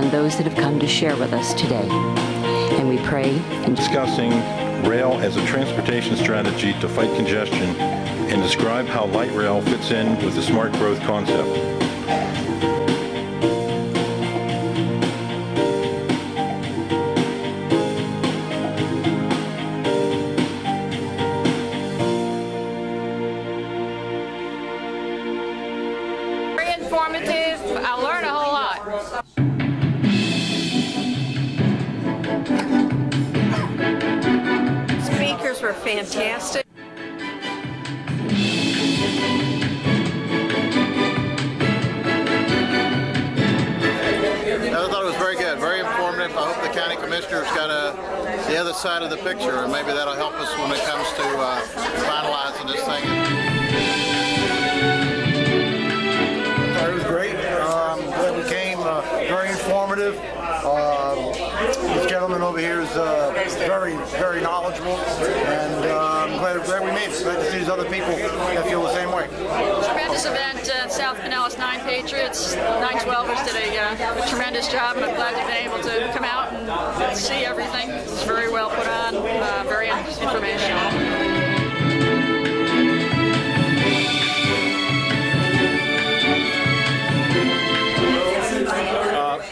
on those that have come to share with us today. And we pray in discussing rail as a transportation strategy to fight congestion and describe how Lite Rail fits in with the smart growth concept. Very informative. I learned a whole lot. Speakers were fantastic. I thought it was very good, very informative. I hope the county commissioner's got the other side of the picture, and maybe that'll help us when it comes to finalizing this thing. It was great. Glad we came. Very informative. This gentleman over here is very, very knowledgeable, and I'm glad we made it. Glad to see these other people that feel the same way. Tremendous event. South Pinellas 9 Patriots, 912ers did a tremendous job, and I'm glad you've been able to come out and see everything. It's very well put on, very informational.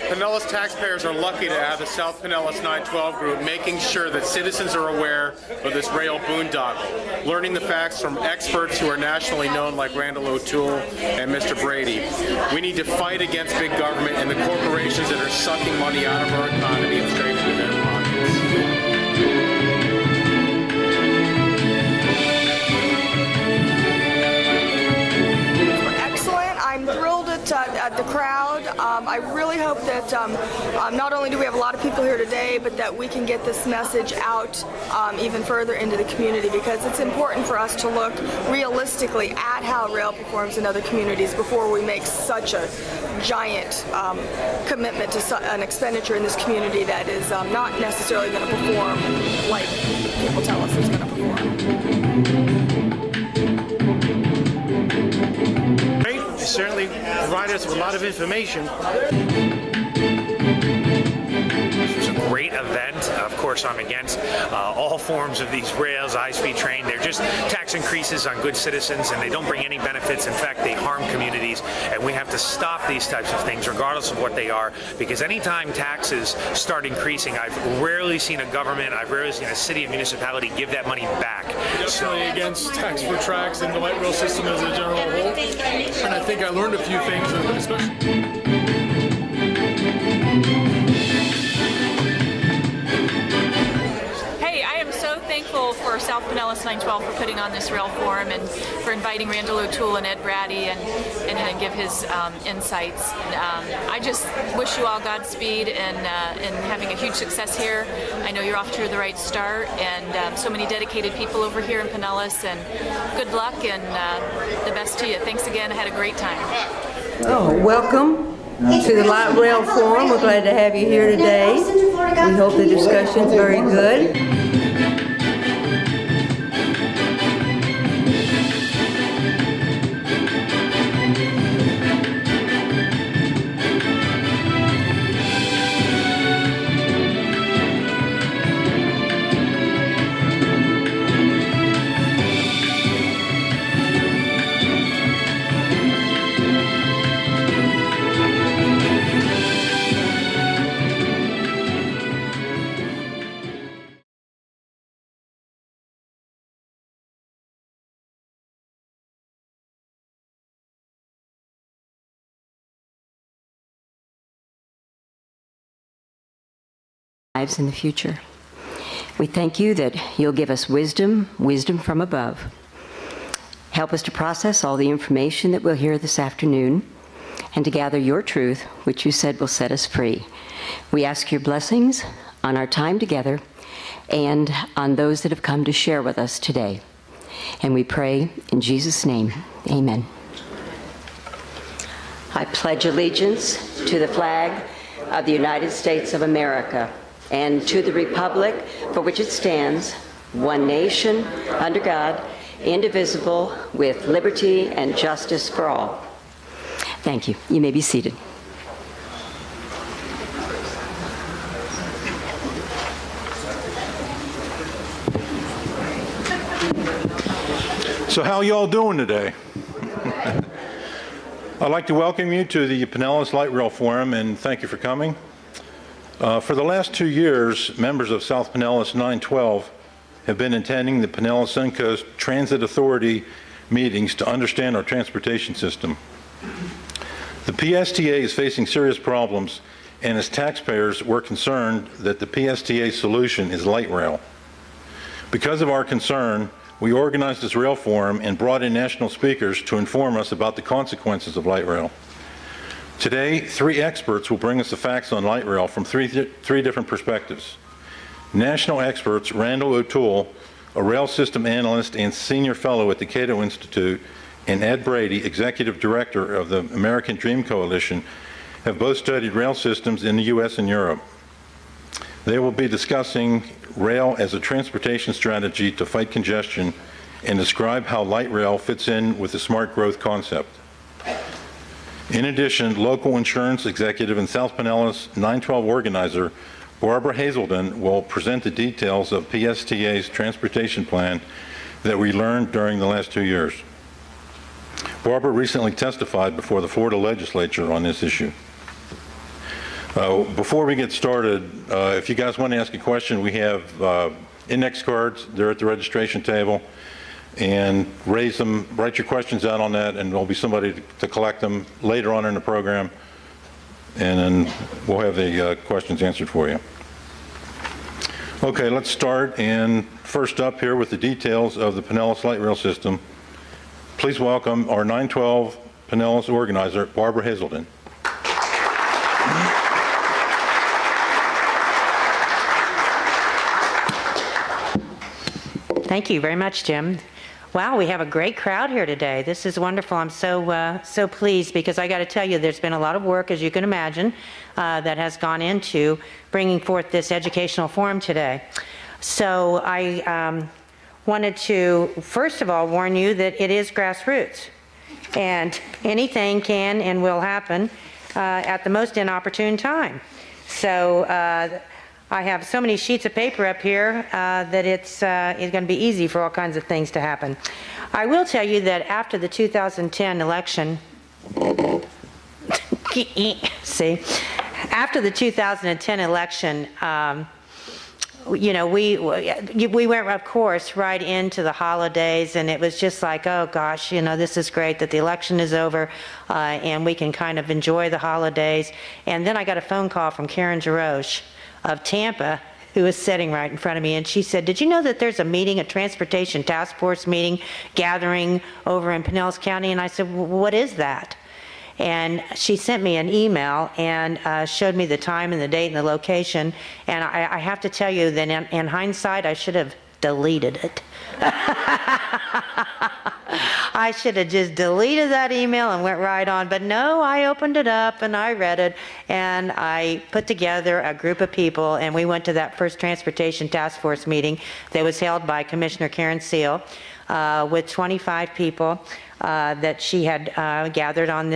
Pinellas taxpayers are lucky to have the South Pinellas 912 group making sure that citizens are aware of this rail boondoggle, learning the facts from experts who are nationally known like Randal and Mr. Braddy. We need to fight against big government and the corporations that are sucking money out of our economy and straight into their pockets. I'm thrilled at the crowd. I really hope that not only do we have a lot of people here today, but that we can get this message out even further into the community, because it's important for us to look realistically at how rail performs in other communities before we make such a giant commitment to an expenditure in this community that is not necessarily going to perform like people tell us it's going to perform. Certainly provided us with a lot of information. It was a great event. Of course, I'm against all forms of these rails, high-speed train. They're just tax increases on good citizens, and they don't bring any benefits. In fact, they harm communities, and we have to stop these types of things, regardless of what they are, because anytime taxes start increasing, I've rarely seen a government, I've rarely seen a city or municipality give that money back. Definitely against tax for tracks and the light rail system as a general whole, and I think I learned a few things, especially. Thankful for South Pinellas 912 for putting on this rail forum and for inviting Randal and Ed Braddy and give his insights. I just wish you all Godspeed and having a huge success here. I know you're off to the right start, and so many dedicated people over here in Pinellas, and good luck and the best to you. Thanks again. I had a great time. Oh, welcome to the Lite Rail Forum. We're glad to have you here today. We hope the discussion's very good. Lives in the future. We thank you that you'll give us wisdom from above. Help us to process all the information that we'll hear this afternoon and to gather your truth, which you said will set us free. We ask your blessings on our time together and on those that have come to share with us today. And we pray in Jesus' name, amen. I pledge allegiance to the flag of the United States of America and to the republic for which it stands, one nation, under God, indivisible, with liberty and justice for all. Thank you. You may be seated. So how y'all doing today? I'd like to welcome you to the Pinellas Lite Rail Forum and thank you for coming. For the last 2 years, members of South Pinellas 912 have been attending the Pinellas Suncoast Transit Authority meetings to understand our transportation system. The PSTA is facing serious problems, and as taxpayers, we're concerned that the PSTA solution is Lite Rail. Because of our concern, we organized this rail forum and brought in national speakers to inform us about the consequences of Lite Rail. Today, 3 experts will bring us the facts on Lite Rail from three different perspectives. National experts Randal O'Toole, a rail system analyst and senior fellow at the Cato Institute, and Ed Braddy, executive director of the American Dream Coalition, have both studied rail systems in the U.S. and Europe. They will be discussing rail as a transportation strategy to fight congestion and describe how Lite Rail fits in with the smart growth concept. In addition, local insurance executive and South Pinellas 912 organizer Barb Haselden will present the details of PSTA's transportation plan that we learned during the last 2 years. Barbara recently testified before the Florida legislature on this issue. Before we get started, if you guys want to ask a question, we have index cards. They're at the registration table. And write your questions out on that, and there'll be somebody to collect them later on in the program. And then we'll have the questions answered for you. Okay, let's start. And first up here with the details of the Pinellas Lite Rail system, please welcome our 912 Pinellas organizer, Barb Haselden. Thank you very much, Jim. Wow, we have a great crowd here today. This is wonderful. I'm so pleased because I got to tell you, there's been a lot of work, as you can imagine, that has gone into bringing forth this educational forum today. So I wanted to, first of all, warn you that it is grassroots, and anything can and will happen at the most inopportune time. So I have so many sheets of paper up here that it's going to be easy for all kinds of things to happen. I will tell you that after the 2010 election, after the 2010 election, you know, we went, of course, right into the holidays, and it was just like, oh gosh, you know, this is great that the election is over and we can kind of enjoy the holidays. And then I got a phone call from Karen Jarosh of Tampa, who was sitting right in front of me, and she said, did you know that there's a meeting, a transportation task force meeting gathering over in Pinellas County? And I said, well, what is that? And she sent me an email and showed me the time and the date and the location, and I have to tell you that in hindsight, I should have deleted it. I should have just deleted that email and went right on, but no, I opened it up and I read it, and I put together a group of people, and we went to that first transportation task force meeting that was held by Commissioner Karen Seal with 25 people that she had gathered on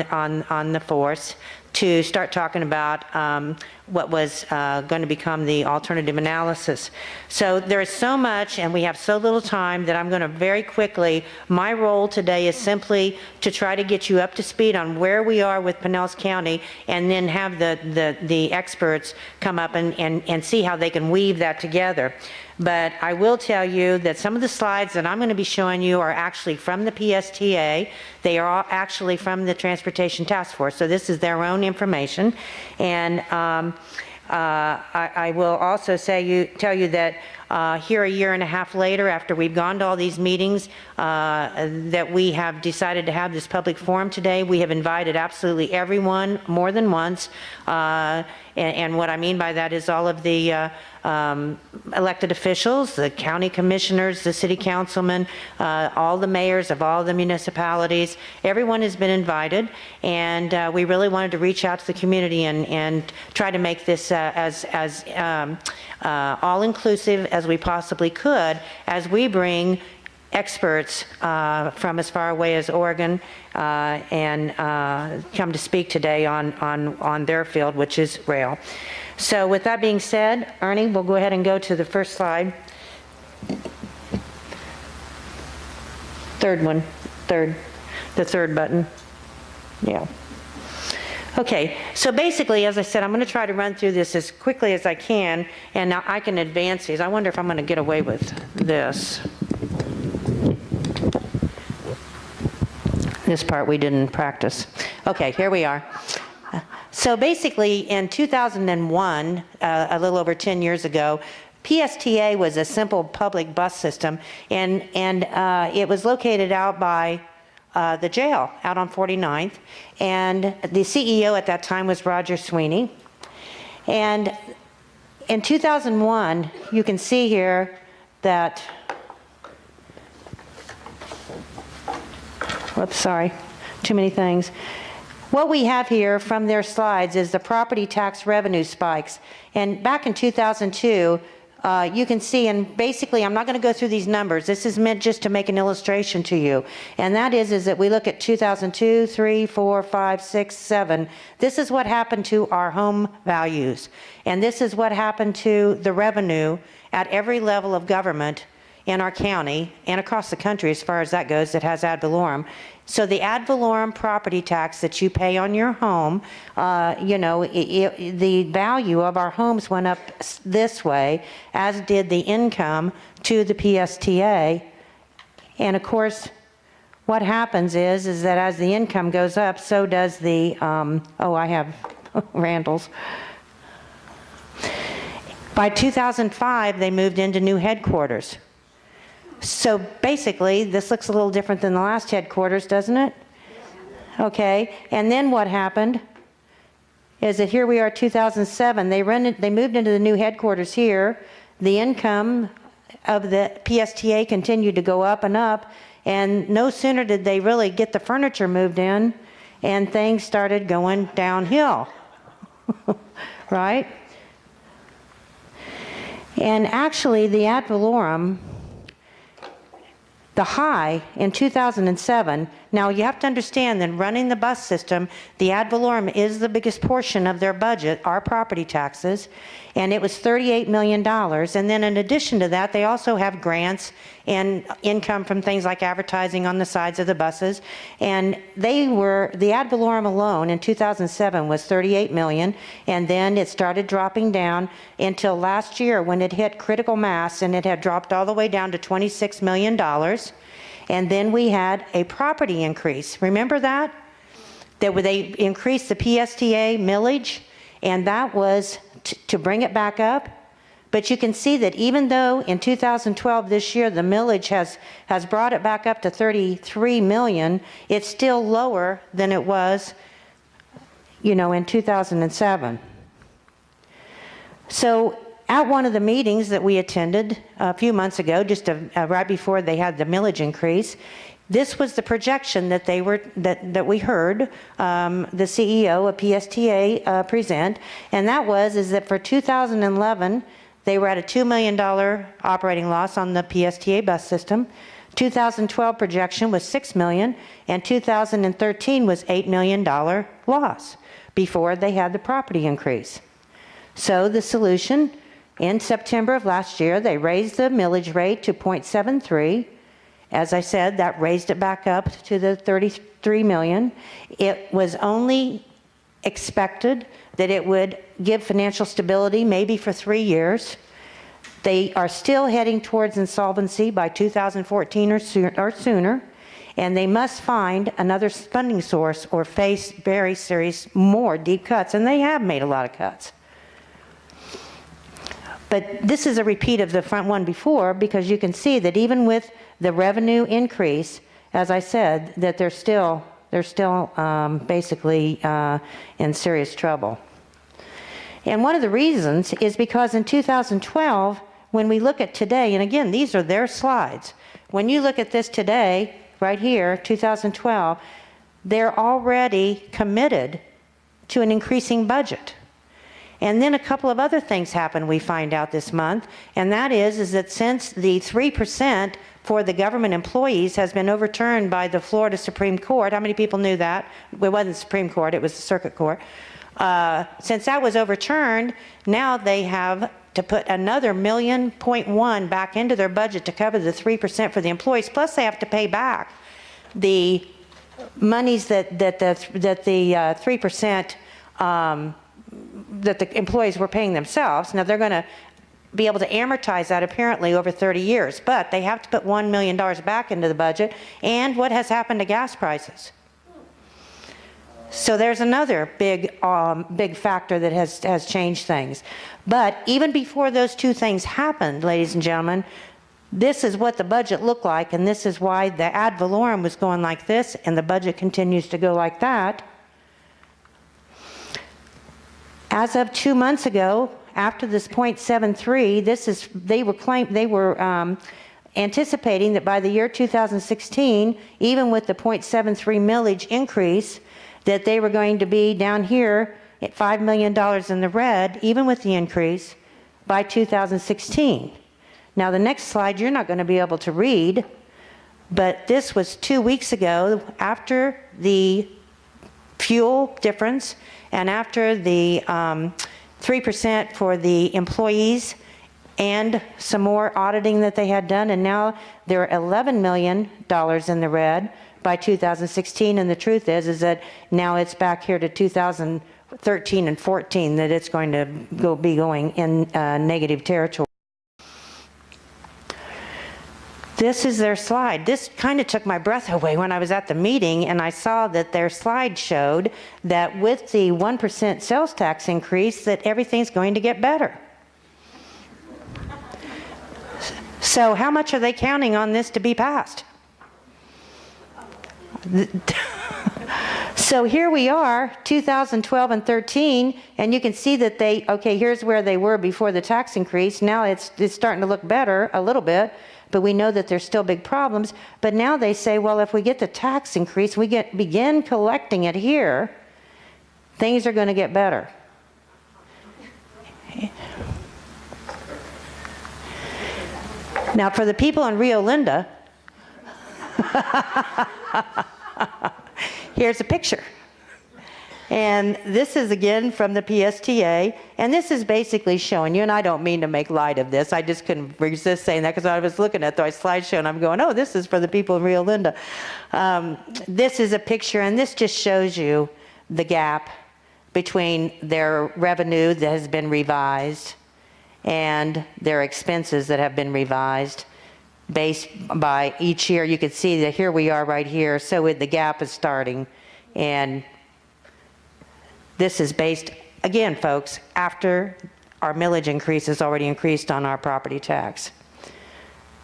the force to start talking about what was going to become the alternative analysis. So there is so much, and we have so little time, that I'm going to very quickly, my role today is simply to try to get you up to speed on where we are with Pinellas County, and then have the experts come up and see how they can weave that together. But I will tell you that some of the slides that I'm going to be showing you are actually from the PSTA. They are all actually from the Transportation Task Force, so this is their own information. And I will also tell you that here a year and a half later, after we've gone to all these meetings, that we have decided to have this public forum today. We have invited absolutely everyone more than once. And what I mean by that is all of the elected officials, the county commissioners, the city councilmen, all the mayors of all the municipalities. Everyone has been invited, and we really wanted to reach out to the community and try to make this as all-inclusive as we possibly could, as we bring experts from as far away as Oregon and come to speak today on their field, which is rail. So with that being said, Ernie, we'll go ahead and go to the first slide. Third one, the third button. Yeah. Okay, so basically, as I said, I'm going to try to run through this as quickly as I can, and now I can advance these. I wonder if I'm going to get away with this. This part we didn't practice. Okay, here we are. So basically, in 2001, a little over 10 years ago, PSTA was a simple public bus system, and it was located out by the jail out on 49th, and the CEO at that time was Roger Sweeney. And in 2001, you can see here that, whoops, sorry, too many things. What we have here from their slides is the property tax revenue spikes. And back in 2002, you can see, and basically I'm not going to go through these numbers. This is meant just to make an illustration to you. And that is that we look at 2002, 3, 4, 5, 6, 7. This is what happened to our home values. And this is what happened to the revenue at every level of government in our county and across the country as far as that goes that has ad valorem. So the ad valorem property tax that you pay on your home, the value of our homes went up this way, as did the income to the PSTA. And of course, what happens is that as the income goes up, so does the, I have Randal's. By 2005, they moved into new headquarters. So basically, this looks a little different than the last headquarters, doesn't it? Okay, and then what happened is that here we are, 2007. They moved into the new headquarters here. The income of the PSTA continued to go up and up, and no sooner did they really get the furniture moved in, and things started going downhill, right? And actually, the ad valorem, the high in 2007, now you have to understand that running the bus system, the ad valorem is the biggest portion of their budget, our property taxes, and it was $38 million. And then in addition to that, they also have grants and income from things like advertising on the sides of the buses. And the ad valorem alone in 2007 was $38 million, and then it started dropping down until last year when it hit critical mass, and it had dropped all the way down to $26 million. And then we had a property increase. Remember that? They increased the PSTA millage, and that was to bring it back up. But you can see that even though in 2012, this year, the millage has brought it back up to $33 million, it's still lower than it was, in 2007. So at one of the meetings that we attended a few months ago, just right before they had the millage increase, this was the projection that that we heard the CEO of PSTA present, and that is that for 2011 they were at a $2 million operating loss on the PSTA bus system. 2012 projection was $6 million, and 2013 was $8 million loss before they had the property increase. So the solution, in September of last year, they raised the millage rate to 0.73. As I said, that raised it back up to the $33 million. It was only expected that it would give financial stability maybe for 3 years. They are still heading towards insolvency by 2014 or sooner, and they must find another funding source or face very serious, more deep cuts, and they have made a lot of cuts. But this is a repeat of the front one before, because you can see that even with the revenue increase, as I said, that they're still basically in serious trouble. And one of the reasons is because in 2012, when we look at today, and again, these are their slides. When you look at this today, right here, 2012, they're already committed to an increasing budget. And then a couple of other things happen, we find out this month, and that is that since the 3% for the government employees has been overturned by the Florida Supreme Court, how many people knew that? It wasn't the Supreme Court, it was the Circuit Court. Since that was overturned, now they have to put another $1.1 million back into their budget to cover the 3% for the employees, plus they have to pay back the monies that the 3% that the employees were paying themselves. Now they're going to be able to amortize that apparently over 30 years, but they have to put $1 million back into the budget. And what has happened to gas prices? So there's another big factor that has changed things. But even before those two things happened, ladies and gentlemen, this is what the budget looked like, and this is why the ad valorem was going like this, and the budget continues to go like that. As of 2 months ago, after this 0.73, they were anticipating that by the year 2016, even with the 0.73 millage increase, that they were going to be down here at $5 million in the red, even with the increase, by 2016. Now the next slide you're not going to be able to read, but this was 2 weeks ago after the fuel difference and after the 3% for the employees and some more auditing that they had done, and now they're $11 million in the red by 2016, and the truth is that now it's back here to 2013 and 14 that it's going to be going in negative territory. This is their slide. This kind of took my breath away when I was at the meeting and I saw that their slide showed that with the 1% sales tax increase that everything's going to get better. So how much are they counting on this to be passed? So here we are, 2012 and 13, and you can see that here's where they were before the tax increase. Now it's starting to look better a little bit, but we know that there's still big problems. But now they say, well, if we get the tax increase, begin collecting it here, things are going to get better. Now for the people in Rio Linda, here's a picture. And this is again from the PSTA, and this is basically showing you, and I don't mean to make light of this, I just couldn't resist saying that because I was looking at the slideshow and I'm going, oh, this is for the people in Rio Linda. This is a picture, and this just shows you the gap between their revenue that has been revised and their expenses that have been revised based by each year. You can see that here we are right here, so the gap is starting, and this is based, again, folks, after our millage increase is already increased on our property tax.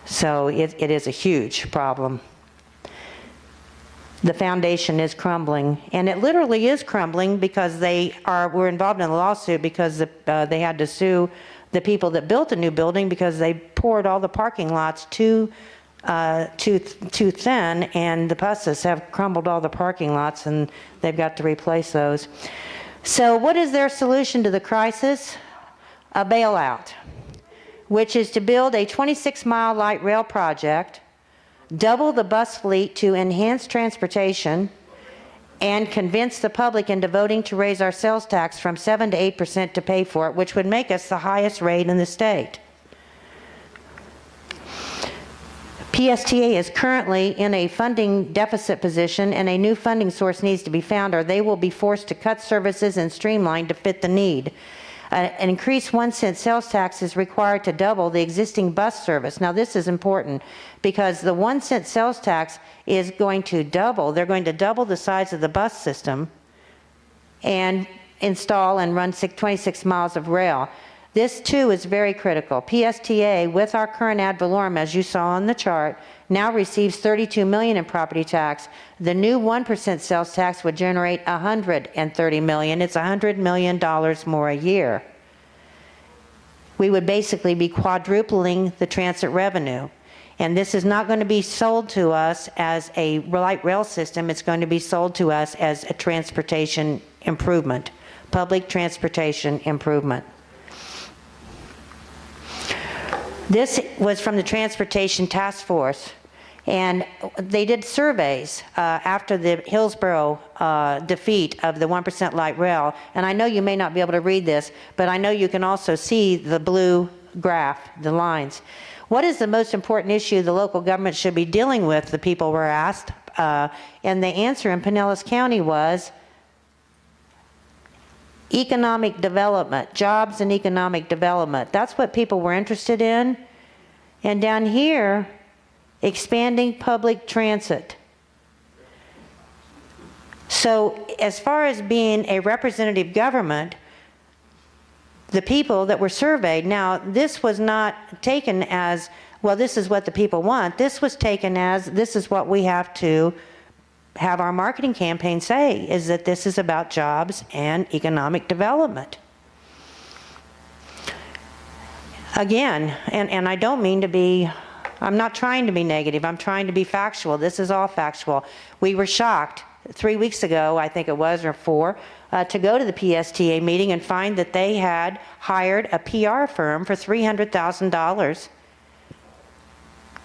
So it is a huge problem. The foundation is crumbling, and it literally is crumbling because were involved in a lawsuit because they had to sue the people that built the new building because they poured all the parking lots too thin, and the buses have crumbled all the parking lots, and they've got to replace those. So what is their solution to the crisis? A bailout, which is to build a 26-mile light rail project, double the bus fleet to enhance transportation, and convince the public into voting to raise our sales tax from 7 to 8% to pay for it, which would make us the highest rate in the state. PSTA is currently in a funding deficit position, and a new funding source needs to be found, or they will be forced to cut services and streamline to fit the need. An increased 1 cent sales tax is required to double the existing bus service. Now this is important because the 1 cent sales tax is going to double. They're going to double the size of the bus system and install and run 26 miles of rail. This too is very critical. PSTA, with our current ad valorem, as you saw on the chart, now receives $32 million in property tax. The new 1% sales tax would generate $130 million. It's $100 million more a year. We would basically be quadrupling the transit revenue. And this is not going to be sold to us as a light rail system. It's going to be sold to us as a transportation improvement, public transportation improvement. This was from the Transportation Task Force, And they did surveys after the Hillsborough defeat of the 1% light rail. And I know you may not be able to read this, but I know you can also see the blue graph, the lines. What is the most important issue the local government should be dealing with, the people were asked. And the answer in Pinellas County was economic development, jobs and economic development. That's what people were interested in. And down here, expanding public transit. So as far as being a representative government, the people that were surveyed, now this was not taken as, well, this is what the people want. This was taken as, this is what we have to have our marketing campaign say, is that this is about jobs and economic development. Again, and I don't mean to be, I'm not trying to be negative, I'm trying to be factual. This is all factual. We were shocked 3 weeks ago, I think it was, or 4, to go to the PSTA meeting and find that they had hired a PR firm for $300,000.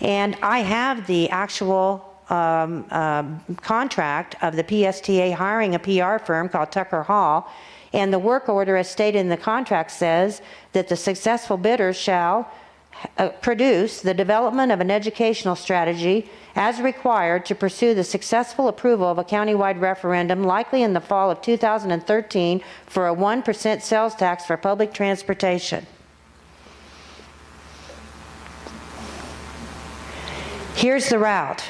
And I have the actual contract of the PSTA hiring a PR firm called Tucker Hall, and the work order as stated in the contract says that the successful bidders shall produce the development of an educational strategy as required to pursue the successful approval of a countywide referendum likely in the fall of 2013 for a 1% sales tax for public transportation. Here's the route.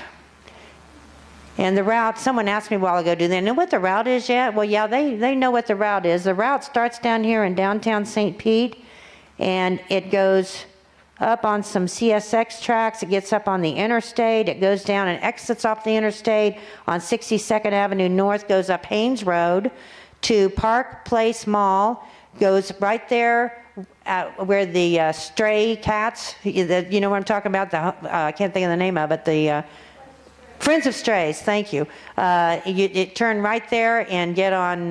And the route, someone asked me a while ago, do they know what the route is yet? Well, yeah, they know what the route is. The route starts down here in downtown St. Pete, and it goes up on some CSX tracks. It gets up on the interstate. It goes down and exits off the interstate on 62nd Avenue North, goes up Haynes Road to Park Place Mall, goes right there where the stray cats, you know what I'm talking about? I can't think of the name of it, the Friends of Strays, thank you. You turn right there and get on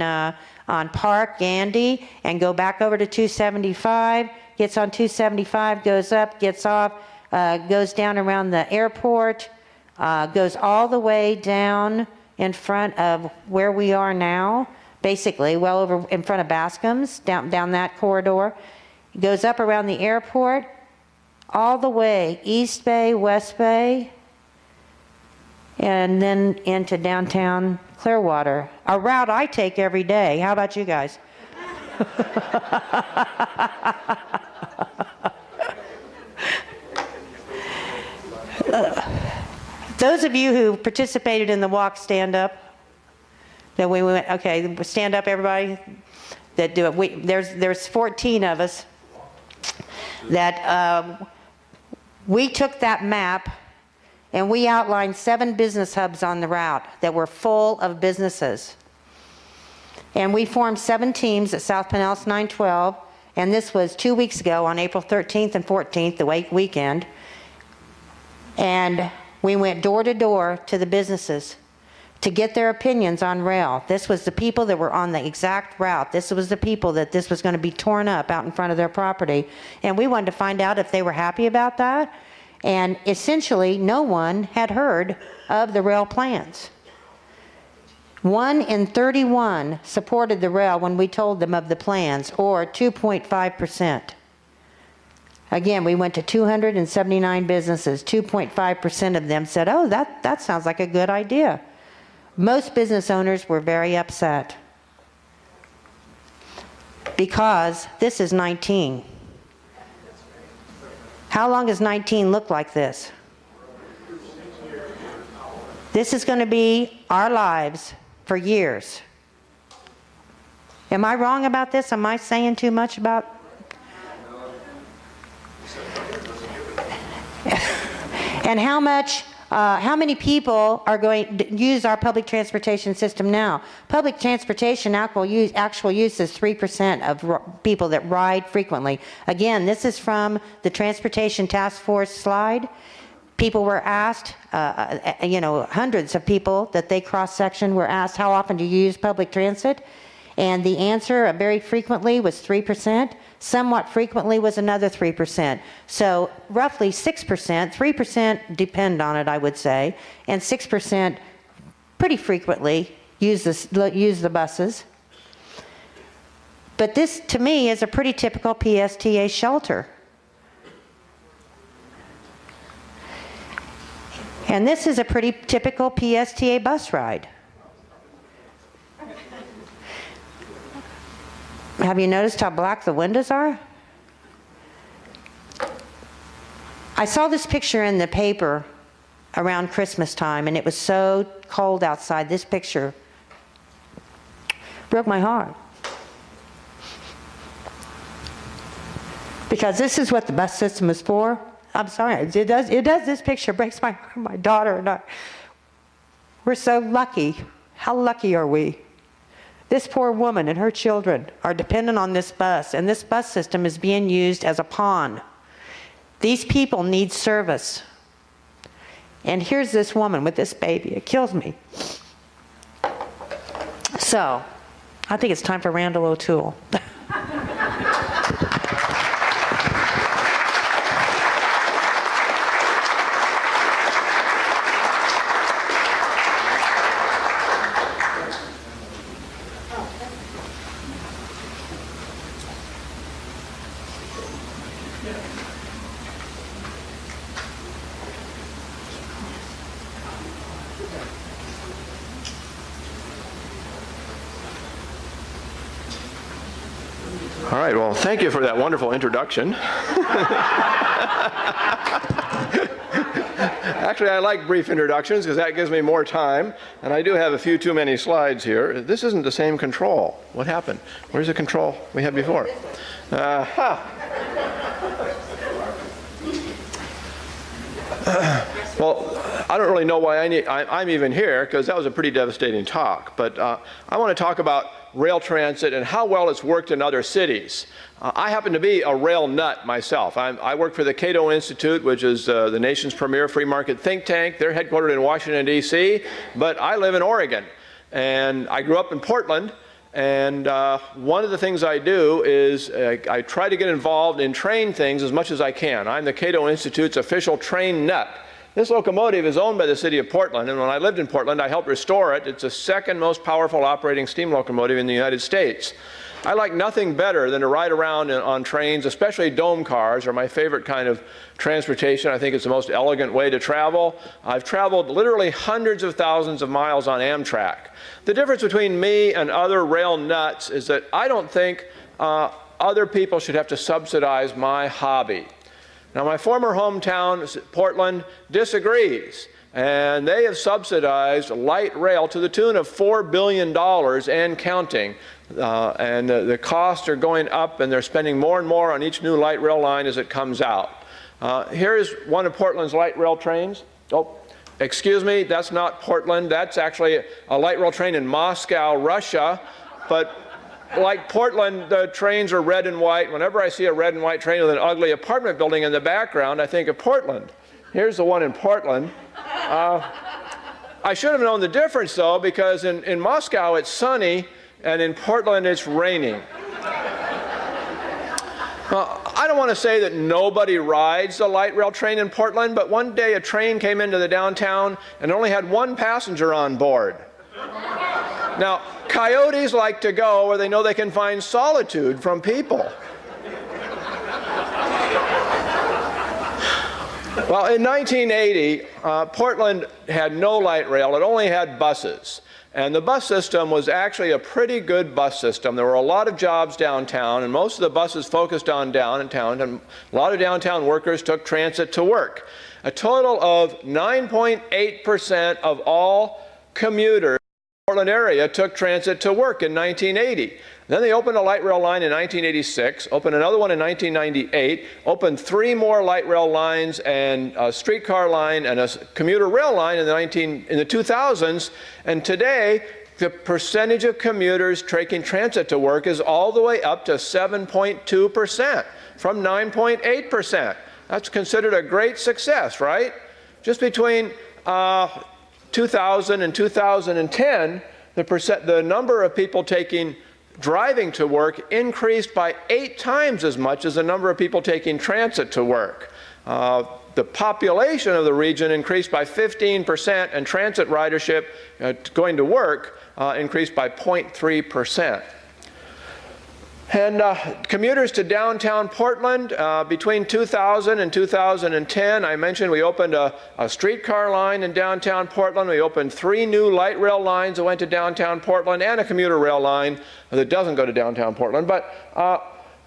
Park, Gandy, and go back over to 275, gets on 275, goes up, gets off, goes down around the airport, goes all the way down in front of where we are now, basically, well over in front of Bascom's, down that corridor. Goes up around the airport, all the way East Bay, West Bay, and then into downtown Clearwater. A route I take every day. How about you guys? Those of you who participated in the walk, stand up. Then we went, okay, stand up everybody that do it. There's 14 of us that we took that map and we outlined 7 business hubs on the route that were full of businesses. And we formed 7 teams at South Pinellas 912, and this was 2 weeks ago on April 13th and 14th, the weekend. And we went door to door to the businesses to get their opinions on rail. This was the people that were on the exact route. This was the people that this was going to be torn up out in front of their property. And we wanted to find out if they were happy about that. And essentially, no one had heard of the rail plans. 1 in 31 supported the rail when we told them of the plans, or 2.5%. Again, we went to 279 businesses. 2.5% of them said, oh, that sounds like a good idea. Most business owners were very upset because this is 19. How long does 19 look like this? This is going to be our lives for years. Am I wrong about this? Am I saying too much about? And how many people are going to use our public transportation system now? Public transportation actual use is 3% of people that ride frequently. Again, this is from the Transportation Task Force slide. People were asked, hundreds of people that they cross-sectioned were asked, how often do you use public transit? And the answer very frequently was 3%. Somewhat frequently was another 3%. So roughly 6%, 3% depend on it, I would say, and 6% pretty frequently use the buses. But this, to me, is a pretty typical PSTA shelter. And this is a pretty typical PSTA bus ride. Have you noticed how black the windows are? I saw this picture in the paper around Christmas time, and it was so cold outside. This picture broke my heart. Because this is what the bus system is for. I'm sorry, it does. This picture breaks my heart. My daughter and I, we're so lucky. How lucky are we? This poor woman and her children are dependent on this bus, and this bus system is being used as a pawn. These people need service. And here's this woman with this baby. It kills me. So, I think it's time for Randal O'Toole. All right, well, thank you for that wonderful introduction. Actually, I like brief introductions because that gives me more time, and I do have a few too many slides here. This isn't the same control. What happened? Where's the control we had before? Well, I don't really know why I'm even here, because that was a pretty devastating talk. But I want to talk about rail transit and how well it's worked in other cities. I happen to be a rail nut myself. I work for the Cato Institute, which is the nation's premier free market think tank. They're headquartered in Washington, D.C., but I live in Oregon. And I grew up in Portland. And one of the things I do is I try to get involved in train things as much as I can. I'm the Cato Institute's official train nut. This locomotive is owned by the city of Portland, and when I lived in Portland, I helped restore it. It's the second most powerful operating steam locomotive in the United States. I like nothing better than to ride around on trains, especially dome cars are my favorite kind of transportation. I think it's the most elegant way to travel. I've traveled literally hundreds of thousands of miles on Amtrak. The difference between me and other rail nuts is that I don't think other people should have to subsidize my hobby. Now, my former hometown, Portland, disagrees, and they have subsidized light rail to the tune of $4 billion and counting. And the costs are going up, and they're spending more and more on each new light rail line as it comes out. Here's one of Portland's light rail trains. Oh, excuse me, that's not Portland. That's actually a light rail train in Moscow, Russia. But like Portland, the trains are red and white. Whenever I see a red and white train with an ugly apartment building in the background, I think of Portland. Here's the one in Portland. I should have known the difference, though, because in Moscow it's sunny, and in Portland it's raining. I don't want to say that nobody rides the light rail train in Portland, but one day a train came into the downtown and only had one passenger on board. Now, coyotes like to go where they know they can find solitude from people. Well, in 1980, Portland had no light rail. It only had buses. And the bus system was actually a pretty good bus system. There were a lot of jobs downtown, and most of the buses focused on downtown, and a lot of downtown workers took transit to work. A total of 9.8% of all commuters in the Portland area took transit to work in 1980. Then they opened a light rail line in 1986, opened another one in 1998, opened 3 more light rail lines and a streetcar line and a commuter rail line in the 2000s. And today, the percentage of commuters taking transit to work is all the way up to 7.2% from 9.8%. That's considered a great success, right? Just between 2000 and 2010, the number of people taking driving to work increased by 8 times as much as the number of people taking transit to work. The population of the region increased by 15%, and transit ridership going to work increased by 0.3%. And commuters to downtown Portland, between 2000 and 2010, I mentioned we opened a streetcar line in downtown Portland. We opened 3 new light rail lines that went to downtown Portland and a commuter rail line that doesn't go to downtown Portland. But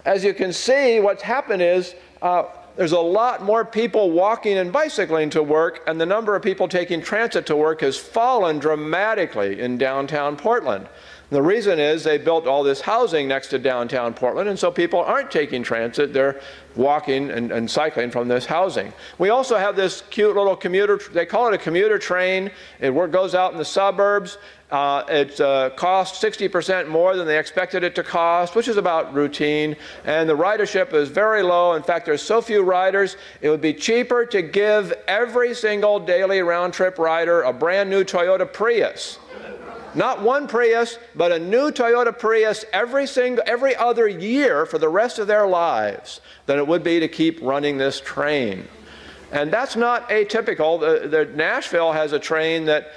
as you can see, what's happened is there's a lot more people walking and bicycling to work, and the number of people taking transit to work has fallen dramatically in downtown Portland. The reason is they built all this housing next to downtown Portland, and so people aren't taking transit, they're walking and cycling from this housing. We also have this cute little commuter, they call it a commuter train. It goes out in the suburbs. It costs 60% more than they expected it to cost, which is about routine, and the ridership is very low. In fact, there's so few riders, it would be cheaper to give every single daily round-trip rider a brand new Toyota Prius. Not one Prius, but a new Toyota Prius every other year for the rest of their lives than it would be to keep running this train. And that's not atypical. Nashville has a train that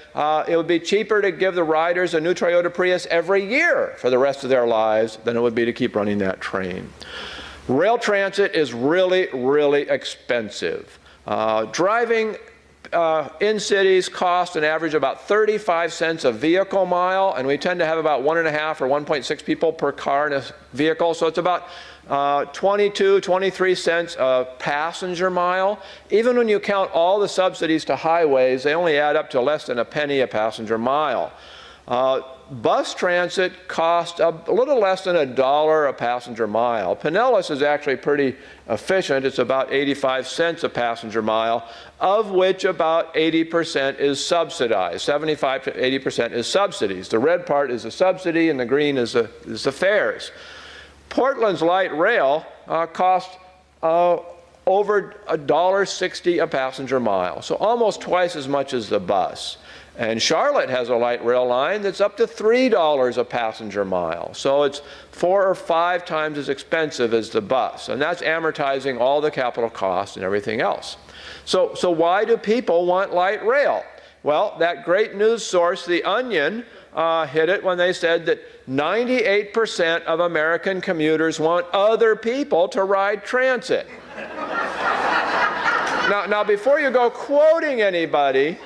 it would be cheaper to give the riders a new Toyota Prius every year for the rest of their lives than it would be to keep running that train. Rail transit is really, really expensive. Driving in cities cost an average about 35 cents a vehicle mile, and we tend to have about 1.5 or 1.6 people per car in a vehicle, so it's about 22, 23 cents a passenger mile. Even when you count all the subsidies to highways, they only add up to less than a penny a passenger mile. Bus transit costs a little less than $1 a passenger mile. Pinellas is actually pretty efficient. It's about 85 cents a passenger mile, of which about 80% is subsidized. 75 to 80% is subsidies. The red part is a subsidy, and the green is the fares. Portland's light rail costs over $1.60 a passenger mile, so almost twice as much as the bus. And Charlotte has a light rail line that's up to $3 a passenger mile. So it's 4 or 5 times as expensive as the bus. And that's amortizing all the capital costs and everything else. So why do people want light rail? Well, that great news source, The Onion, hit it when they said that 98% of American commuters want other people to ride transit. Now, before you go quoting anybody,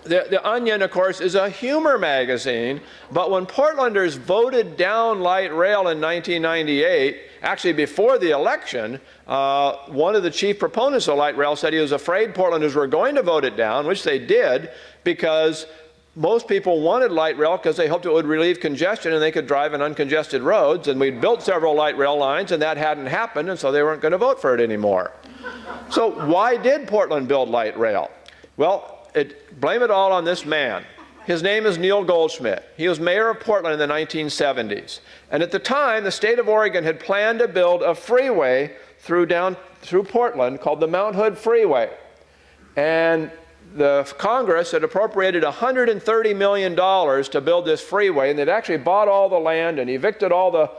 The Onion, of course, is a humor magazine, but when Portlanders voted down light rail in 1998, actually before the election, one of the chief proponents of light rail said he was afraid Portlanders were going to vote it down, which they did, because most people wanted light rail because they hoped it would relieve congestion and they could drive in uncongested roads, and we'd built several light rail lines and that hadn't happened, and so they weren't going to vote for it anymore. So why did Portland build light rail? Well, blame it all on this man. His name is Neil Goldschmidt. He was mayor of Portland in the 1970s. And at the time, the state of Oregon had planned to build a freeway through Portland called the Mount Hood Freeway. And the Congress had appropriated $130 million to build this freeway, and they'd actually bought all the land and evicted all the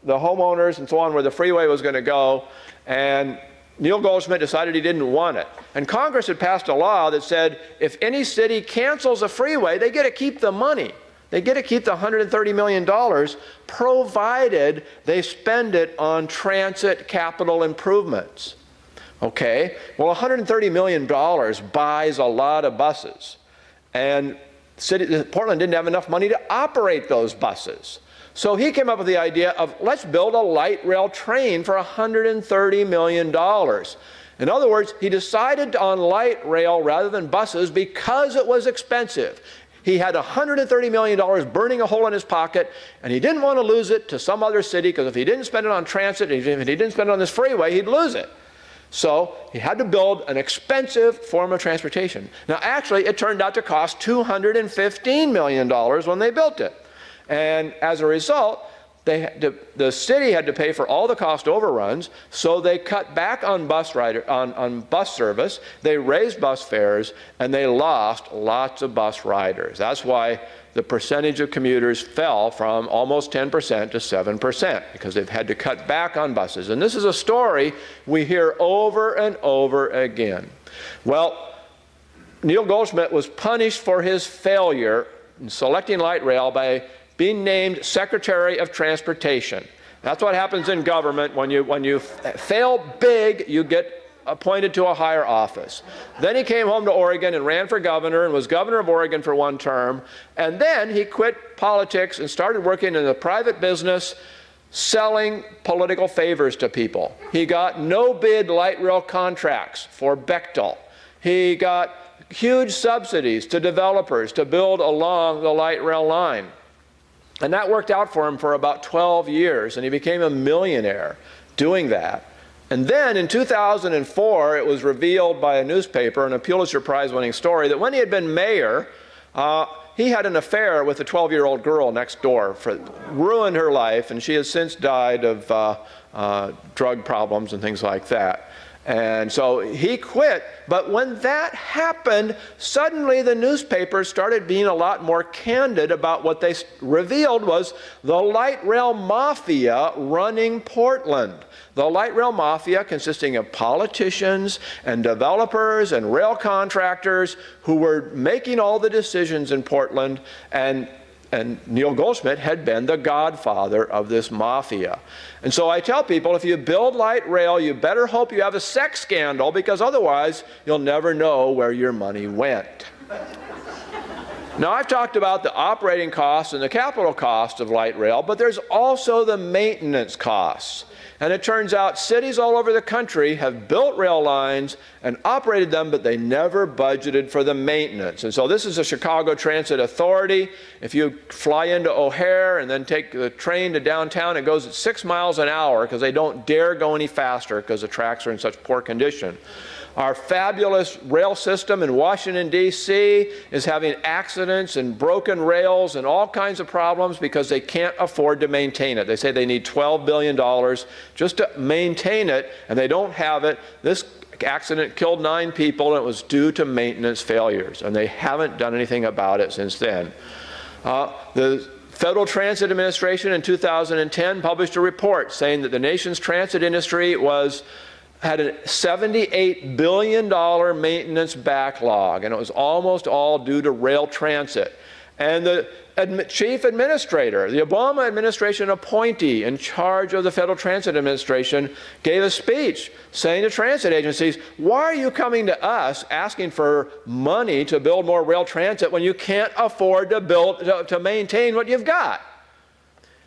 homeowners and so on where the freeway was going to go. And Neil Goldschmidt decided he didn't want it. And Congress had passed a law that said if any city cancels a freeway, they get to keep the money. They get to keep the $130 million, provided they spend it on transit capital improvements. Okay, well, $130 million buys a lot of buses. And Portland didn't have enough money to operate those buses. So he came up with the idea of let's build a light rail train for $130 million. In other words, he decided on light rail rather than buses because it was expensive. He had $130 million burning a hole in his pocket, and he didn't want to lose it to some other city, because if he didn't spend it on transit, if he didn't spend it on this freeway, he'd lose it. So he had to build an expensive form of transportation. Now, actually, it turned out to cost $215 million when they built it. And as a result, the city had to pay for all the cost overruns, so they cut back on bus service, they raised bus fares, and they lost lots of bus riders. That's why the percentage of commuters fell from almost 10% to 7%, because they've had to cut back on buses. And this is a story we hear over and over again. Well, Neil Goldschmidt was punished for his failure in selecting light rail by being named Secretary of Transportation. That's what happens in government. When you fail big, you get appointed to a higher office. Then he came home to Oregon and ran for governor and was governor of Oregon for one term. And then he quit politics and started working in the private business, selling political favors to people. He got no-bid light rail contracts for Bechtel. He got huge subsidies to developers to build along the light rail line. And that worked out for him for about 12 years, and he became a millionaire doing that. And then in 2004, it was revealed by a newspaper, in a Pulitzer Prize-winning story, that when he had been mayor, he had an affair with a 12-year-old girl next door, ruined her life, and she has since died of drug problems and things like that. And so he quit. But when that happened, suddenly the newspapers started being a lot more candid about what they revealed was the light rail mafia running Portland. The light rail mafia, consisting of politicians and developers and rail contractors who were making all the decisions in Portland, and Neil Goldschmidt had been the godfather of this mafia. And so I tell people, if you build light rail, you better hope you have a sex scandal, because otherwise you'll never know where your money went. Now, I've talked about the operating costs and the capital cost of light rail, but there's also the maintenance costs. And it turns out cities all over the country have built rail lines and operated them, but they never budgeted for the maintenance. And so this is the Chicago Transit Authority. If you fly into O'Hare and then take the train to downtown, it goes at 6 miles an hour because they don't dare go any faster because the tracks are in such poor condition. Our fabulous rail system in Washington, D.C. is having accidents and broken rails and all kinds of problems because they can't afford to maintain it. They say they need $12 billion just to maintain it, and they don't have it. This accident killed 9 people, and it was due to maintenance failures, and they haven't done anything about it since then. The Federal Transit Administration in 2010 published a report saying that the nation's transit industry had a $78 billion maintenance backlog, and it was almost all due to rail transit. And the chief administrator, the Obama administration appointee in charge of the Federal Transit Administration, gave a speech saying to transit agencies, why are you coming to us asking for money to build more rail transit when you can't afford to maintain what you've got?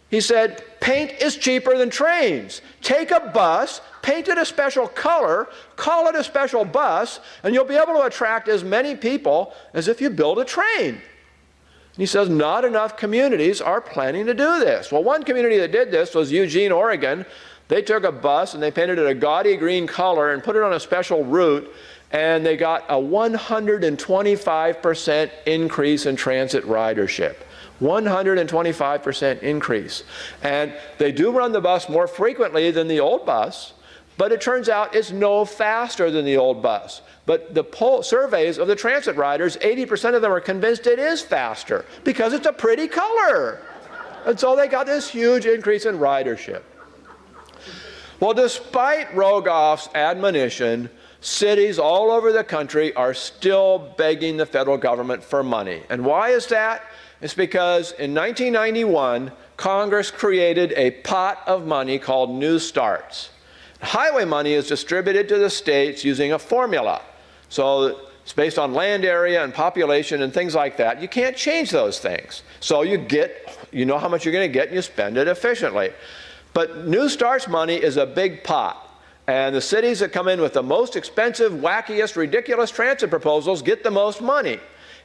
He said, paint is cheaper than trains. Take a bus, paint it a special color, call it a special bus, and you'll be able to attract as many people as if you build a train. And he says, not enough communities are planning to do this. Well, one community that did this was Eugene, Oregon. They took a bus and they painted it a gaudy green color and put it on a special route, and they got a 125% increase in transit ridership. 125% increase. And they do run the bus more frequently than the old bus, but it turns out it's no faster than the old bus. But the surveys of the transit riders, 80% of them are convinced it is faster because it's a pretty color. And so they got this huge increase in ridership. Well, despite Rogoff's admonition, cities all over the country are still begging the federal government for money. And why is that? It's because in 1991, Congress created a pot of money called New Starts. Highway money is distributed to the states using a formula. So it's based on land area and population and things like that. You can't change those things. So you know how much you're going to get and you spend it efficiently. But New Starts money is a big pot. And the cities that come in with the most expensive, wackiest, ridiculous transit proposals get the most money.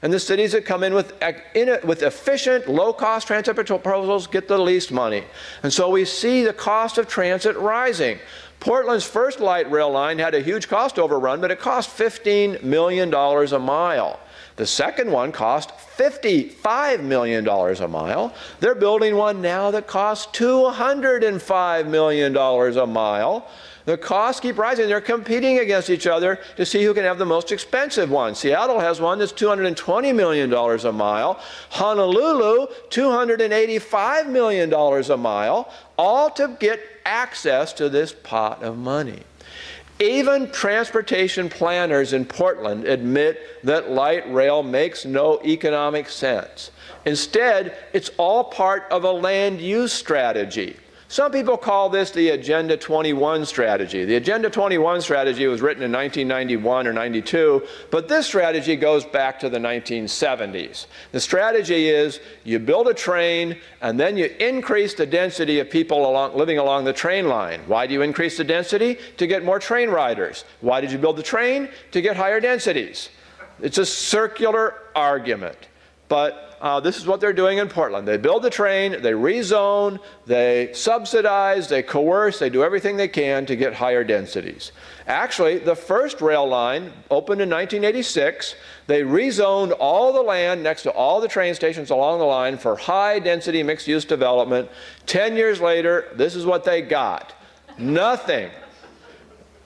And the cities that come in with efficient, low-cost transit proposals get the least money. And so we see the cost of transit rising. Portland's first light rail line had a huge cost overrun, but it cost $15 million a mile. The second one cost $55 million a mile. They're building one now that costs $205 million a mile. The costs keep rising. They're competing against each other to see who can have the most expensive one. Seattle has one that's $220 million a mile. Honolulu, $285 million a mile, all to get access to this pot of money. Even transportation planners in Portland admit that light rail makes no economic sense. Instead, it's all part of a land use strategy. Some people call this the Agenda 21 strategy. The Agenda 21 strategy was written in 1991 or 92, but this strategy goes back to the 1970s. The strategy is you build a train and then you increase the density of people living along the train line. Why do you increase the density? To get more train riders. Why did you build the train? To get higher densities. It's a circular argument. But this is what they're doing in Portland. They build the train, they rezone, they subsidize, they coerce, they do everything they can to get higher densities. Actually, the first rail line opened in 1986. They rezoned all the land next to all the train stations along the line for high-density mixed-use development. 10 years later, this is what they got. Nothing.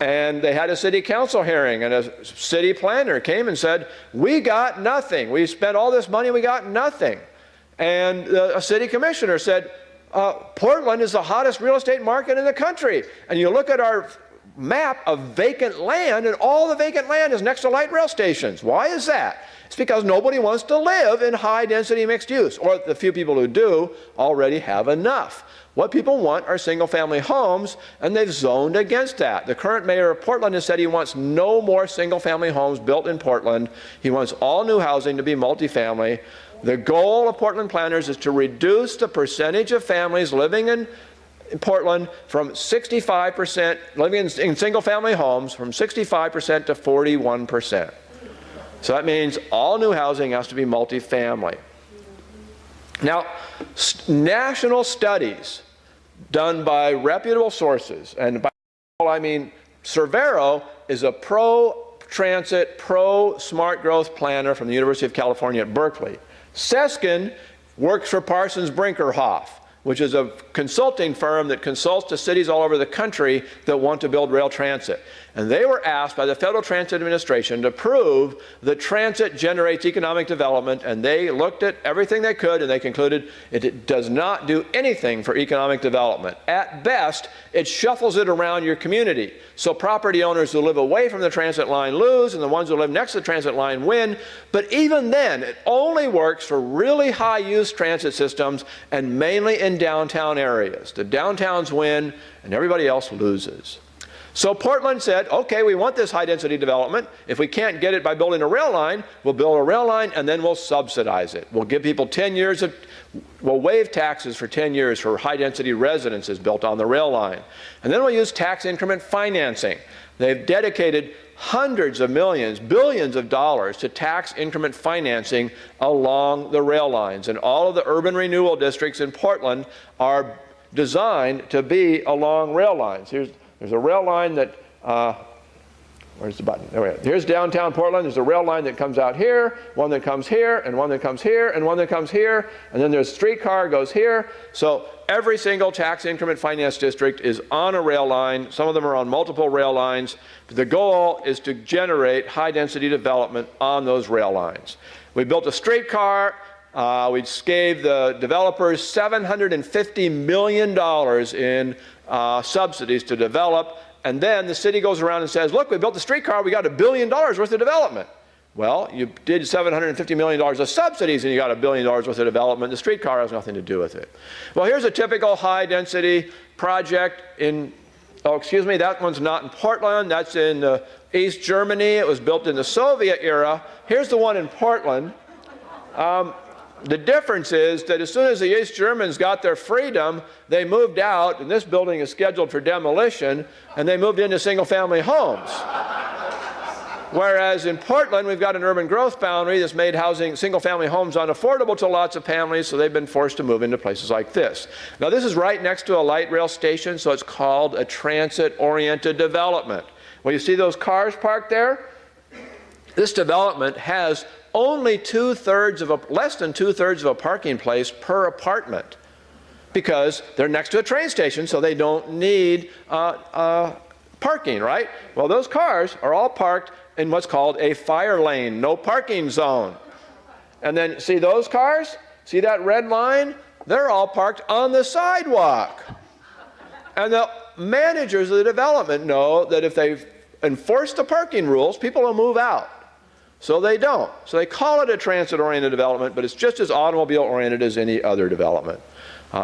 And they had a city council hearing, and a city planner came and said, we got nothing. We spent all this money, we got nothing. And a city commissioner said, Portland is the hottest real estate market in the country. And you look at our map of vacant land, and all the vacant land is next to light rail stations. Why is that? It's because nobody wants to live in high-density mixed use, or the few people who do already have enough. What people want are single-family homes, and they've zoned against that. The current mayor of Portland has said he wants no more single-family homes built in Portland. He wants all new housing to be multifamily. The goal of Portland planners is to reduce the percentage of families living in Portland from 65% living in single-family homes from 65% to 41%. So that means all new housing has to be multifamily. Now, national studies done by reputable sources, and by I mean Cervero is a pro-transit, pro-smart growth planner from the University of California at Berkeley. Seskin works for Parsons Brinkerhoff, which is a consulting firm that consults to cities all over the country that want to build rail transit. And they were asked by the Federal Transit Administration to prove that transit generates economic development, and they looked at everything they could, and they concluded it does not do anything for economic development. At best, it shuffles it around your community. So property owners who live away from the transit line lose, and the ones who live next to the transit line win. But even then, it only works for really high-use transit systems, and mainly in downtown areas. The downtowns win, and everybody else loses. So Portland said, okay, we want this high-density development. If we can't get it by building a rail line, we'll build a rail line and then we'll subsidize it. We'll give people 10 years of, we'll waive taxes for 10 years for high-density residences built on the rail line. And then we'll use tax increment financing. They've dedicated hundreds of millions, billions of dollars to tax increment financing along the rail lines. And all of the urban renewal districts in Portland are designed to be along rail lines. There's a rail line that, where's the button? There we go. Here's downtown Portland. There's a rail line that comes out here, one that comes here, and one that comes here, and one that comes here, and then there's a streetcar goes here. So every single tax increment finance district is on a rail line. Some of them are on multiple rail lines. But the goal is to generate high-density development on those rail lines. We built a streetcar. We gave the developers $750 million in subsidies to develop, and then the city goes around and says, look, we built the streetcar, we got $1 billion worth of development. Well, you did $750 million of subsidies and you got $1 billion worth of development. The streetcar has nothing to do with it. Well, here's a typical high-density project in, oh, excuse me, that one's not in Portland, that's in East Germany. It was built in the Soviet era. Here's the one in Portland. The difference is that as soon as the East Germans got their freedom, they moved out, and this building is scheduled for demolition, and they moved into single-family homes. Whereas in Portland, we've got an urban growth boundary that's made housing, single-family homes unaffordable to lots of families, so they've been forced to move into places like this. Now, this is right next to a light rail station, so it's called a transit-oriented development. Well, you see those cars parked there? This development has only less than two-thirds of a parking place per apartment, because they're next to a train station, so they don't need parking, right? Well, those cars are all parked in what's called a fire lane, no parking zone. And then see those cars? See that red line? They're all parked on the sidewalk. And the managers of the development know that if they enforce the parking rules, people will move out. So they don't. So they call it a transit-oriented development, but it's just as automobile-oriented as any other development.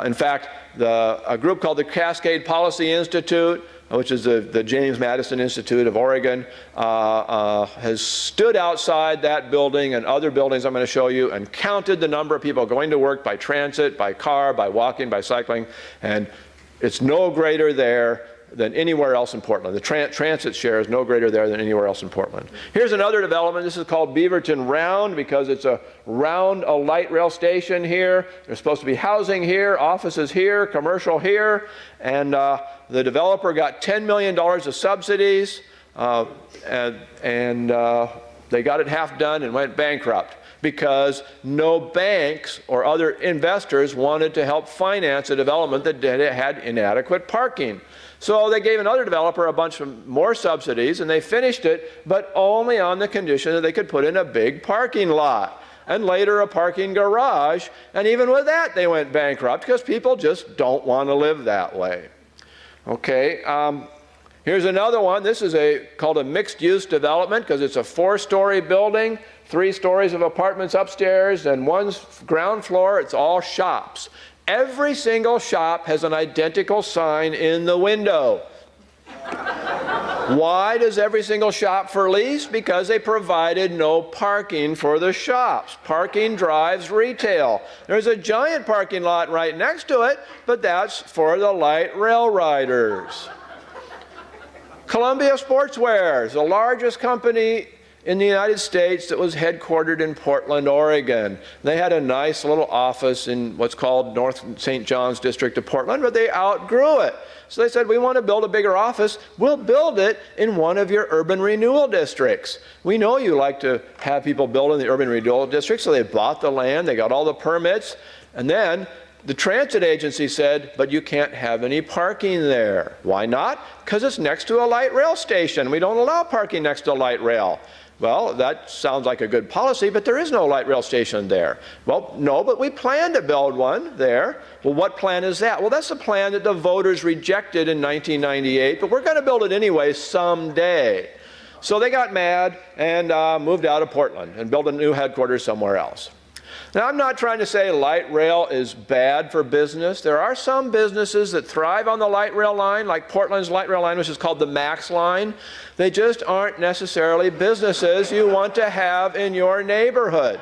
In fact, a group called the Cascade Policy Institute, which is the James Madison Institute of Oregon, has stood outside that building and other buildings I'm going to show you and counted the number of people going to work by transit, by car, by walking, by cycling, and it's no greater there than anywhere else in Portland. The transit share is no greater there than anywhere else in Portland. Here's another development. This is called Beaverton Round because it's around a light rail station here. There's supposed to be housing here, offices here, commercial here, and the developer got $10 million of subsidies, and they got it half done and went bankrupt because no banks or other investors wanted to help finance a development that had inadequate parking. So they gave another developer a bunch of more subsidies, and they finished it, but only on the condition that they could put in a big parking lot, and later a parking garage, and even with that they went bankrupt because people just don't want to live that way. Okay, here's another one. This is called a mixed-use development because it's a 4-story building, 3 stories of apartments upstairs, and 1 ground floor. It's all shops. Every single shop has an identical sign in the window. Why does every single shop for lease? Because they provided no parking for the shops. Parking drives retail. There's a giant parking lot right next to it, but that's for the light rail riders. Columbia Sportswear is the largest company in the United States that was headquartered in Portland, Oregon. They had a nice little office in what's called North St. John's District of Portland, but they outgrew it. So they said, we want to build a bigger office. We'll build it in one of your urban renewal districts. We know you like to have people build in the urban renewal district, so they bought the land, they got all the permits, and then the transit agency said, but you can't have any parking there. Why not? Because it's next to a light rail station. We don't allow parking next to a light rail. Well, that sounds like a good policy, but there is no light rail station there. Well, no, but we plan to build one there. Well, what plan is that? Well, that's the plan that the voters rejected in 1998, but we're going to build it anyway someday. So they got mad and moved out of Portland and built a new headquarters somewhere else. Now, I'm not trying to say light rail is bad for business. There are some businesses that thrive on the light rail line, like Portland's light rail line, which is called the MAX line. They just aren't necessarily businesses you want to have in your neighborhood.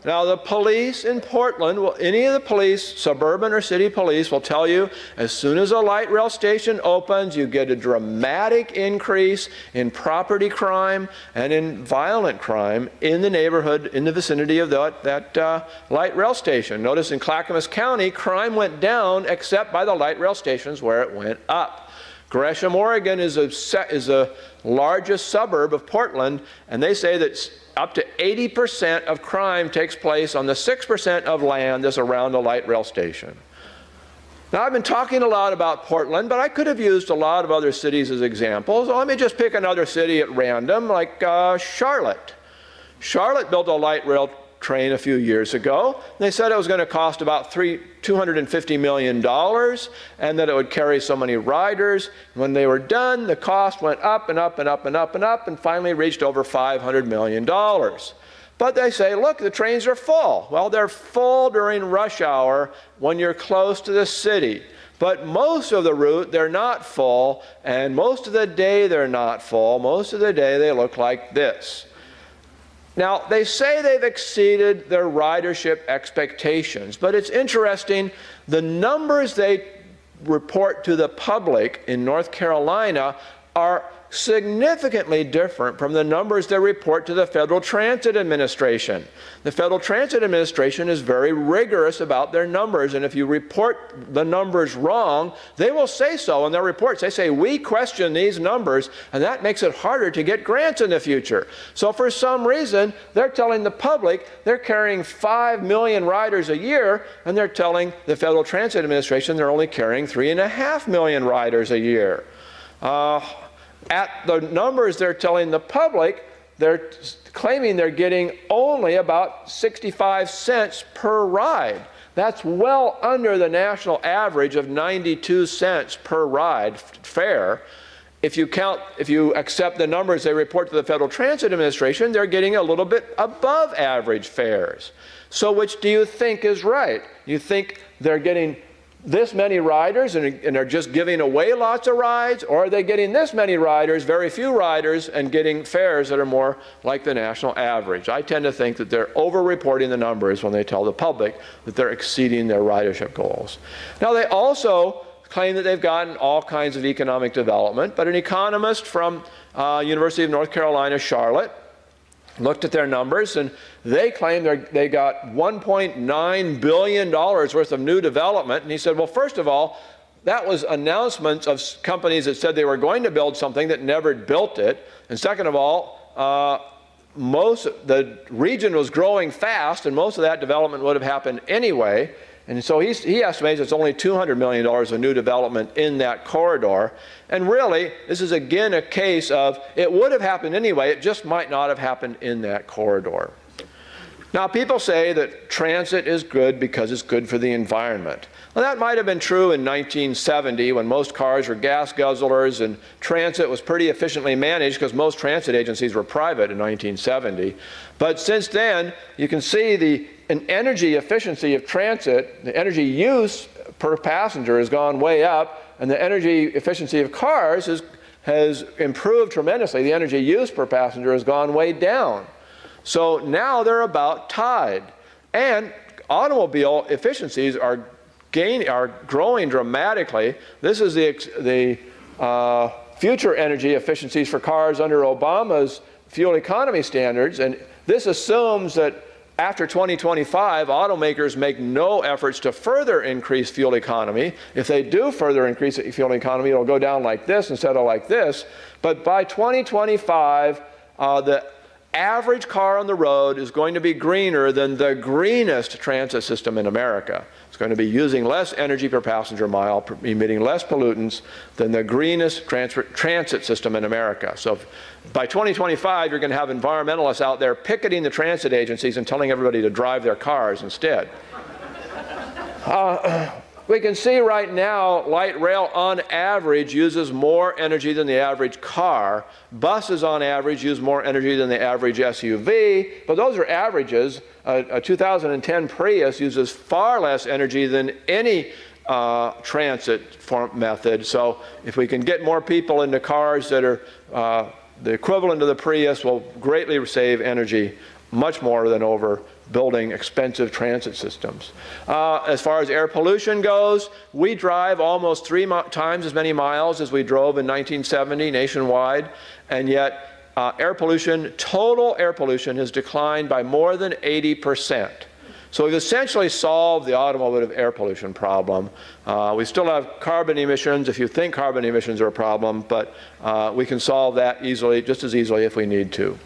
Now, the police in Portland, any of the police, suburban or city police, will tell you as soon as a light rail station opens, you get a dramatic increase in property crime and in violent crime in the neighborhood, in the vicinity of that light rail station. Notice in Clackamas County, crime went down except by the light rail stations where it went up. Gresham, Oregon is the largest suburb of Portland, and they say that up to 80% of crime takes place on the 6% of land that's around the light rail station. Now, I've been talking a lot about Portland, but I could have used a lot of other cities as examples. Let me just pick another city at random, like Charlotte. Charlotte built a light rail train a few years ago. They said it was going to cost about $250 million and that it would carry so many riders. When they were done, the cost went up and up and up and up and up and finally reached over $500 million. But they say, look, the trains are full. Well, they're full during rush hour when you're close to the city. But most of the route, they're not full, and most of the day, they're not full. Most of the day, they look like this. Now, they say they've exceeded their ridership expectations, but it's interesting, the numbers they report to the public in North Carolina are significantly different from the numbers they report to the Federal Transit Administration. The Federal Transit Administration is very rigorous about their numbers, and if you report the numbers wrong, they will say so in their reports. They say, we question these numbers, and that makes it harder to get grants in the future. So for some reason, they're telling the public they're carrying 5 million riders a year, and they're telling the Federal Transit Administration they're only carrying 3.5 million riders a year. At the numbers they're telling the public, they're claiming they're getting only about 65 cents per ride. That's well under the national average of 92 cents per ride fare. If you accept the numbers they report to the Federal Transit Administration, they're getting a little bit above average fares. So which do you think is right? You think they're getting this many riders and they're just giving away lots of rides, or are they getting this many riders, very few riders, and getting fares that are more like the national average? I tend to think that they're over-reporting the numbers when they tell the public that they're exceeding their ridership goals. Now, they also claim that they've gotten all kinds of economic development, but an economist from University of North Carolina, Charlotte, looked at their numbers, and they claim they got $1.9 billion worth of new development. And he said, well, first of all, that was announcements of companies that said they were going to build something that never built it. And second of all, the region was growing fast, and most of that development would have happened anyway. And so he estimates it's only $200 million of new development in that corridor. And really, this is again a case of it would have happened anyway, it just might not have happened in that corridor. Now, people say that transit is good because it's good for the environment. Well, that might have been true in 1970 when most cars were gas guzzlers and transit was pretty efficiently managed because most transit agencies were private in 1970. But since then, you can see an energy efficiency of transit, the energy use per passenger has gone way up, and the energy efficiency of cars has improved tremendously. The energy use per passenger has gone way down. So now they're about tied. And automobile efficiencies are growing dramatically. This is the future energy efficiencies for cars under Obama's fuel economy standards, and this assumes that after 2025, automakers make no efforts to further increase fuel economy. If they do further increase fuel economy, it'll go down like this instead of like this. But by 2025, the average car on the road is going to be greener than the greenest transit system in America. It's going to be using less energy per passenger mile, emitting less pollutants than the greenest transit system in America. So by 2025, you're going to have environmentalists out there picketing the transit agencies and telling everybody to drive their cars instead. We can see right now, light rail on average uses more energy than the average car. Buses on average use more energy than the average SUV, but those are averages. A 2010 Prius uses far less energy than any transit method. So if we can get more people into cars that are the equivalent of the Prius, will greatly save energy, much more than over building expensive transit systems. As far as air pollution goes, we drive almost 3 times as many miles as we drove in 1970 nationwide, and yet total air pollution has declined by more than 80%. So we've essentially solved the automotive air pollution problem. We still have carbon emissions if you think carbon emissions are a problem, but we can solve that easily, just as easily if we need to.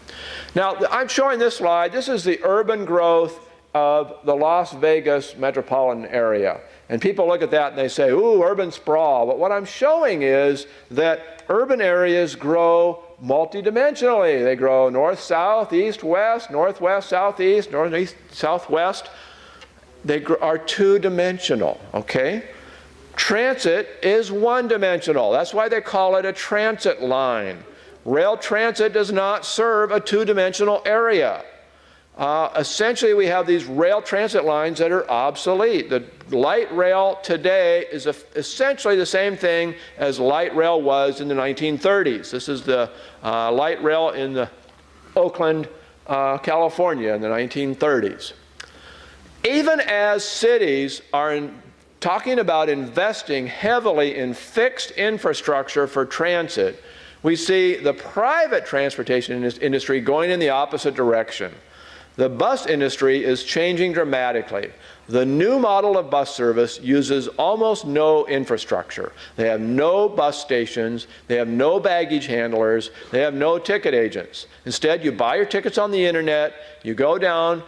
Now, I'm showing this slide. This is the urban growth of the Las Vegas metropolitan area. And people look at that and they say, ooh, urban sprawl. But what I'm showing is that urban areas grow multidimensionally. They grow north, south, east, west, northwest, southeast, northeast, southwest. They are two-dimensional, okay? Transit is one-dimensional. That's why they call it a transit line. Rail transit does not serve a two-dimensional area. Essentially, we have these rail transit lines that are obsolete. The light rail today is essentially the same thing as light rail was in the 1930s. This is the light rail in Oakland, California in the 1930s. Even as cities are talking about investing heavily in fixed infrastructure for transit, We see the private transportation industry going in the opposite direction. The bus industry is changing dramatically. The new model of bus service uses almost no infrastructure. They have no bus stations, they have no baggage handlers, they have no ticket agents. Instead, you buy your tickets on the internet, you go down,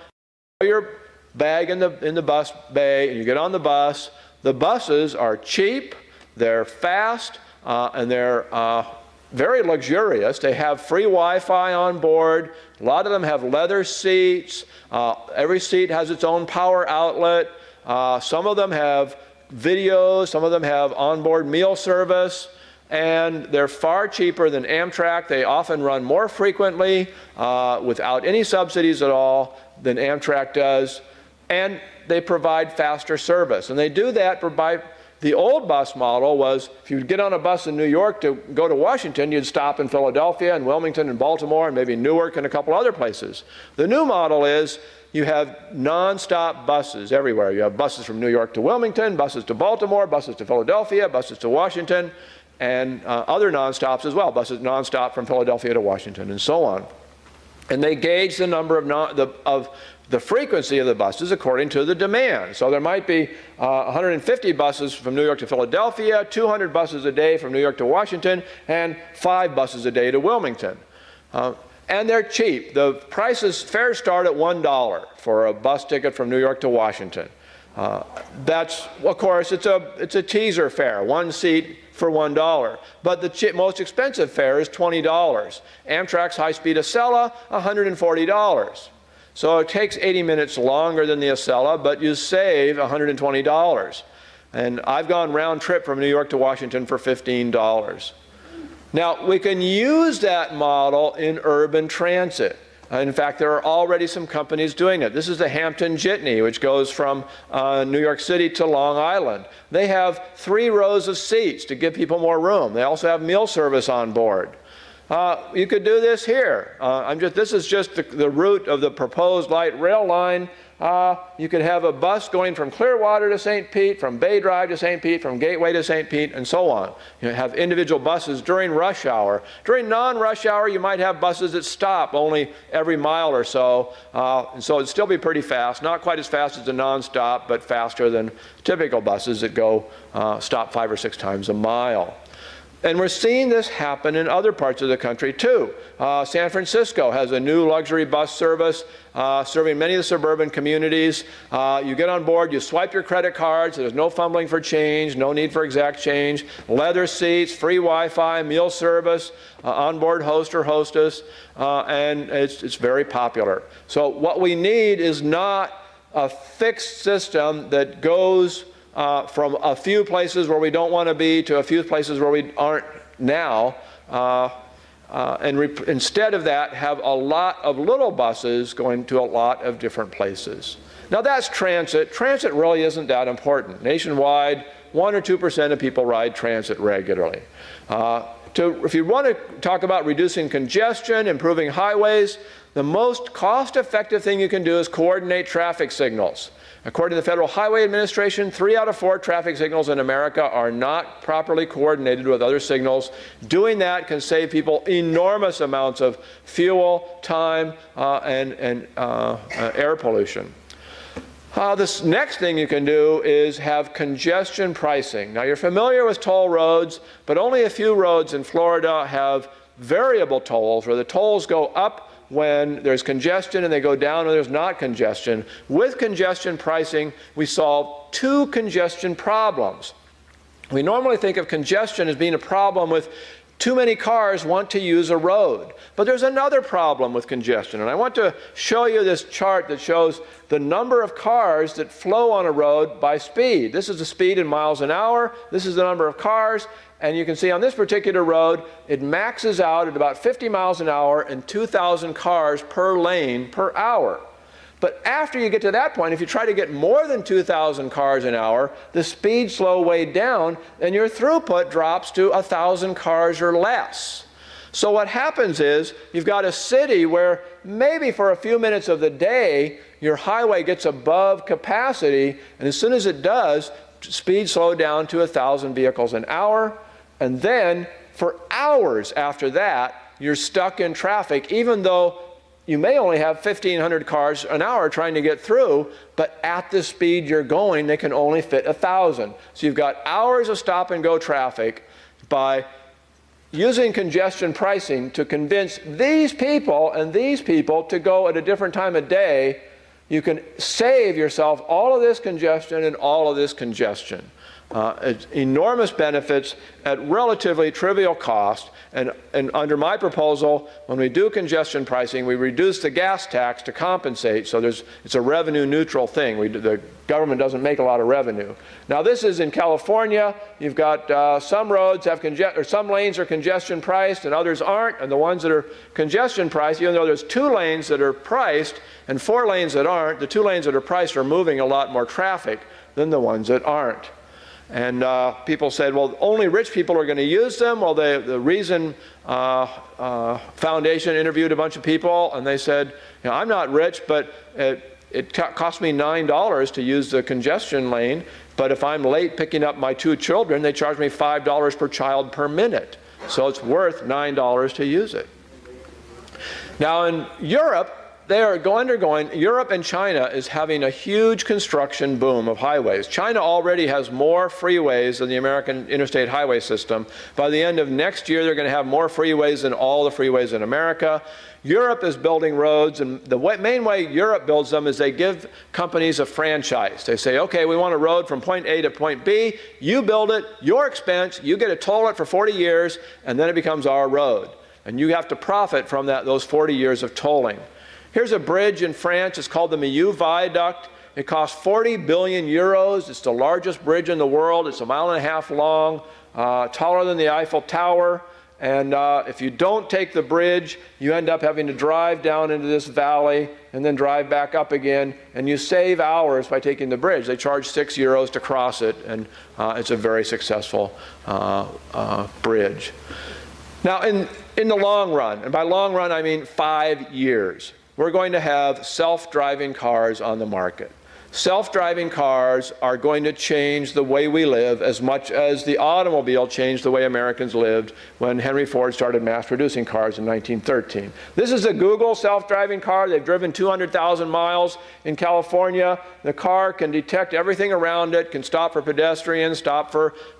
put your bag in the bus bay, and you get on the bus. The buses are cheap, they're fast, and they're very luxurious. They have free Wi-Fi on board. A lot of them have leather seats. Every seat has its own power outlet. Some of them have videos. Some of them have onboard meal service. And they're far cheaper than Amtrak. They often run more frequently without any subsidies at all than Amtrak does. And they provide faster service. And they do that by the old bus model was if you'd get on a bus in New York to go to Washington, you'd stop in Philadelphia and Wilmington and Baltimore and maybe Newark and a couple other places. The new model is you have nonstop buses everywhere. You have buses from New York to Wilmington, buses to Baltimore, buses to Philadelphia, buses to Washington, and other nonstops as well, buses nonstop from Philadelphia to Washington and so on. And they gauge the number of the frequency of the buses according to the demand. So there might be 150 buses from New York to Philadelphia, 200 buses a day from New York to Washington, and 5 buses a day to Wilmington. And they're cheap. The fares start at $1 for a bus ticket from New York to Washington. That's, of course, it's a teaser fare, one seat for $1. But the most expensive fare is $20. Amtrak's high-speed Acela, $140. So it takes 80 minutes longer than the Acela, but you save $120. And I've gone round trip from New York to Washington for $15. Now, we can use that model in urban transit. In fact, there are already some companies doing it. This is the Hampton Jitney, which goes from New York City to Long Island. They have 3 rows of seats to give people more room. They also have meal service on board. You could do this here. This is just the route of the proposed light rail line. You could have a bus going from Clearwater to St. Pete, from Bay Drive to St. Pete, from Gateway to St. Pete, and so on. You have individual buses during rush hour. During non-rush hour, you might have buses that stop only every mile or so, and so it'd still be pretty fast. Not quite as fast as the non-stop, but faster than typical buses that go stop 5 or 6 times a mile. And we're seeing this happen in other parts of the country too. San Francisco has a new luxury bus service serving many of the suburban communities. You get on board, you swipe your credit cards, there's no fumbling for change, no need for exact change, leather seats, free Wi-Fi, meal service, onboard host or hostess, and it's very popular. So what we need is not a fixed system that goes from a few places where we don't want to be to a few places where we aren't now, instead of that, have a lot of little buses going to a lot of different places. Now that's transit. Transit really isn't that important. Nationwide, 1 or 2% of people ride transit regularly. If you want to talk about reducing congestion, improving highways, the most cost-effective thing you can do is coordinate traffic signals. According to the Federal Highway Administration, 3 out of 4 traffic signals in America are not properly coordinated with other signals. Doing that can save people enormous amounts of fuel, time, and air pollution. This next thing you can do is have congestion pricing. Now, you're familiar with toll roads, but only a few roads in Florida have variable tolls, where the tolls go up when there's congestion and they go down when there's not congestion. With congestion pricing, we solve 2 congestion problems. We normally think of congestion as being a problem with too many cars want to use a road. But there's another problem with congestion, and I want to show you this chart that shows the number of cars that flow on a road by speed. This is the speed in miles an hour. This is the number of cars. And you can see on this particular road, it maxes out at about 50 miles an hour and 2,000 cars per lane per hour. But after you get to that point, if you try to get more than 2,000 cars an hour, the speed slows way down and your throughput drops to 1,000 cars or less. So what happens is you've got a city where maybe for a few minutes of the day, your highway gets above capacity, and as soon as it does, speed slow down to 1,000 vehicles an hour. And then for hours after that, you're stuck in traffic, even though you may only have 1,500 cars an hour trying to get through, but at the speed you're going, they can only fit 1,000. So you've got hours of stop-and-go traffic. By using congestion pricing to convince these people and these people to go at a different time of day, you can save yourself all of this congestion and all of this congestion. It's enormous benefits at relatively trivial cost. And under my proposal, when we do congestion pricing, we reduce the gas tax to compensate. So it's a revenue neutral thing. The government doesn't make a lot of revenue. Now this is in California. You've got some roads have some lanes are congestion priced and others aren't. And the ones that are congestion priced, even though there's 2 lanes that are priced and 4 lanes that aren't, the 2 lanes that are priced are moving a lot more traffic than the ones that aren't. And people said, well, only rich people are going to use them. Well, the Reason Foundation interviewed a bunch of people, and they said, you know, I'm not rich, but it cost me $9 to use the congestion lane. But if I'm late picking up my 2 children, they charge me $5 per child per minute. So it's worth $9 to use it. Now in Europe, they are undergoing, Europe and China is having a huge construction boom of highways. China already has more freeways than the American interstate highway system. By the end of next year, they're going to have more freeways than all the freeways in America. Europe is building roads, and the main way Europe builds them is they give companies a franchise. They say, okay, we want a road from point A to point B. You build it, your expense, you get to toll it for 40 years, and then it becomes our road. And you have to profit from those 40 years of tolling. Here's a bridge in France. It's called the Millau Viaduct. It costs 40 billion euros. It's the largest bridge in the world. It's 1.5 miles long, taller than the Eiffel Tower. And if you don't take the bridge, you end up having to drive down into this valley and then drive back up again. And you save hours by taking the bridge. They charge 6 euros to cross it, and it's a very successful bridge. Now, in the long run, and by long run I mean 5 years, we're going to have self-driving cars on the market. Self-driving cars are going to change the way we live as much as the automobile changed the way Americans lived when Henry Ford started mass-producing cars in 1913. This is a Google self-driving car. They've driven 200,000 miles in California. The car can detect everything around it, can stop for pedestrians,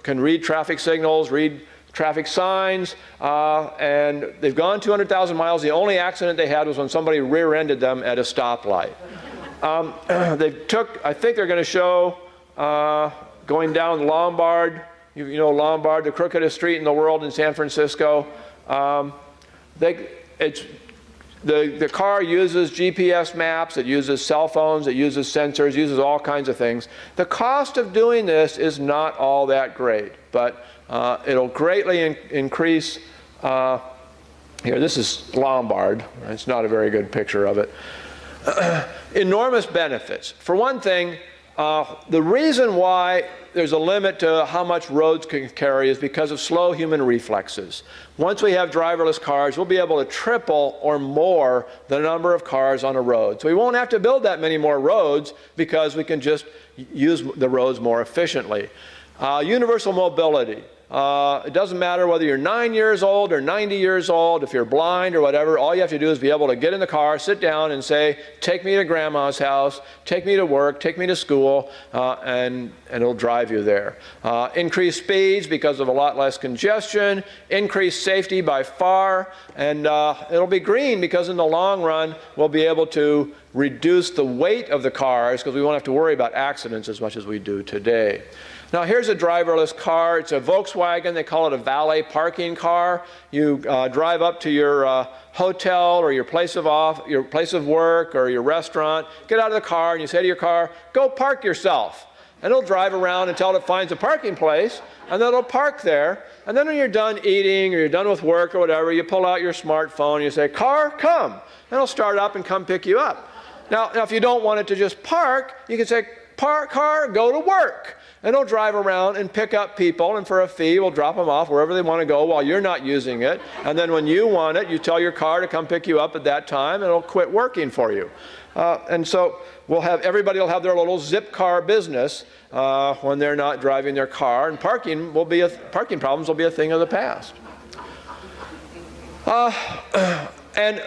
can read traffic signals, read traffic signs, and they've gone 200,000 miles. The only accident they had was when somebody rear-ended them at a stoplight. I think they're going to show going down Lombard, you know Lombard, the crookedest street in the world in San Francisco. The car uses GPS maps, it uses cell phones, it uses sensors, uses all kinds of things. The cost of doing this is not all that great, but it'll greatly increase. Here, this is Lombard. It's not a very good picture of it. Enormous benefits. For one thing, the reason why there's a limit to how much roads can carry is because of slow human reflexes. Once we have driverless cars, we'll be able to triple or more the number of cars on a road. So we won't have to build that many more roads because we can just use the roads more efficiently. Universal mobility. It doesn't matter whether you're 9 years old or 90 years old, if you're blind or whatever, all you have to do is be able to get in the car, sit down and say, take me to grandma's house, take me to work, take me to school, and it'll drive you there. Increased speeds because of a lot less congestion, increased safety by far, and it'll be green because in the long run we'll be able to reduce the weight of the cars because we won't have to worry about accidents as much as we do today. Now here's a driverless car. It's a Volkswagen. They call it a valet parking car. You drive up to your hotel or your place of work or your restaurant, get out of the car and you say to your car, go park yourself. And it'll drive around until it finds a parking place, and then it'll park there. And then when you're done eating or you're done with work or whatever, you pull out your smartphone and you say, car, come. And it'll start up and come pick you up. Now if you don't want it to just park, you can say, car, go to work. And it'll drive around and pick up people, and for a fee, we'll drop them off wherever they want to go while you're not using it. And then when you want it, you tell your car to come pick you up at that time, and it'll quit working for you. And so everybody will have their little zip car business when they're not driving their car, and parking problems will be a thing of the past. And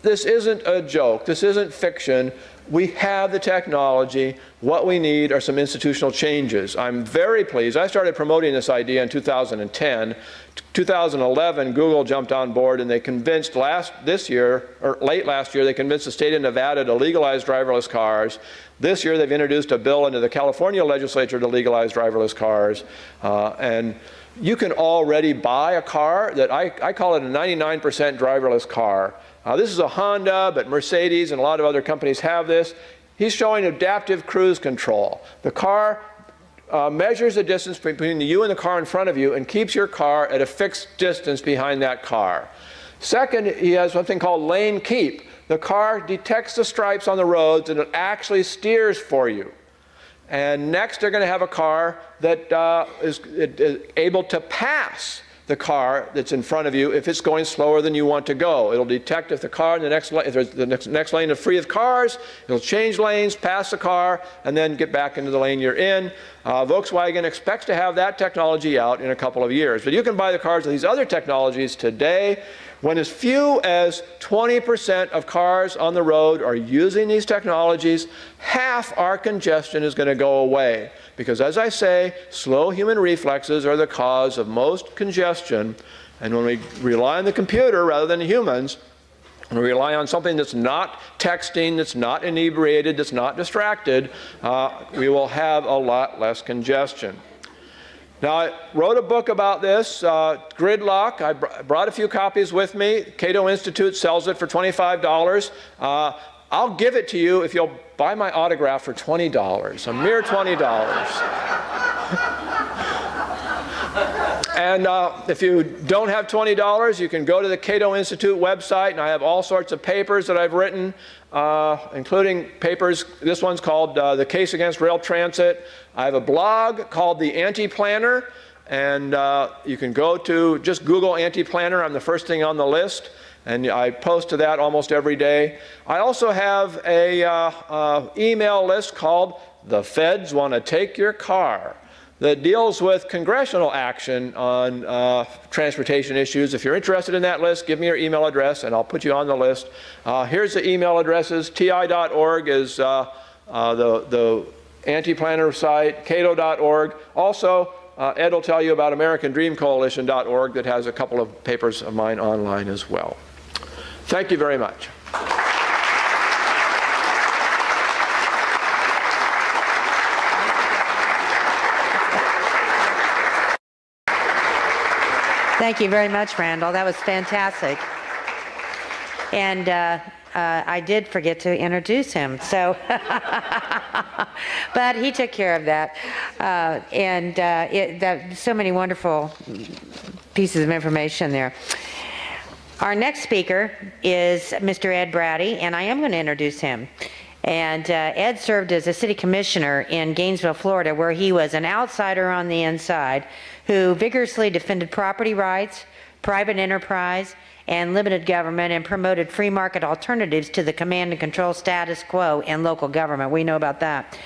this isn't a joke. This isn't fiction. We have the technology. What we need are some institutional changes. I'm very pleased. I started promoting this idea in 2010. 2011, Google jumped on board and they convinced late last year, they convinced the state of Nevada to legalize driverless cars. This year, they've introduced a bill into the California legislature to legalize driverless cars. And you can already buy a car that I call it a 99% driverless car. This is a Honda, but Mercedes and a lot of other companies have this. He's showing adaptive cruise control. The car measures the distance between you and the car in front of you and keeps your car at a fixed distance behind that car. Second, he has something called lane keep. The car detects the stripes on the roads and it actually steers for you. And next, they're going to have a car that is able to pass the car that's in front of you if it's going slower than you want to go. It'll detect if the car in the next lane, if there's the next lane is free of cars, it'll change lanes, pass the car, and then get back into the lane you're in. Volkswagen expects to have that technology out in a couple of years. But you can buy the cars with these other technologies today. When as few as 20% of cars on the road are using these technologies, half our congestion is going to go away. Because as I say, slow human reflexes are the cause of most congestion. And when we rely on the computer rather than humans, when we rely on something that's not texting, that's not inebriated, that's not distracted, we will have a lot less congestion. Now, I wrote a book about this, Gridlock. I brought a few copies with me. Cato Institute sells it for $25. I'll give it to you if you'll buy my autograph for $20, a mere $20. And if you don't have $20, you can go to the Cato Institute website, and I have all sorts of papers that I've written, including papers. This one's called The Case Against Rail Transit. I have a blog called The Anti-Planner, and you can go to, just Google Anti-Planner. I'm the first thing on the list, and I post to that almost every day. I also have a email list called The Feds Want to Take Your Car, that deals with congressional action on transportation issues. If you're interested in that list, give me your email address and I'll put you on the list. Here's the email addresses. ti.org is the anti-planner site, cato.org. Also, Ed will tell you about AmericanDreamCoalition.org that has a couple of papers of mine online as well. Thank you very much. Thank you very much, Randall. That was fantastic. And I did forget to introduce him, so but he took care of that. So many wonderful pieces of information there. Our next speaker is Mr. Ed Braddy, and I am going to introduce him. And Ed served as a city commissioner in Gainesville, Florida, where he was an outsider on the inside who vigorously defended property rights, private enterprise, and limited government, and promoted free market alternatives to the command and control status quo in local government. We know about that.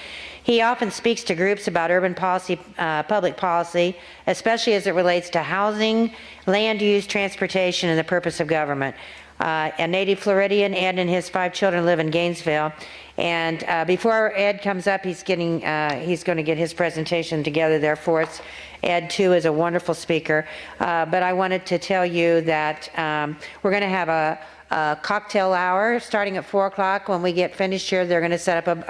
He often speaks to groups about urban policy, public policy, especially as it relates to housing, land use, transportation, and the purpose of government. A native Floridian, Ed and his 5 children live in Gainesville. And before Ed comes up, he's going to get his presentation together there for us. Ed, too, is a wonderful speaker. But I wanted to tell you that we're going to have a cocktail hour starting at 4 o'clock. When we get finished here, they're going to set up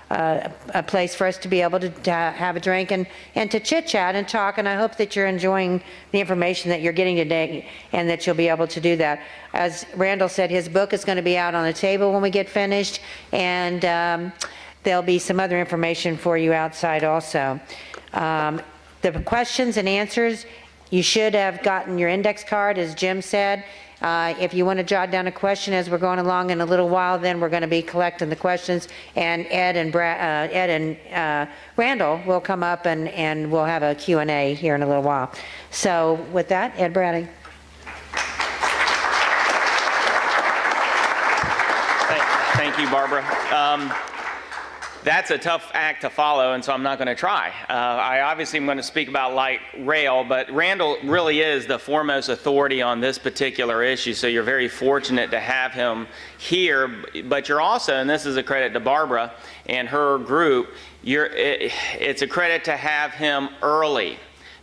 a place for us to be able to have a drink and to chit-chat and talk. And I hope that you're enjoying the information that you're getting today and that you'll be able to do that. As Randall said, his book is going to be out on the table when we get finished, and there'll be some other information for you outside also. The questions and answers, you should have gotten your index card, as Jim said. If you want to jot down a question as we're going along in a little while, then we're going to be collecting the questions, and Ed and Randall will come up and we'll have a Q&A here in a little while. So with that, Ed Braddy. Thank you, Barbara. that's a tough act to follow, and so I'm not going to try. I obviously am going to speak about Lite Rail, but Randal really is the foremost authority on this particular issue, so you're very fortunate to have him here. But you're also, and this is a credit to Barbara and her group, it's a credit to have him early,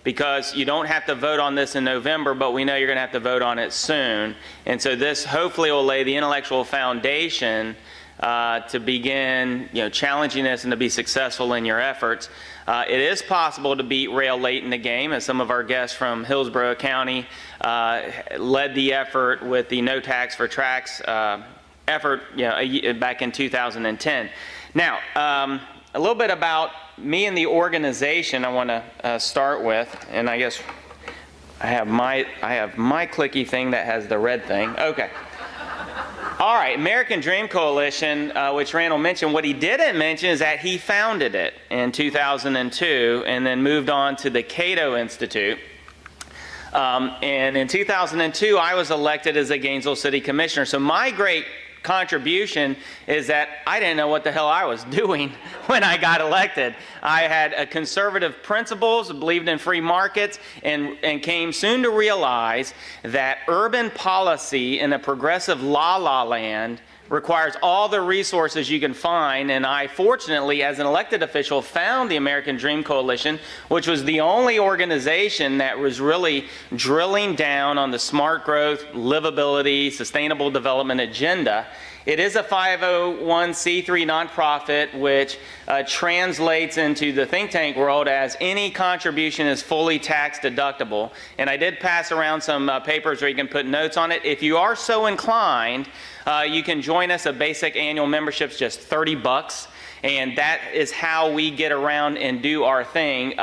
because you don't have to vote on this in November, but we know you're going to have to vote on it soon. And so this hopefully will lay the intellectual foundation to begin, challenging this and to be successful in your efforts. It is possible to beat rail late in the game, as some of our guests from Hillsborough County led the effort with the No Tax for Tracks effort back in 2010. Now, a little bit about me and the organization I want to start with, and I guess I have my clicky thing that has the red thing. Okay. All right, American Dream Coalition, which Randal mentioned, what he didn't mention is that he founded it in 2002 and then moved on to the Cato Institute. And in 2002, I was elected as a Gainesville City Commissioner. So my great contribution is that I didn't know what the hell I was doing when I got elected. I had conservative principles, believed in free markets, and came soon to realize that urban policy in a progressive la-la land requires all the resources you can find, and I fortunately, as an elected official, found the American Dream Coalition, which was the only organization that was really drilling down on the smart growth, livability, sustainable development agenda. It is a 501c3 nonprofit, which translates into the think tank world as any contribution is fully tax deductible. And I did pass around some papers where you can put notes on it. If you are so inclined, you can join us. A basic annual membership's just $30. And that is how we get around and do our thing.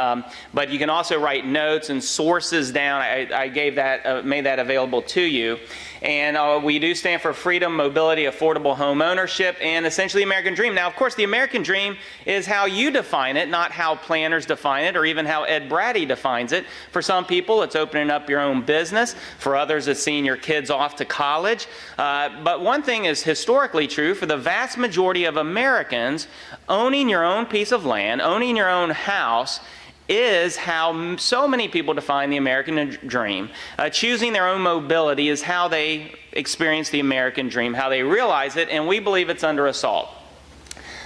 But you can also write notes and sources down. I gave that, made that available to you. And we do stand for freedom, mobility, affordable home ownership, and essentially the American Dream. Now, of course, the American Dream is how you define it, not how planners define it, or even how Ed Braddy defines it. For some people, it's opening up your own business. For others, it's seeing your kids off to college. But one thing is historically true. For the vast majority of Americans, owning your own piece of land, owning your own house, is how so many people define the American dream. Choosing their own mobility is how they experience the American dream, how they realize it, and we believe it's under assault.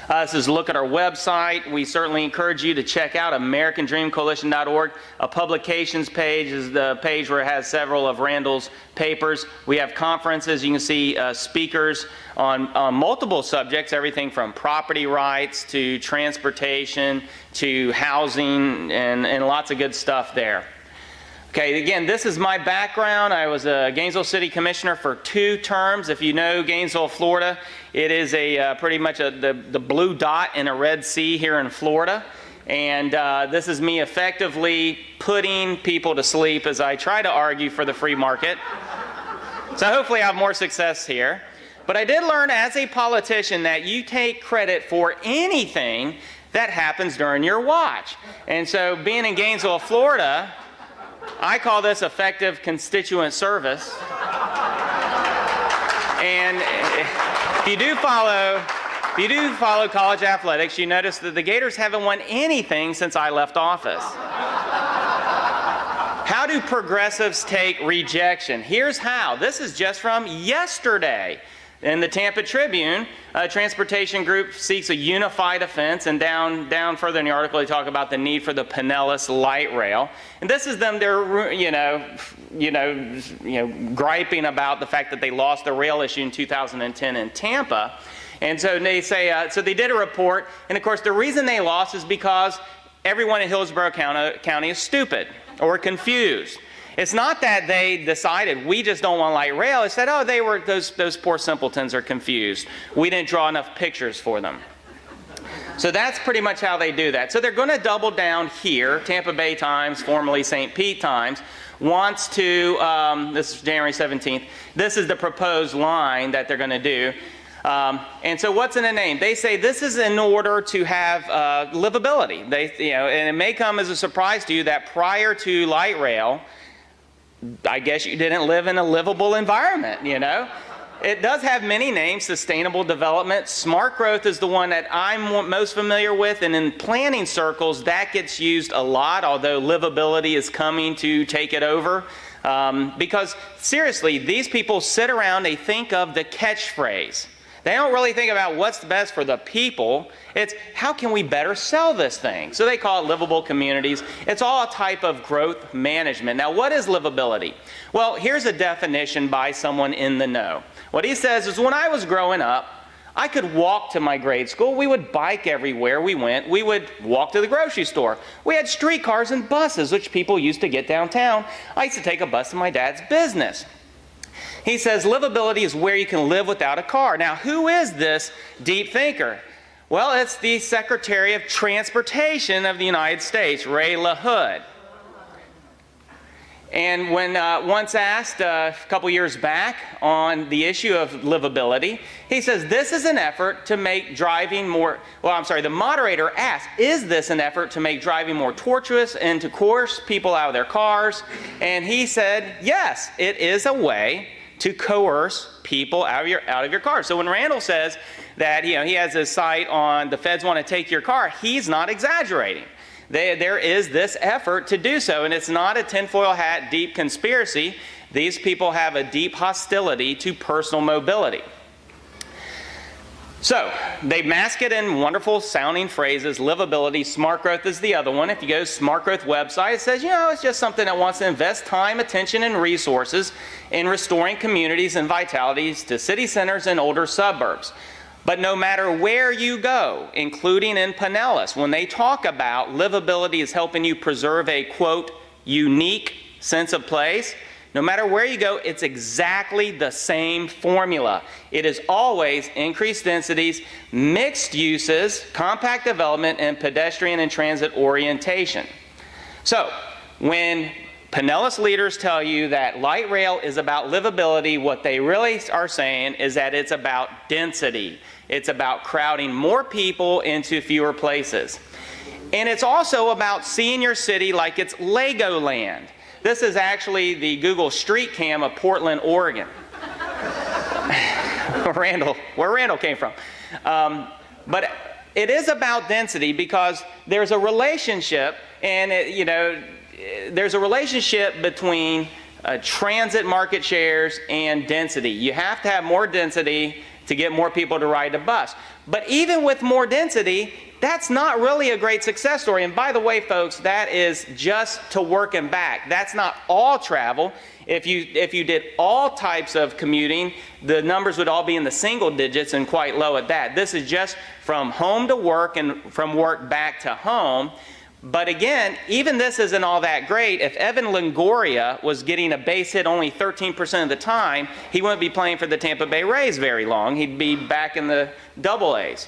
This is a look at our website. We certainly encourage you to check out AmericanDreamCoalition.org. A publications page is the page where it has several of Randal's papers. We have conferences. You can see speakers on multiple subjects, everything from property rights to transportation to housing, and lots of good stuff there. Okay, again, this is my background. I was a Gainesville City Commissioner for 2 terms. If you know Gainesville, Florida, it is pretty much the blue dot in a red sea here in Florida. And this is me effectively putting people to sleep as I try to argue for the free market. So hopefully I have more success here. But I did learn as a politician that you take credit for anything that happens during your watch. And so being in Gainesville, Florida, I call this effective constituent service. And if you do follow college athletics, you notice that the Gators haven't won anything since I left office. How do progressives take rejection? Here's how. This is just from yesterday. In the Tampa Tribune, a transportation group seeks a unified offense, and down further in the article they talk about the need for the Pinellas Lite Rail. And this is them, they're griping about the fact that they lost the rail issue in 2010 in Tampa. And so they say, so they did a report, and of course the reason they lost is because everyone in Hillsborough County is stupid or confused. It's not that they decided we just don't want light rail. It's that, oh, they were those poor simpletons are confused. We didn't draw enough pictures for them. So that's pretty much how they do that. So they're going to double down here. Tampa Bay Times, formerly St. Pete Times, wants to, this is January 17th, this is the proposed line that they're going to do. And so what's in the name? They say this is in order to have livability. And it may come as a surprise to you that prior to light rail, I guess you didn't live in a livable environment, it does have many names: sustainable development. Smart growth is the one that I'm most familiar with, and in planning circles, that gets used a lot, although livability is coming to take it over. Because seriously, these people sit around, they think of the catchphrase. They don't really think about what's the best for the people. It's how can we better sell this thing? So they call it livable communities. It's all a type of growth management. Now, what is livability? Well, here's a definition by someone in the know. What he says is, when I was growing up, I could walk to my grade school. We would bike everywhere we went. We would walk to the grocery store. We had streetcars and buses, which people used to get downtown. I used to take a bus to my dad's business. He says livability is where you can live without a car. Now, who is this deep thinker? Well, it's the Secretary of Transportation of the United States, Ray LaHood. And when once asked a couple years back on the issue of livability, he says this is an effort to make driving more, the moderator asked, is this an effort to make driving more tortuous and to coerce people out of their cars? And he said, yes, it is a way to coerce people out of your car. So when Randal says that he has his sight on the feds want to take your car, he's not exaggerating. There is this effort to do so, and it's not a tinfoil hat deep conspiracy. These people have a deep hostility to personal mobility. So they mask it in wonderful sounding phrases. Livability, smart growth is the other one. If you go to Smart Growth website, it says, it's just something that wants to invest time, attention, and resources in restoring communities and vitalities to city centers and older suburbs. But no matter where you go, including in Pinellas, when they talk about livability is helping you preserve a, quote, unique sense of place, no matter where you go, it's exactly the same formula. It is always increased densities, mixed uses, compact development, and pedestrian and transit orientation. So, when Pinellas leaders tell you that light rail is about livability, what they really are saying is that it's about density. It's about crowding more people into fewer places. And it's also about seeing your city like it's Legoland. This is actually the Google Street Cam of Portland, Oregon. where Randal came from. But it is about density because there's a relationship, and there's a relationship between transit market shares and density. You have to have more density to get more people to ride the bus. But even with more density, that's not really a great success story. And by the way, folks, that is just to work and back. That's not all travel. If you did all types of commuting, the numbers would all be in the single digits and quite low at that. This is just from home to work and from work back to home. But again, even this isn't all that great. If Evan Longoria was getting a base hit only 13% of the time, he wouldn't be playing for the Tampa Bay Rays very long. He'd be back in the double A's.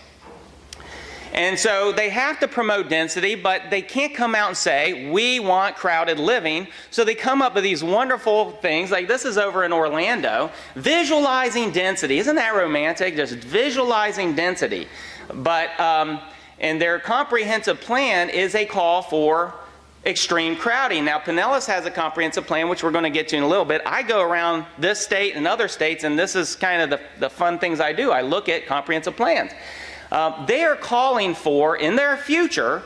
And so they have to promote density, but they can't come out and say, we want crowded living. So they come up with these wonderful things, like this is over in Orlando, visualizing density. Isn't that romantic? Just visualizing density. But, and their comprehensive plan is a call for extreme crowding. Now, Pinellas has a comprehensive plan, which we're going to get to in a little bit. I go around this state and other states, and this is kind of the fun things I do. I look at comprehensive plans. They are calling for, in their future,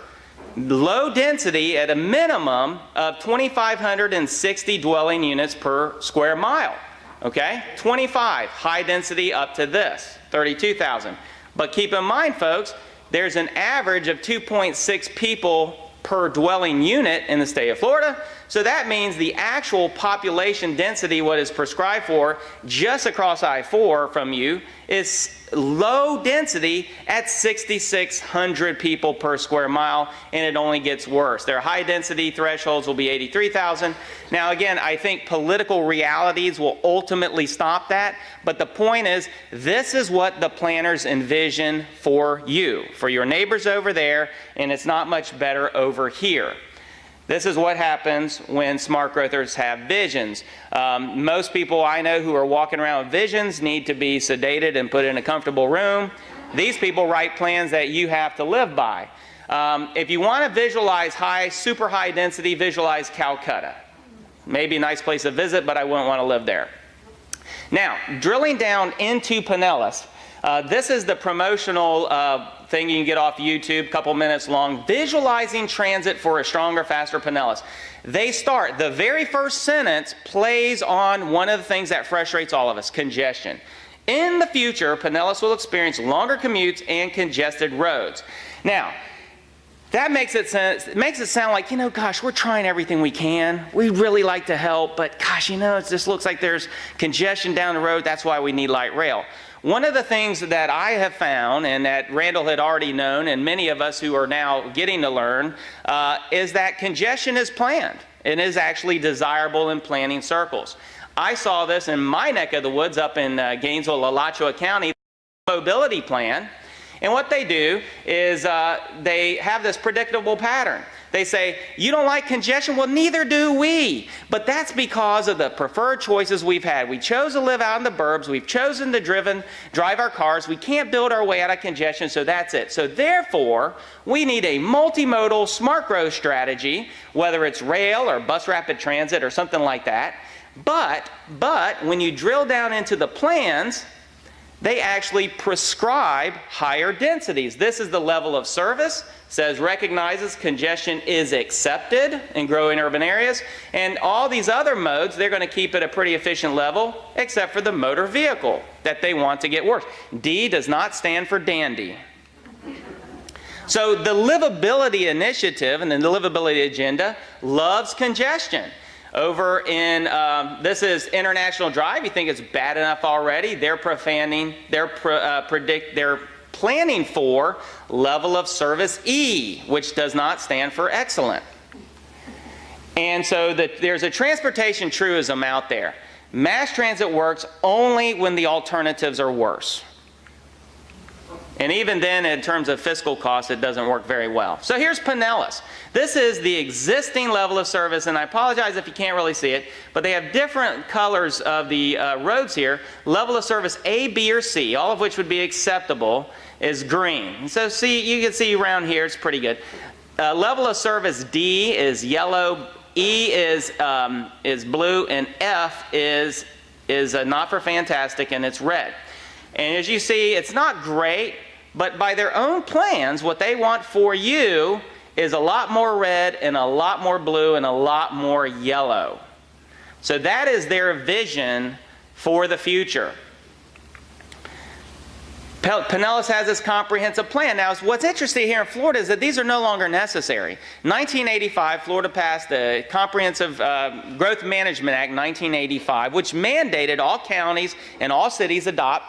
low density at a minimum of 2,560 dwelling units per square mile. Okay? 25, high density up to this, 32,000. But keep in mind, folks, there's an average of 2.6 people per dwelling unit in the state of Florida. So that means the actual population density, what is prescribed for just across I-4 from you, is low density at 6,600 people per square mile, and it only gets worse. Their high density thresholds will be 83,000. Now again, I think political realities will ultimately stop that, but the point is, this is what the planners envision for you, for your neighbors over there, and it's not much better over here. This is what happens when smart growthers have visions. Most people I know who are walking around with visions need to be sedated and put in a comfortable room. These people write plans that you have to live by. If you want to visualize super high density, visualize Calcutta. Maybe a nice place to visit, but I wouldn't want to live there. Now, drilling down into Pinellas, this is the promotional thing you can get off YouTube, a couple minutes long, visualizing transit for a stronger, faster Pinellas. They start, the very first sentence plays on one of the things that frustrates all of us, congestion. In the future, Pinellas will experience longer commutes and congested roads. Now, that makes it sound like, gosh, we're trying everything we can. We'd really like to help, but gosh, it just looks like there's congestion down the road. That's why we need light rail. One of the things that I have found, and that Randal had already known, and many of us who are now getting to learn, is that congestion is planned and is actually desirable in planning circles. I saw this in my neck of the woods up in Gainesville, Alachua County, mobility plan. And what they do is they have this predictable pattern. They say, you don't like congestion? Well, neither do we. But that's because of the preferred choices we've had. We chose to live out in the burbs. We've chosen to drive our cars. We can't build our way out of congestion, so that's it. So therefore, we need a multimodal smart growth strategy, whether it's rail or bus rapid transit or something like that. But when you drill down into the plans, they actually prescribe higher densities. This is the level of service, says recognizes congestion is accepted in growing urban areas, and all these other modes, they're going to keep at a pretty efficient level, except for the motor vehicle that they want to get worse. D does not stand for dandy. So the livability initiative and the livability agenda loves congestion. Over in, this is International Drive. You think it's bad enough already? They're planning for level of service E, which does not stand for excellent. And so there's a transportation truism out there. Mass transit works only when the alternatives are worse. And even then, in terms of fiscal costs, it doesn't work very well. So here's Pinellas. This is the existing level of service, and I apologize if you can't really see it, but they have different colors of the roads here. Level of service A, B, or C, all of which would be acceptable, is green. So see, you can see around here, it's pretty good. Level of service D is yellow, E is blue, and F is not for fantastic, and it's red. And as you see, it's not great, but by their own plans, what they want for you is a lot more red and a lot more blue and a lot more yellow. So that is their vision for the future. Pinellas has this comprehensive plan. Now, what's interesting here in Florida is that these are no longer necessary. 1985, Florida passed the Comprehensive Growth Management Act 1985, which mandated all counties and all cities adopt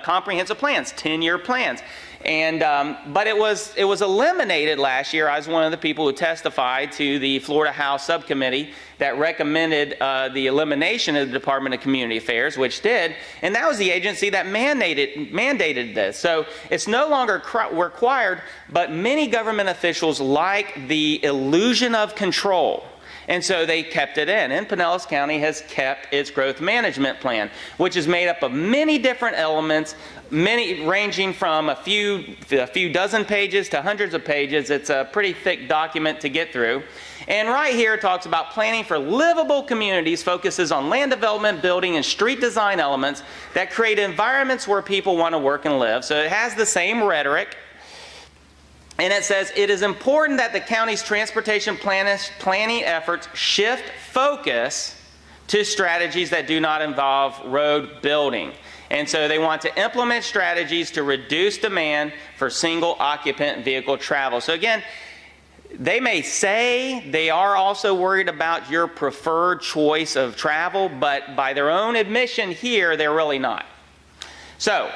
comprehensive plans, 10-year plans. And but it was eliminated last year. I was one of the people who testified to the Florida House subcommittee that recommended the elimination of the Department of Community Affairs, which did, and that was the agency that mandated this. So it's no longer required, but many government officials like the illusion of control. And so they kept it in. And Pinellas County has kept its growth management plan, which is made up of many different elements, many ranging from a few dozen pages to hundreds of pages. It's a pretty thick document to get through. And right here it talks about planning for livable communities, focuses on land development, building, and street design elements that create environments where people want to work and live. So it has the same rhetoric. And it says, it is important that the county's transportation planning efforts shift focus to strategies that do not involve road building. And so they want to implement strategies to reduce demand for single occupant vehicle travel. So again, they may say they are also worried about your preferred choice of travel, but by their own admission here, they're really not. So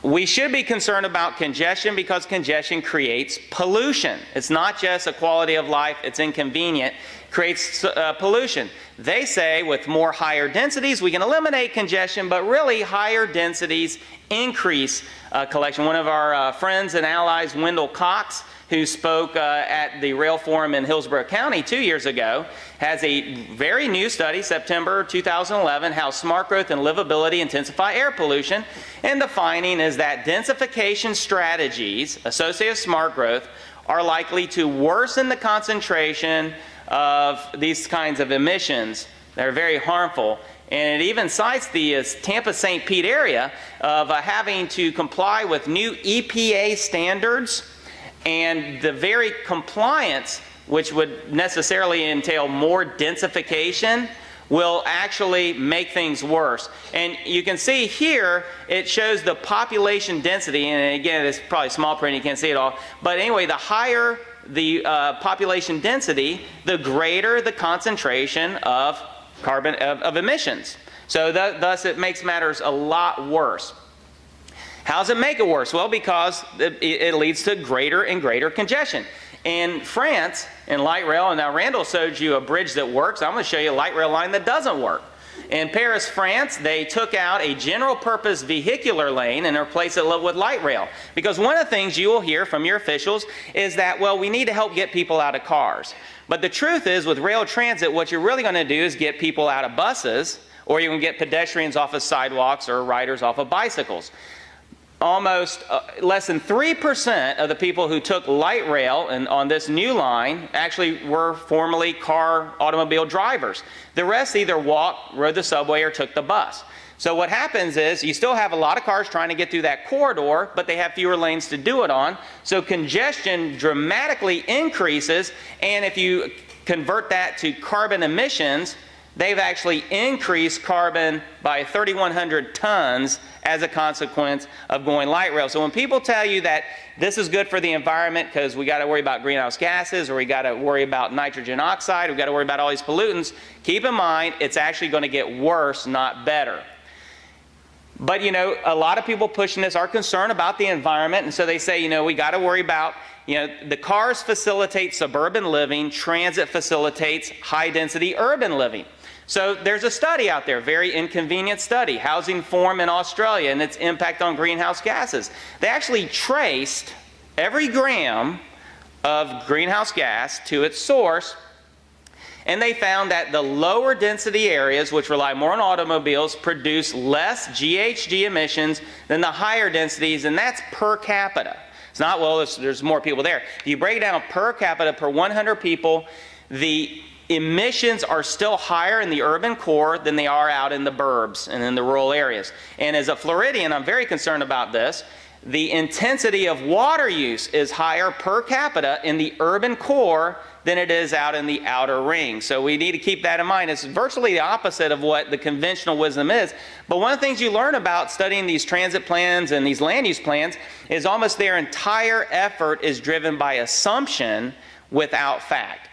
we should be concerned about congestion because congestion creates pollution. It's not just a quality of life, it's inconvenient, creates pollution. They say with more higher densities we can eliminate congestion, but really higher densities increase collection. One of our friends and allies, Wendell Cox, who spoke at the Rail Forum in Hillsborough County 2 years ago, has a very new study, September 2011, how smart growth and livability intensify air pollution. And the finding is that densification strategies associated with smart growth are likely to worsen the concentration of these kinds of emissions that are very harmful And it even cites the Tampa-St. Pete area of having to comply with new EPA standards, and the very compliance, which would necessarily entail more densification, will actually make things worse. And you can see here, it shows the population density, and again, it's probably small print, you can't see it all, but anyway, the higher the population density, the greater the concentration of carbon of emissions. So thus it makes matters a lot worse. How does it make it worse? Well, because it leads to greater and greater congestion. In France, in Lite Rail, and now Randal showed you a bridge that works, I'm going to show you a light rail line that doesn't work. In Paris, France, they took out a general purpose vehicular lane and replaced it with light rail. Because one of the things you will hear from your officials is that, well, we need to help get people out of cars. But the truth is, with rail transit, what you're really going to do is get people out of buses, or you can get pedestrians off of sidewalks or riders off of bicycles. Almost less than 3% of the people who took light rail on this new line actually were formerly automobile drivers. The rest either walked, rode the subway, or took the bus. So what happens is you still have a lot of cars trying to get through that corridor, but they have fewer lanes to do it on. So congestion dramatically increases, and if you convert that to carbon emissions, they've actually increased carbon by 3,100 tons as a consequence of going light rail. So when people tell you that this is good for the environment because we got to worry about greenhouse gases, or we got to worry about nitrogen oxide, we got to worry about all these pollutants, keep in mind it's actually going to get worse, not better. But you know, a lot of people pushing this are concerned about the environment, and so they say, you know, we got to worry about, you know, the cars facilitate suburban living, transit facilitates high density urban living. So there's a study out there, very inconvenient study, Housing Forum in Australia, and its impact on greenhouse gases. They actually traced every gram of greenhouse gas to its source, and they found that the lower density areas, which rely more on automobiles, produce less GHG emissions than the higher densities, and that's per capita. It's not, well, there's more people there. If you break it down per capita, per 100 people, the emissions are still higher in the urban core than they are out in the burbs and in the rural areas. And as a Floridian, I'm very concerned about this. The intensity of water use is higher per capita in the urban core than it is out in the outer ring. So we need to keep that in mind. It's virtually the opposite of what the conventional wisdom is. But one of the things you learn about studying these transit plans and these land use plans is almost their entire effort is driven by assumption without fact.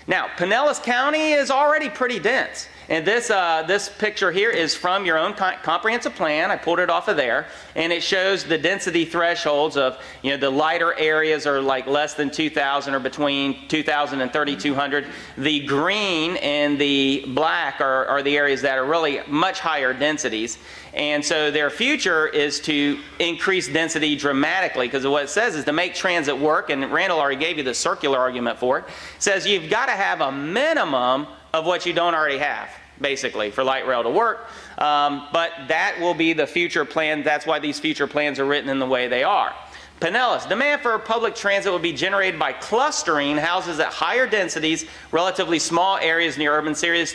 Now, Pinellas County is already pretty dense. And this picture here is from your own comprehensive plan. I pulled it off of there. And it shows the density thresholds of, you know, the lighter areas are like less than 2,000 or between 2,000 and 3,200. The green and the black are the areas that are really much higher densities. And so their future is to increase density dramatically, because what it says is to make transit work, and Randal already gave you the circular argument for it, says you've got to have a minimum of what you don't already have, basically, for light rail to work. But that will be the future plan. That's why these future plans are written in the way they are. Pinellas, demand for public transit will be generated by clustering houses at higher densities, relatively small areas near urban centers,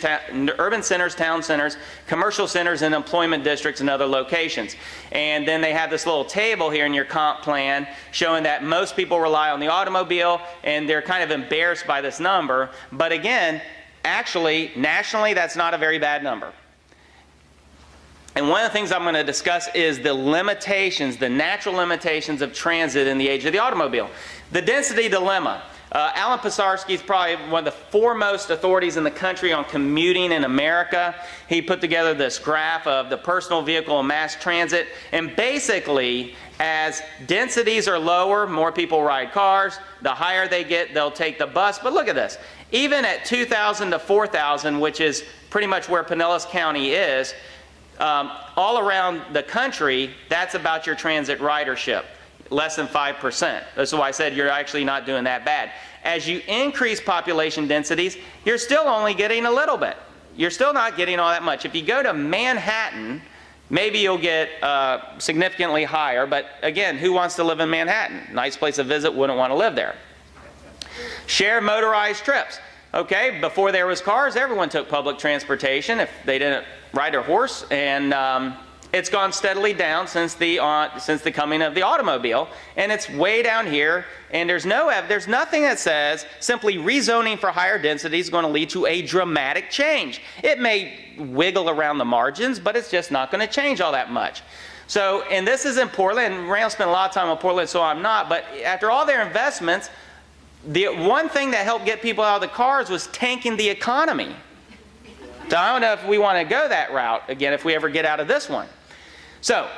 town centers, commercial centers, and employment districts and other locations. And then they have this little table here in your comp plan showing that most people rely on the automobile, and they're kind of embarrassed by this number. But again, actually, nationally, that's not a very bad number. And one of the things I'm going to discuss is the limitations, the natural limitations of transit in the age of the automobile. The density dilemma. Alan Pisarski is probably one of the foremost authorities in the country on commuting in America. He put together this graph of the personal vehicle and mass transit. And basically, as densities are lower, more people ride cars. The higher they get, they'll take the bus. But look at this. Even at 2,000 to 4,000, which is pretty much where Pinellas County is, all around the country, that's about your transit ridership, less than 5%. That's why I said you're actually not doing that bad. As you increase population densities, you're still only getting a little bit. You're still not getting all that much. If you go to Manhattan, maybe you'll get significantly higher, but again, who wants to live in Manhattan? Nice place to visit, wouldn't want to live there. Share motorized trips. Okay, before there was cars, everyone took public transportation if they didn't ride their horse, and it's gone steadily down since the coming of the automobile, and it's way down here. And there's nothing that says simply rezoning for higher density is going to lead to a dramatic change. It may wiggle around the margins, but it's just not going to change all that much. So, and this is in Portland. And Randall spent a lot of time on Portland, so I'm not. But after all their investments, the one thing that helped get people out of the cars was tanking the economy. So I don't know if we want to go that route again if we ever get out of this one. So,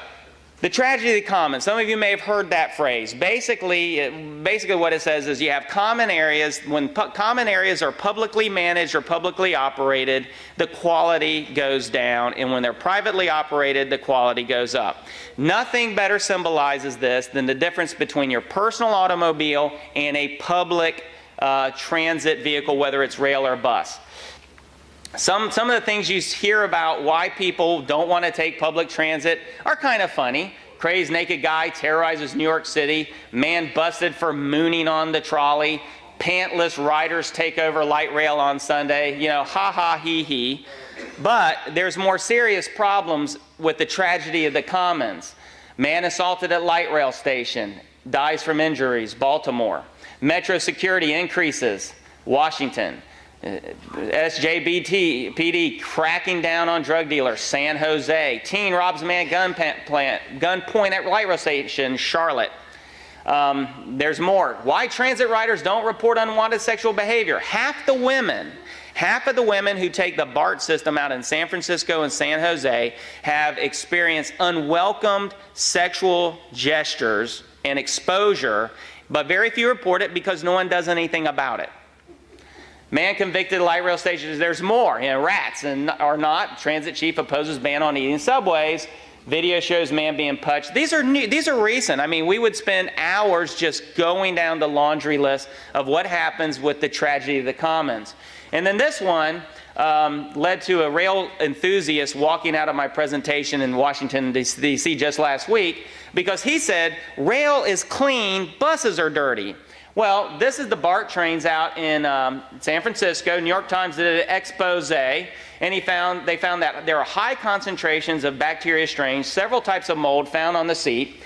the tragedy of the commons. Some of you may have heard that phrase. Basically what it says is you have common areas. When common areas are publicly managed or publicly operated, the quality goes down. And when they're privately operated, the quality goes up. Nothing better symbolizes this than the difference between your personal automobile and a public transit vehicle, whether it's rail or bus. Some of the things you hear about why people don't want to take public transit are kind of funny. Crazed naked guy terrorizes New York City. Man busted for mooning on the trolley. Pantless riders take over Lite Rail on Sunday. You know, ha ha he he. But there's more serious problems with the tragedy of the commons. Man assaulted at Lite Rail station. Dies from injuries. Baltimore. Metro security increases. Washington. SJBT-PD cracking down on drug dealers, San Jose. Teen robs man gunpoint at Lite Rail station, Charlotte. There's more. Why transit riders don't report unwanted sexual behavior. Half of the women who take the BART system out in San Francisco and San Jose have experienced unwelcomed sexual gestures and exposure, but very few report it because no one does anything about it. Man convicted at Lite Rail stations. There's more. You know, rats or not. Transit chief opposes ban on eating subways. Video shows man being punched. These are new. These are recent. I mean, we would spend hours just going down the laundry list of what happens with the tragedy of the commons. And then this one led to a rail enthusiast walking out of my presentation in Washington, D.C. just last week because he said, rail is clean, buses are dirty. Well, this is the BART trains out in San Francisco. New York Times did an expose, and they found that there are high concentrations of bacteria strains, several types of mold found on the seat.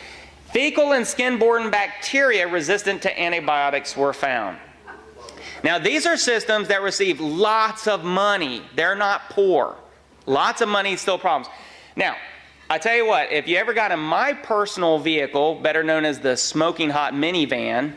Fecal and skin-borne bacteria resistant to antibiotics were found. Now, these are systems that receive lots of money. They're not poor. Lots of money, still problems. Now, I tell you what, if you ever got in my personal vehicle, better known as the smoking hot minivan,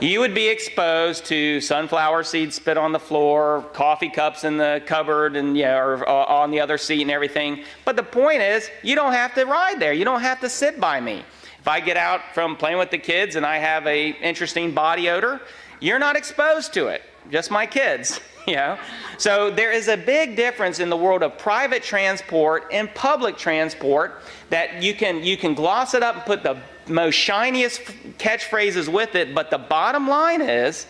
you would be exposed to sunflower seeds spit on the floor, coffee cups in the cupboard, and or on the other seat and everything. But the point is, you don't have to ride there. You don't have to sit by me. If I get out from playing with the kids and I have a interesting body odor, you're not exposed to it. Just my kids. So there is a big difference in the world of private transport and public transport that you can gloss it up and put the most shiniest catchphrases with it, but the bottom line is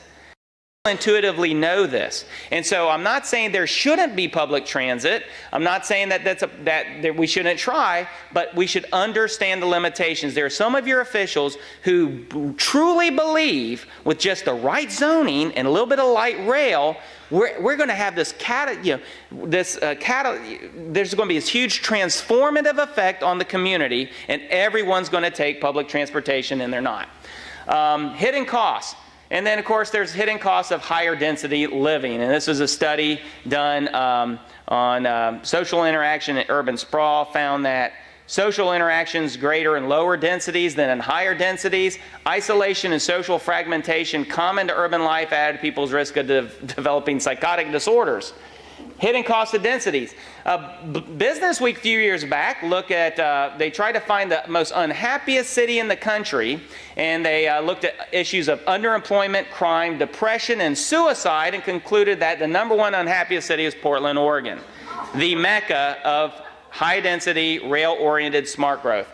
intuitively know this. And so I'm not saying there shouldn't be public transit. I'm not saying that we shouldn't try, but we should understand the limitations. There are some of your officials who truly believe with just the right zoning and a little bit of light rail, we're going to have this there's going to be this huge transformative effect on the community, and everyone's going to take public transportation, and they're not. Hidden costs. And then, of course, there's hidden costs of higher density living. And this was a study done on social interaction and urban sprawl, found that social interactions greater in lower densities than in higher densities. Isolation and social fragmentation common to urban life added people's risk of developing psychotic disorders. Hidden costs of densities. Business Week a few years back looked at, they tried to find the most unhappiest city in the country, and they looked at issues of underemployment, crime, depression, and suicide, and concluded that the #1 unhappiest city is Portland, Oregon, the mecca of high-density, rail-oriented smart growth.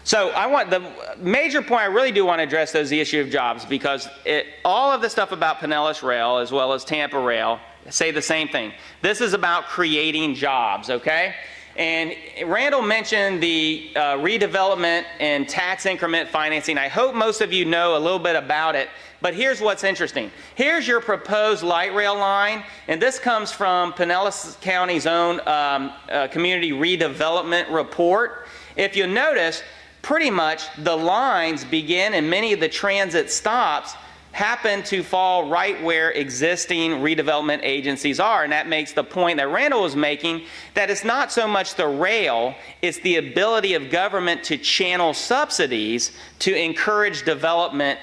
So the major point I really do want to address is the issue of jobs, because all of the stuff about Pinellas Rail as well as Tampa Rail say the same thing. This is about creating jobs, okay? And Randal mentioned the redevelopment and tax increment financing. I hope most of you know a little bit about it, but here's what's interesting. Here's your proposed light rail line, and this comes from Pinellas County's own community redevelopment report. If you notice, pretty much the lines begin, and many of the transit stops happen to fall right where existing redevelopment agencies are. And that makes the point that Randal was making, that it's not so much the rail, it's the ability of government to channel subsidies to encourage development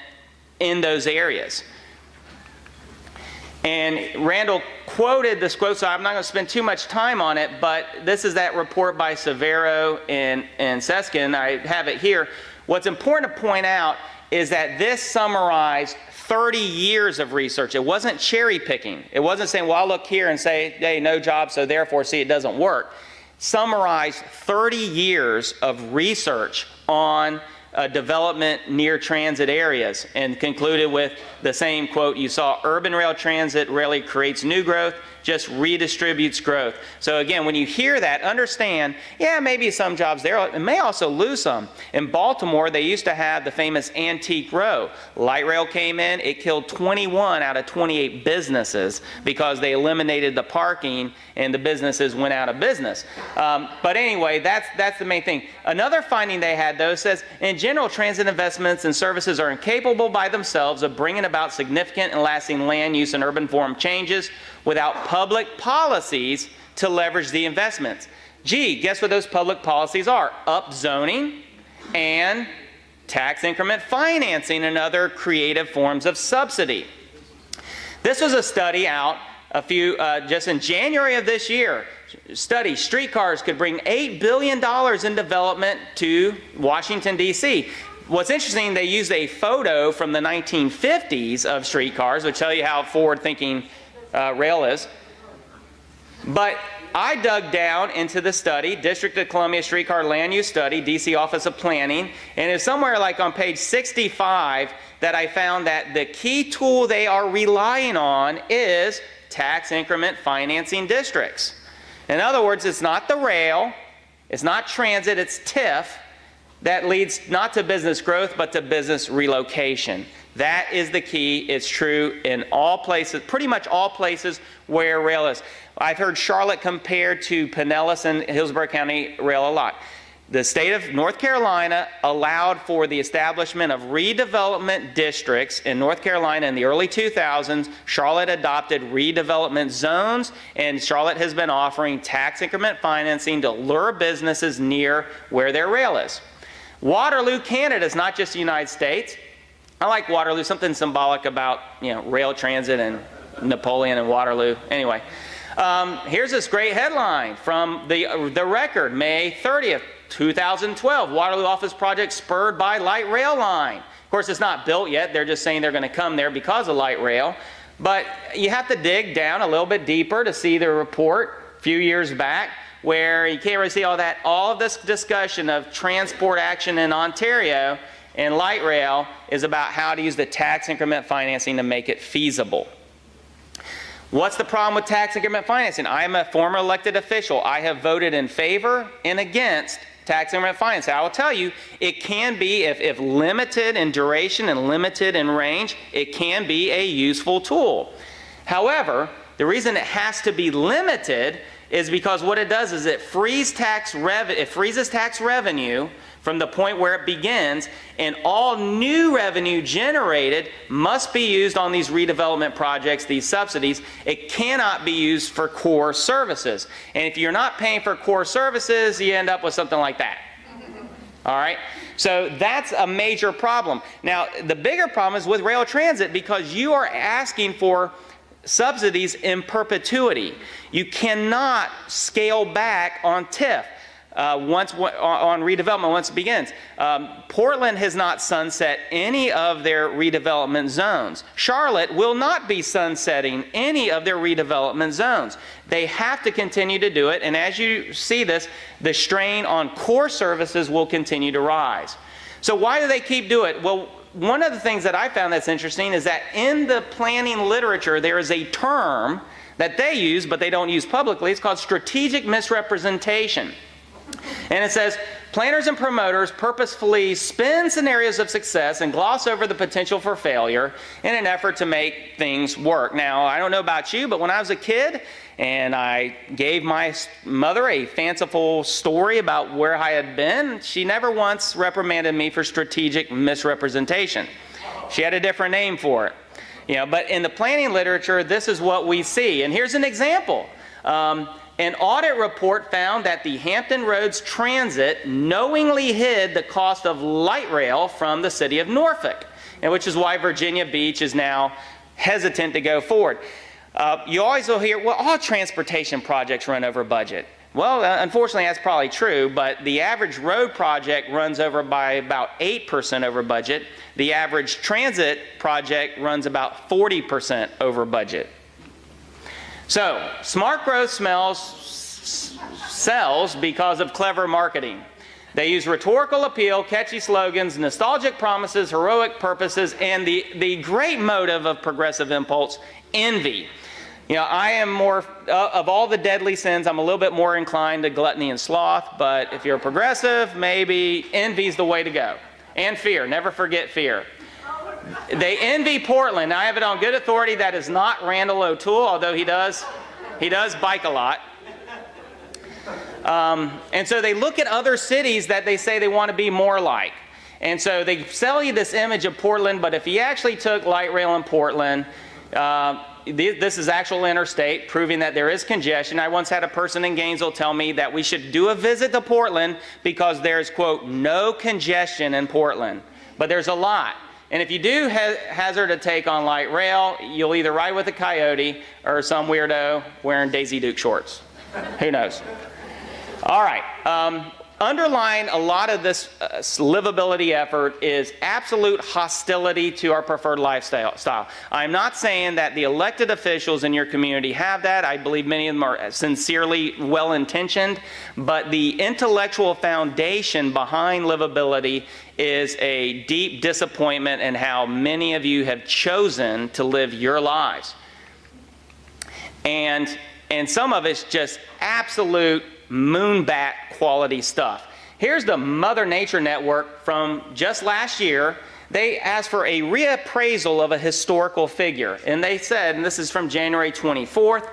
in those areas. And Randal quoted this quote, so I'm not going to spend too much time on it, but this is that report by Severo and Seskin. I have it here. What's important to point out is that this summarized 30 years of research. It wasn't cherry picking. It wasn't saying, well, I'll look here and say, hey, no job, so therefore, see, it doesn't work. Summarized 30 years of research on development near transit areas, and concluded with the same quote you saw: urban rail transit rarely creates new growth, just redistributes growth. So again, when you hear that, understand, yeah, maybe some jobs there, it may also lose some. In Baltimore, they used to have the famous antique row. Light rail came in, it killed 21 out of 28 businesses because they eliminated the parking and the businesses went out of business. But anyway, that's the main thing. Another finding they had, though, says, in general, transit investments and services are incapable by themselves of bringing about significant and lasting land use and urban form changes without public policies to leverage the investments. Gee, guess what those public policies are? Upzoning and tax increment financing and other creative forms of subsidy. This was a study out just in January of this year. Study: streetcars could bring $8 billion in development to Washington, D.C. What's interesting, they used a photo from the 1950s of streetcars, which tell you how forward-thinking rail is. But I dug down into the study, District of Columbia Streetcar Land Use Study, D.C. Office of Planning, and it's somewhere like on page 65 that I found that the key tool they are relying on is tax increment financing districts. In other words, it's not the rail, it's not transit, it's TIF that leads not to business growth, but to business relocation. That is the key. It's true in all places, pretty much all places where rail is. I've heard Charlotte compared to Pinellas and Hillsborough County rail a lot. The state of North Carolina allowed for the establishment of redevelopment districts in North Carolina in the early 2000s. Charlotte adopted redevelopment zones, and Charlotte has been offering tax increment financing to lure businesses near where their rail is. Waterloo, Canada is not just the United States. I like Waterloo, something symbolic about, rail transit and Napoleon and Waterloo. Anyway, here's this great headline from the Record, May 30th. 2012, Waterloo office project spurred by light rail line. Of course, it's not built yet. They're just saying they're going to come there because of light rail. But you have to dig down a little bit deeper to see the report a few years back, where you can't really see all that. All of this discussion of transport action in Ontario and light rail is about how to use the tax increment financing to make it feasible. What's the problem with tax increment financing? I am a former elected official. I have voted in favor and against tax increment financing. I will tell you, it can be, if limited in duration and limited in range, it can be a useful tool. However, the reason it has to be limited is because what it does is it freezes tax revenue from the point where it begins, and all new revenue generated must be used on these redevelopment projects, these subsidies. It cannot be used for core services. And if you're not paying for core services, you end up with something like that. All right? So that's a major problem. Now, the bigger problem is with rail transit, because you are asking for subsidies in perpetuity. You cannot scale back on TIF. On redevelopment once it begins. Portland has not sunset any of their redevelopment zones. Charlotte will not be sunsetting any of their redevelopment zones. They have to continue to do it, and as you see this, the strain on core services will continue to rise. So why do they keep doing it? Well, one of the things that I found that's interesting is that in the planning literature, there is a term that they use, but they don't use publicly. It's called strategic misrepresentation. And it says, planners and promoters purposefully spin scenarios of success and gloss over the potential for failure in an effort to make things work. Now, I don't know about you, but when I was a kid and I gave my mother a fanciful story about where I had been, she never once reprimanded me for strategic misrepresentation. She had a different name for it. But in the planning literature, this is what we see. And here's an example. An audit report found that the Hampton Roads Transit knowingly hid the cost of light rail from the city of Norfolk, and which is why Virginia Beach is now hesitant to go forward. You always will hear, well, all transportation projects run over budget. Well, unfortunately, that's probably true, but the average road project runs over by about 8% over budget. The average transit project runs about 40% over budget. So, smart growth sells because of clever marketing. They use rhetorical appeal, catchy slogans, nostalgic promises, heroic purposes, and the great motive of progressive impulse, envy. I am more, of all the deadly sins, I'm a little bit more inclined to gluttony and sloth, but if you're a progressive, maybe envy's the way to go. And fear, never forget fear. They envy Portland. Now, I have it on good authority that is not Randal O'Toole, although he does bike a lot. And so they look at other cities that they say they want to be more like. And so they sell you this image of Portland, but if you actually took light rail in Portland, this is actual interstate, proving that there is congestion. I once had a person in Gainesville tell me that we should do a visit to Portland because there's, quote, no congestion in Portland. But there's a lot. And if you do hazard a take on light rail, you'll either ride with a coyote or some weirdo wearing Daisy Duke shorts. Who knows? All right. Underlying a lot of this livability effort is absolute hostility to our preferred lifestyle. I'm not saying that the elected officials in your community have that. I believe many of them are sincerely well-intentioned, but the intellectual foundation behind livability is a deep disappointment in how many of you have chosen to live your lives. And some of it's just absolute moonbat quality stuff. Here's the Mother Nature Network from just last year. They asked for a reappraisal of a historical figure. And they said, and this is from January 24th,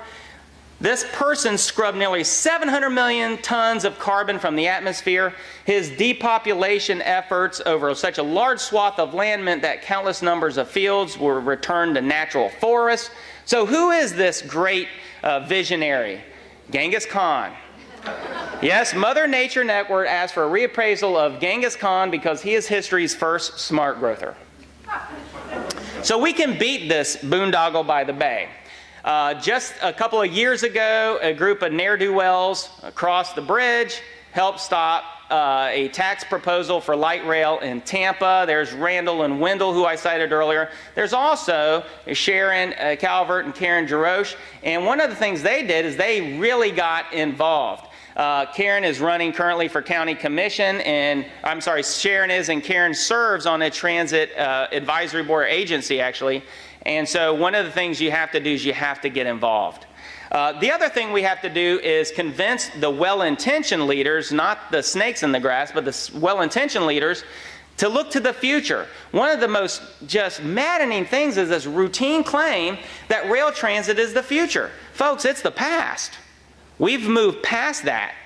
this person scrubbed nearly 700 million tons of carbon from the atmosphere. His depopulation efforts over such a large swath of land meant that countless numbers of fields were returned to natural forests. So who is this great visionary? Genghis Khan. Yes, Mother Nature Network asked for a reappraisal of Genghis Khan because he is history's first smart growther. So we can beat this boondoggle by the bay. Just a couple of years ago, a group of ne'er-do-wells across the bridge helped stop a tax proposal for light rail in Tampa. There's Randal and Wendell, who I cited earlier. There's also Sharon Calvert and Karen Jarosh. And one of the things they did is they really got involved. Karen is running currently for county commission, and Sharon is, and Karen serves on a transit advisory board agency, actually. And so one of the things you have to do is you have to get involved. The other thing we have to do is convince the well-intentioned leaders, not the snakes in the grass, but the well-intentioned leaders, to look to the future. One of the most just maddening things is this routine claim that rail transit is the future. Folks, it's the past. We've moved past that.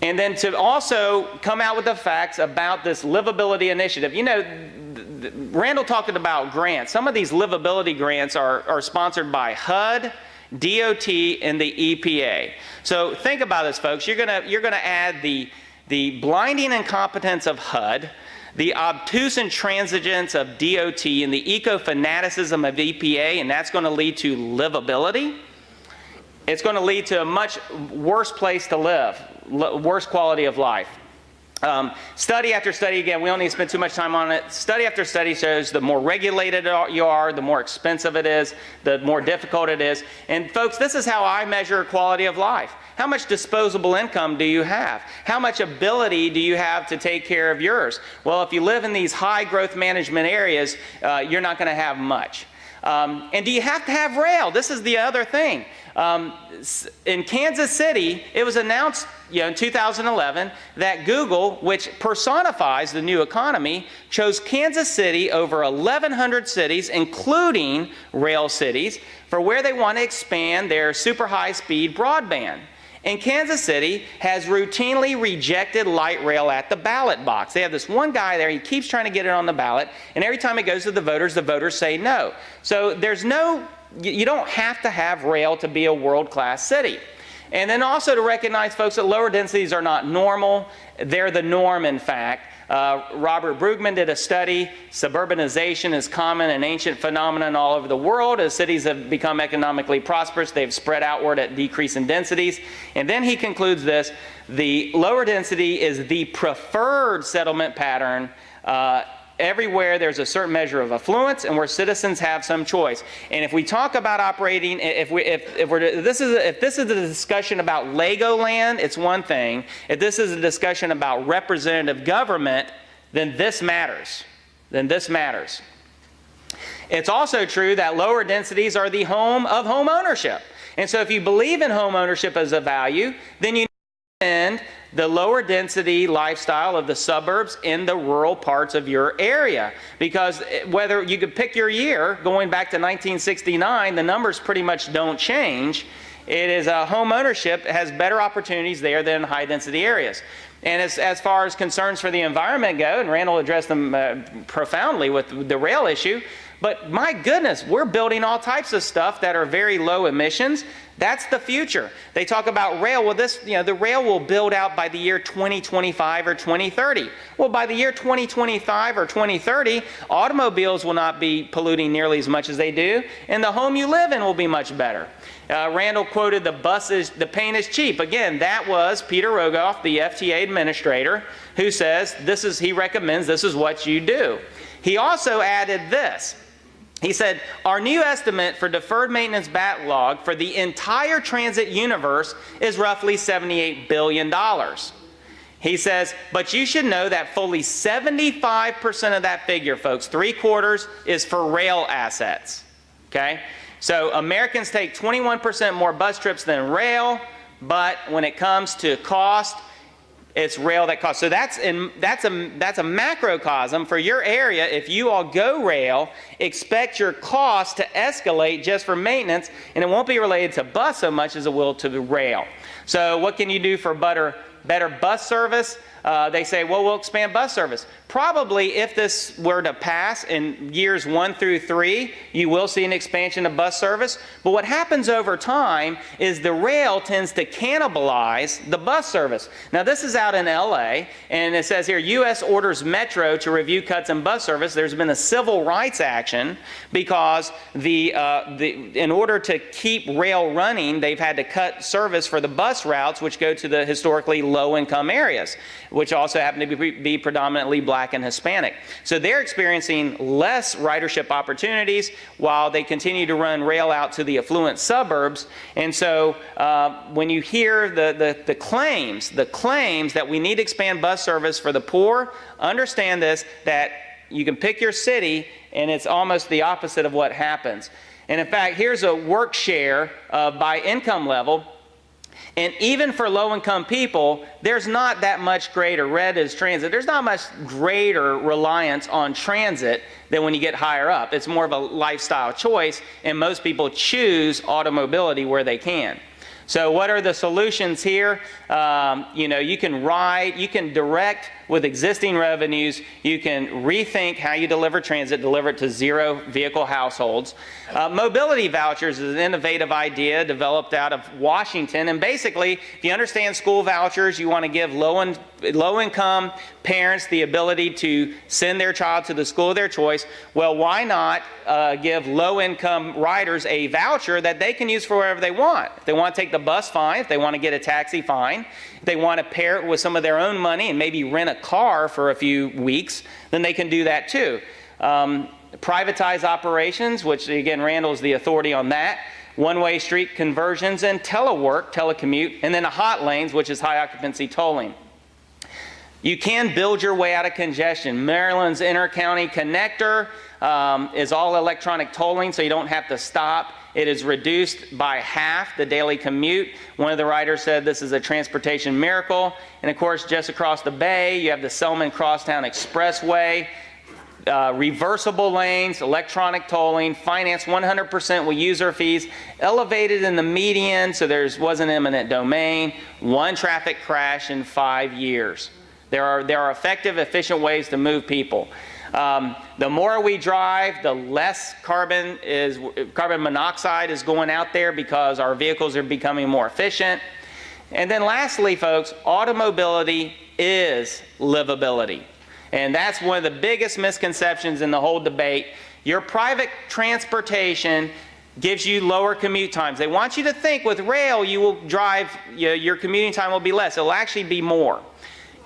And then to also come out with the facts about this livability initiative. You know, Randal talked about grants. Some of these livability grants are sponsored by HUD, DOT, and the EPA. So think about this, folks. You're gonna add the blinding incompetence of HUD, the obtuse intransigence of DOT, and the eco-fanaticism of EPA, and that's going to lead to livability. It's going to lead to a much worse place to live, worse quality of life. Study after study, again, we don't need to spend too much time on it. Study after study shows the more regulated you are, the more expensive it is, the more difficult it is. And folks, this is how I measure quality of life. How much disposable income do you have? How much ability do you have to take care of yours? Well, if you live in these high growth management areas, you're not going to have much. And do you have to have rail? This is the other thing. In Kansas City, it was announced in 2011 that Google, which personifies the new economy, chose Kansas City over 1,100 cities, including rail cities, for where they want to expand their super high-speed broadband. And Kansas City has routinely rejected light rail at the ballot box. They have this one guy there, he keeps trying to get it on the ballot, and every time it goes to the voters say no. So you don't have to have rail to be a world-class city. And then also to recognize, folks, that lower densities are not normal. They're the norm, in fact. Robert Brugman did a study. Suburbanization is common and ancient phenomenon all over the world. As cities have become economically prosperous, they've spread outward at decreasing densities. And then he concludes this: the lower density is the preferred settlement pattern everywhere there's a certain measure of affluence and where citizens have some choice. And if we talk about operating, if this is a discussion about Legoland, it's one thing. If this is a discussion about representative government, then this matters. It's also true that lower densities are the home of home ownership. And so if you believe in home ownership as a value, then you defend the lower density lifestyle of the suburbs in the rural parts of your area. Because whether you could pick your year, going back to 1969, the numbers pretty much don't change. It is home ownership has better opportunities there than high density areas. And as far as concerns for the environment go, and Randal addressed them profoundly with the rail issue, but my goodness, we're building all types of stuff that are very low emissions. That's the future. They talk about rail. Well, the rail will build out by the year 2025 or 2030. Well, by the year 2025 or 2030, automobiles will not be polluting nearly as much as they do, and the home you live in will be much better. Randal quoted the paint is cheap. Again, that was Peter Rogoff, the FTA administrator, who says he recommends this is what you do. He also added this. He said, our new estimate for deferred maintenance backlog for the entire transit universe is roughly $78 billion. He says, but you should know that fully 75% of that figure, folks, 3/4, is for rail assets. Okay? So Americans take 21% more bus trips than rail, but when it comes to cost, it's rail that costs. So that's a macrocosm for your area. If you all go rail, expect your cost to escalate just for maintenance, and it won't be related to bus so much as it will to the rail. So what can you do for better bus service? They say, well, we'll expand bus service. Probably if this were to pass in years 1 through 3, you will see an expansion of bus service. But what happens over time is the rail tends to cannibalize the bus service. Now, this is out in LA, and it says here, U.S. orders Metro to review cuts in bus service. There's been a civil rights action because in order to keep rail running, they've had to cut service for the bus routes, which go to the historically low-income areas, which also happen to be predominantly Black and Hispanic. So they're experiencing less ridership opportunities while they continue to run rail out to the affluent suburbs. And so when you hear the claims that we need to expand bus service for the poor, understand this, that you can pick your city and it's almost the opposite of what happens. And in fact, here's a work share by income level. And even for low-income people, there's not that much greater, red is transit, there's not much greater reliance on transit than when you get higher up. It's more of a lifestyle choice, and most people choose automobility where they can. So what are the solutions here? You can direct with existing revenues, you can rethink how you deliver transit, deliver it to zero vehicle households. Mobility vouchers is an innovative idea developed out of Washington. And basically, if you understand school vouchers, you want to give low-income parents the ability to send their child to the school of their choice. Well, why not give low-income riders a voucher that they can use for wherever they want? If they want to take the bus, fine. If they want to get a taxi, fine. If they want to pair it with some of their own money and maybe rent a car for a few weeks, then they can do that too. Privatized operations, which again, Randal is the authority on that. One-way street conversions and telecommute, and then the hot lanes, which is high occupancy tolling. You can build your way out of congestion. Maryland's inter-county connector is all electronic tolling, so you don't have to stop. It is reduced by half the daily commute. One of the writers said this is a transportation miracle. And of course, just across the bay, you have the Selman Crosstown Expressway, reversible lanes, electronic tolling, financed 100% with user fees, elevated in the median, so there wasn't eminent domain, one traffic crash in 5 years. There are effective, efficient ways to move people. The more we drive, the less carbon monoxide is going out there because our vehicles are becoming more efficient. And then lastly, folks, automobility is livability. And that's one of the biggest misconceptions in the whole debate. Your private transportation gives you lower commute times. They want you to think with rail you will drive, your commuting time will be less. It will actually be more.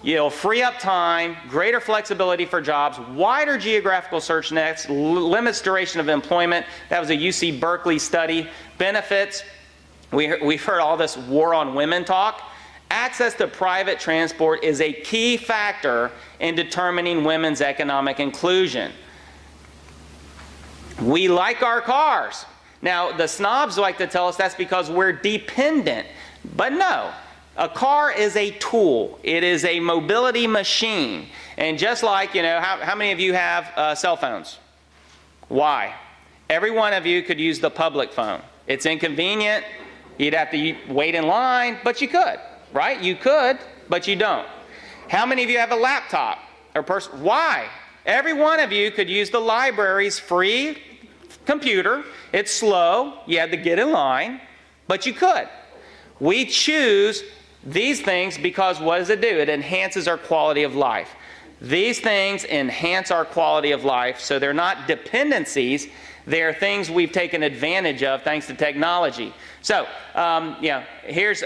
You'll free up time, greater flexibility for jobs, wider geographical search nets, limits duration of employment. That was a UC Berkeley study. Benefits, we've heard all this war on women talk. Access to private transport is a key factor in determining women's economic inclusion. We like our cars. Now, the snobs like to tell us that's because we're dependent, but no. A car is a tool. It is a mobility machine. And just like, how many of you have cell phones? Why? Every one of you could use the public phone. It's inconvenient. You'd have to wait in line, but you could, right? You could, but you don't. How many of you have a laptop or person? Why? Every one of you could use the library's free computer. It's slow. You had to get in line, but you could. We choose these things because what does it do? It enhances our quality of life. These things enhance our quality of life, so they're not dependencies. They're things we've taken advantage of thanks to technology. So, here's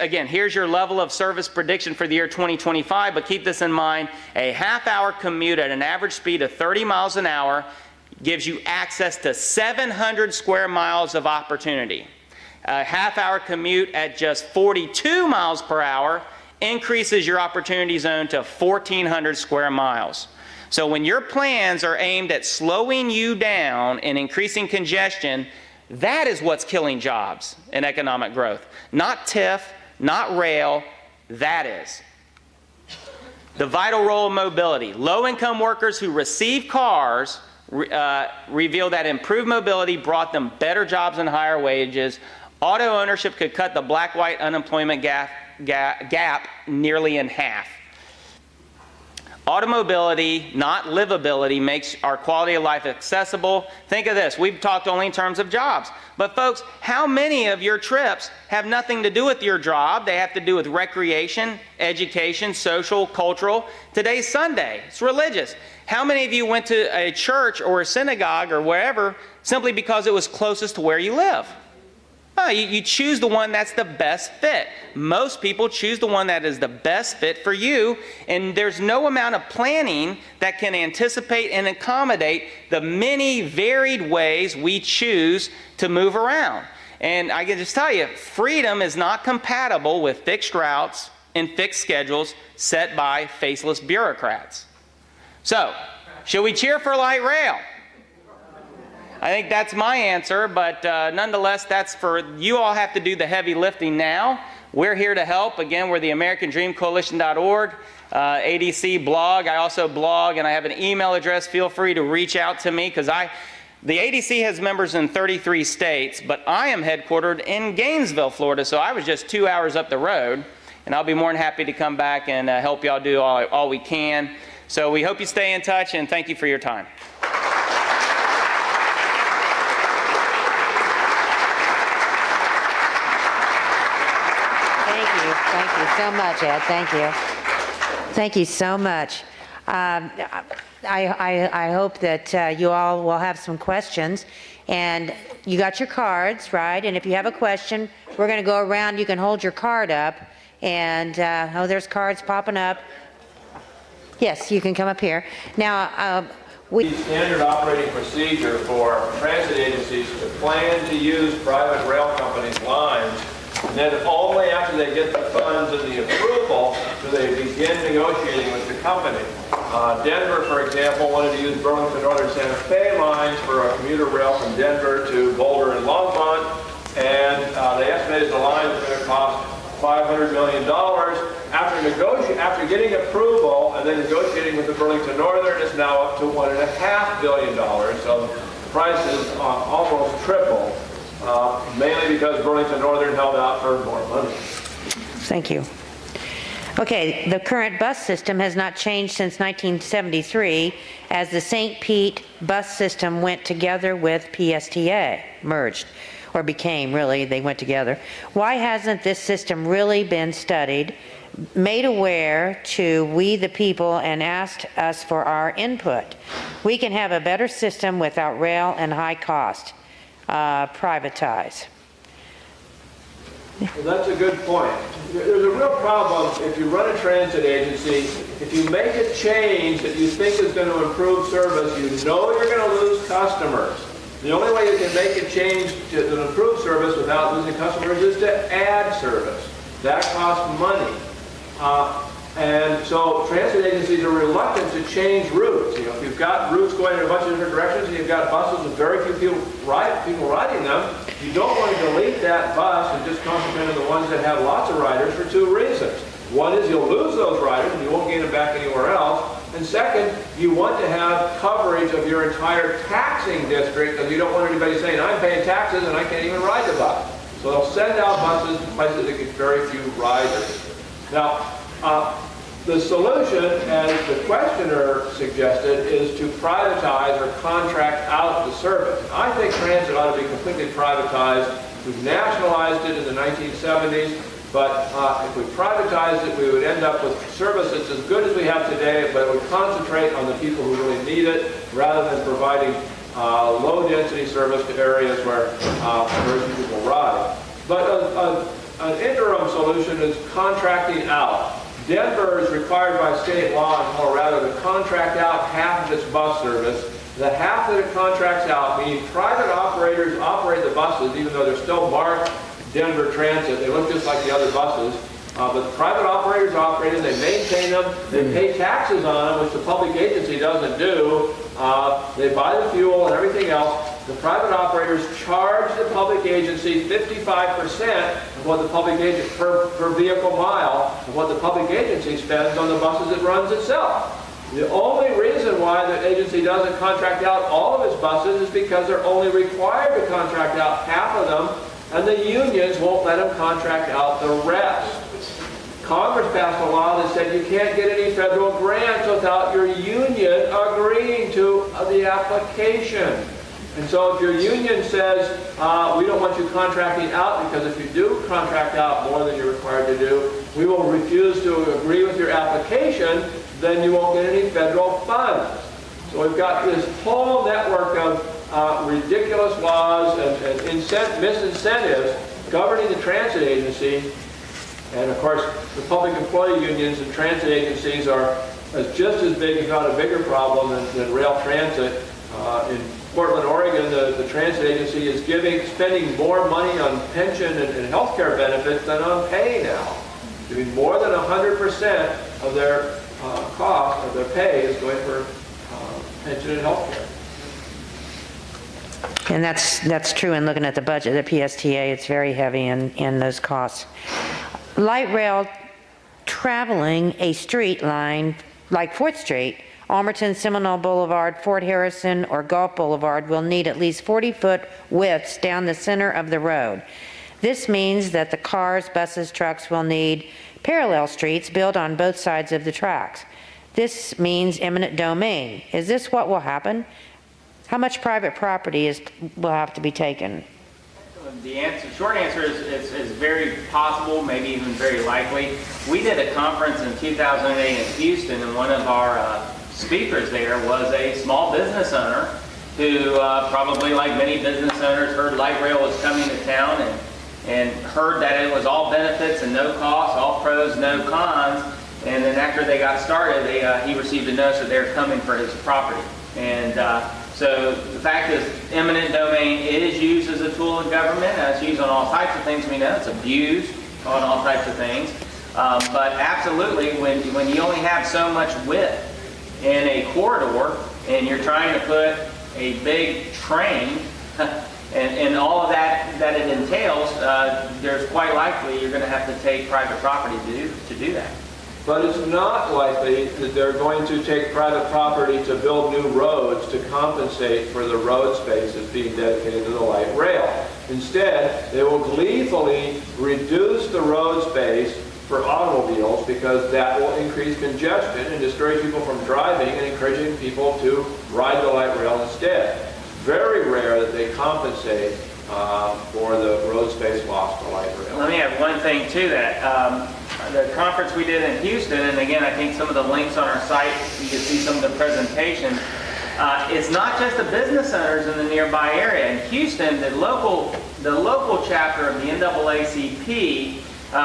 your level of service prediction for the year 2025, but keep this in mind. A half-hour commute at an average speed of 30 miles an hour gives you access to 700 square miles of opportunity. A half-hour commute at just 42 miles per hour increases your opportunity zone to 1,400 square miles. So when your plans are aimed at slowing you down and increasing congestion, that is what's killing jobs and economic growth. Not TIF, not rail, that is. The vital role of mobility. Low-income workers who receive cars reveal that improved mobility brought them better jobs and higher wages. Auto ownership could cut the black-white unemployment gap nearly in half. Automobility, not livability, makes our quality of life accessible. Think of this. We've talked only in terms of jobs. But folks, how many of your trips have nothing to do with your job? They have to do with recreation, education, social, cultural. Today's Sunday. It's religious. How many of you went to a church or a synagogue or wherever simply because it was closest to where you live? Oh, you choose the one that's the best fit. Most people choose the one that is the best fit for you, and there's no amount of planning that can anticipate and accommodate the many varied ways we choose to move around. And I can just tell you, freedom is not compatible with fixed routes and fixed schedules set by faceless bureaucrats. So, should we cheer for light rail? I think that's my answer, but nonetheless, that's for you all have to do the heavy lifting now. We're here to help. Again, we're the AmericanDreamCoalition.org, ADC blog. I also blog, and I have an email address. Feel free to reach out to me because the ADC has members in 33 states, but I am headquartered in Gainesville, Florida, so I was just 2 hours up the road. and I'll be more than happy to come back and help y'all do all we can. So we hope you stay in touch, and thank you for your time. Thank you so much, Ed. Thank you. Thank you so much. I hope that you all will have some questions. And you got your cards, right? And if you have a question, we're going to go around. You can hold your card up. And, oh, there's cards popping up. Yes, you can come up here. Now, Standard operating procedure for transit agencies to plan to use private rail companies' lines, and then only after they get the funds and the approval do they begin negotiating with the company. Denver, for example, wanted to use Burlington Northern Santa Fe lines for a commuter rail from Denver to Boulder and Longmont, and they estimated the line was going to cost $500 million. After getting approval and then negotiating with the Burlington Northern, it's now up to $1.5 billion. So the price is almost triple, mainly because Burlington Northern held out for more money. thank you. Okay, the current bus system has not changed since 1973, as the St. Pete bus system went together with PSTA, merged, or became, really, they went together. Why hasn't this system really been studied, made aware to we the people, and asked us for our input? We can have a better system without rail and high cost. Privatize. Well, that's a good point. There's a real problem if you run a transit agency. If you make a change that you think is going to improve service, you know you're going to lose customers. The only way you can make a change to improve service without losing customers is to add service. That costs money. And so transit agencies are reluctant to change routes. You know, if you've got routes going in a bunch of different directions and you've got buses with very few people riding them, you don't want to delete that bus and just concentrate on the ones that have lots of riders for two reasons. One is you'll lose those riders and you won't gain them back anywhere else. And second, you want to have coverage of your entire taxing district, because you don't want anybody saying, I'm paying taxes and I can't even ride the bus. So they'll send out buses to places that get very few riders. Now, the solution, as the questioner suggested, is to privatize or contract out the service. I think transit ought to be completely privatized. We've nationalized it in the 1970s, but if we privatized it, we would end up with service that's as good as we have today, but it would concentrate on the people who really need it, rather than providing low-density service to areas where very few people ride. But an interim solution is contracting out. Denver is required by state law in Colorado to contract out half of its bus service. The half that it contracts out, meaning private operators operate the buses, even though they're still marked Denver Transit. They look just like the other buses. But private operators operate them, they maintain them, they pay taxes on them, which the public agency doesn't do. They buy the fuel and everything else. The private operators charge the public agency 55% of what the public agency, per vehicle mile, of what the public agency spends on the buses it runs itself. The only reason why the agency doesn't contract out all of its buses is because they're only required to contract out half of them, and the unions won't let them contract out the rest. Congress passed a law that said you can't get any federal grants without your union agreeing to the application. And so if your union says, we don't want you contracting out, because if you do contract out more than you're required to do, we will refuse to agree with your application, then you won't get any federal funds. So we've got this whole network of ridiculous laws and misincentives governing the transit agency. And of course, the public employee unions and transit agencies are just as big, if not a bigger problem than rail transit. In Portland, Oregon, the transit agency is spending more money on pension and health care benefits than on pay now. I mean, more than 100% of their cost, of their pay, is going for pension and health care. And that's true in looking at the budget. The PSTA, it's very heavy in those costs. Light rail traveling a street line like 4th Street, Almerton, Seminole Boulevard, Fort Harrison, or Gulf Boulevard will need at least 40-foot widths down the center of the road. This means that the cars, buses, trucks will need parallel streets built on both sides of the tracks. This means eminent domain. Is this what will happen? How much private property will have to be taken? The short answer is it's very possible, maybe even very likely. We did a conference in 2008 in Houston, and one of our speakers there was a small business owner who probably, like many business owners, heard Lite Rail was coming to town and heard that it was all benefits and no costs, all pros, no cons. And then after they got started, he received a notice that they were coming for his property. And so the fact is, eminent domain is used as a tool of government. It's used on all types of things. We know it's abused on all types of things. But absolutely, when you only have so much width in a corridor and you're trying to put a big train and all of that it entails, there's quite likely you're going to have to take private property to do that. But it's not likely that they're going to take private property to build new roads to compensate for the road spaces being dedicated to the light rail. Instead, they will gleefully reduce the road space for automobiles because that will increase congestion and discourage people from driving and encouraging people to ride the light rail instead. Very rare that they compensate for the road space lost to light rail. Let me add one thing to that. The conference we did in Houston, and again, I think some of the links on our site, you can see some of the presentations. It's not just the business owners in the nearby area. In Houston, the local chapter of the NAACP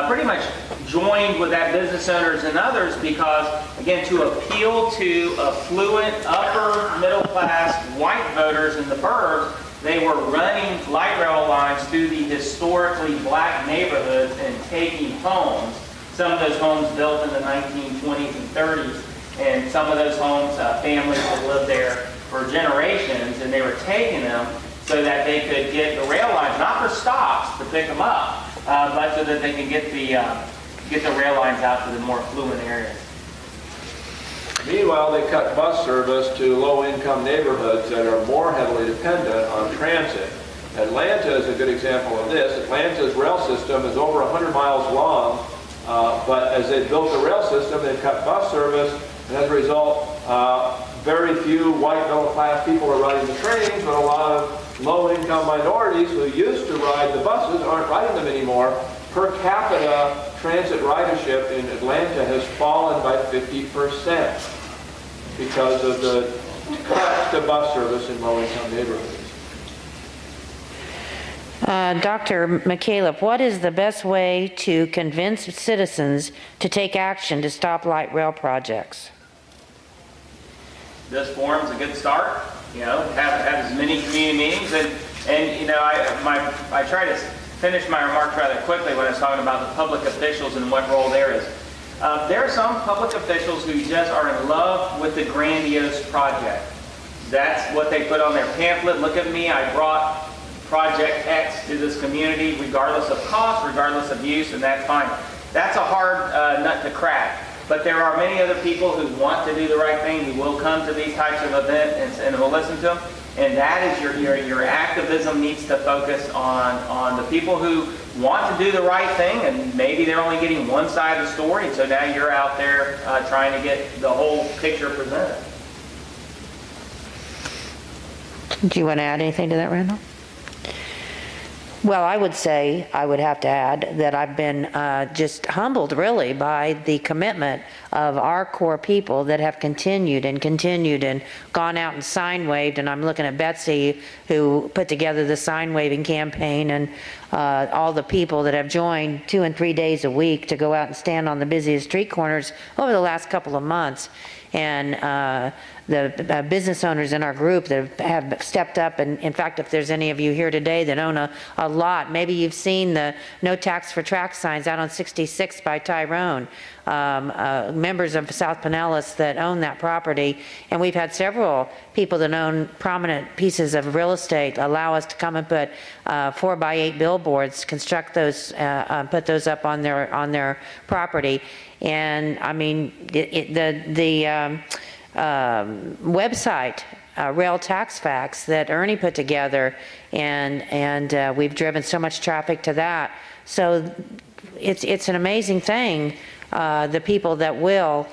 pretty much joined with that business owners and others because, again, to appeal to affluent, upper middle class white voters in the burbs, they were running light rail lines through the historically black neighborhoods and taking homes. Some of those homes built in the 1920s and 30s, and some of those homes, families had lived there for generations, and they were taking them so that they could get the rail lines, not for stops to pick them up, but so that they can get the rail lines out to the more affluent areas. Meanwhile, they cut bus service to low-income neighborhoods that are more heavily dependent on transit. Atlanta is a good example of this. Atlanta's rail system is over 100 miles long, but as they built the rail system, they cut bus service, and as a result, very few white middle-class people are riding the trains, but a lot of low-income minorities who used to ride the buses aren't riding them anymore. Per capita transit ridership in Atlanta has fallen by 50% because of the cut to bus service in low-income neighborhoods. Dr. McCaleb, what is the best way to convince citizens to take action to stop light rail projects? This forum's a good start. You know, have as many community meetings, and you know, I try to finish my remarks rather quickly when I was talking about the public officials and what role there is. There are some public officials who just are in love with the grandiose project. That's what they put on their pamphlet. Look at me, I brought Project X to this community, regardless of cost, regardless of use, and that's fine. That's a hard nut to crack. But there are many other people who want to do the right thing, who will come to these types of events and will listen to them. And that is your activism needs to focus on the people who want to do the right thing, and maybe they're only getting one side of the story, and so now you're out there trying to get the whole picture presented. Do you want to add anything to that, Randal? Well, I would say, I would have to add that I've been just humbled really by the commitment of our core people that have continued and gone out and sign waved. And I'm looking at Betsy, who put together the sign waving campaign, and all the people that have joined 2 and 3 days a week to go out and stand on the busiest street corners over the last couple of months. And the business owners in our group that have stepped up, and in fact, if there's any of you here today that own a lot, maybe you've seen the no tax for track signs out on 66 by Tyrone. Members of South Pinellas that own that property, and we've had several people that own prominent pieces of real estate allow us to come and put 4x8 billboards, construct those, put those up on their property. And I mean, the website, Rail Tax Facts, that Ernie put together, and we've driven so much traffic to that. So it's an amazing thing, the people that will,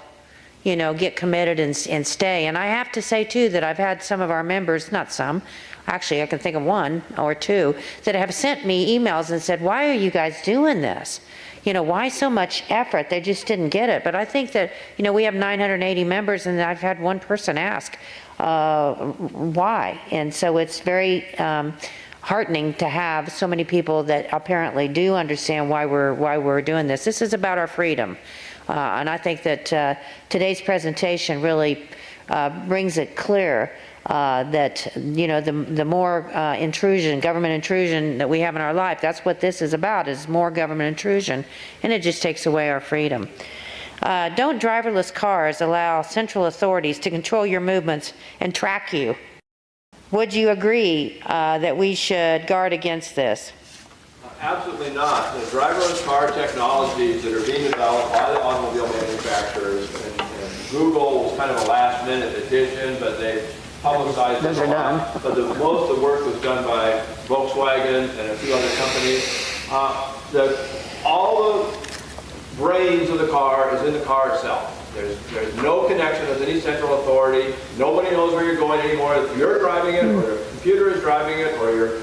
get committed and stay. And I have to say too that I've had some of our members, not some, actually I can think of one or two, that have sent me emails and said, why are you guys doing this? Why so much effort? They just didn't get it. But I think that, we have 980 members, and I've had one person ask why. And so it's very heartening to have so many people that apparently do understand why we're doing this. This is about our freedom. And I think that today's presentation really brings it clear that, the more government intrusion that we have in our life, that's what this is about, is more government intrusion, and it just takes away our freedom. Don't driverless cars allow central authorities to control your movements and track you? Would you agree that we should guard against this? Absolutely not. The driverless car technologies that are being developed by the automobile manufacturers, and Google was kind of a last-minute addition, but they publicized it a lot. But most of the work was done by Volkswagen and a few other companies. All the brains of the car is in the car itself. There's no connection with any central authority. Nobody knows where you're going anymore. If you're driving it, or the computer is driving it, or your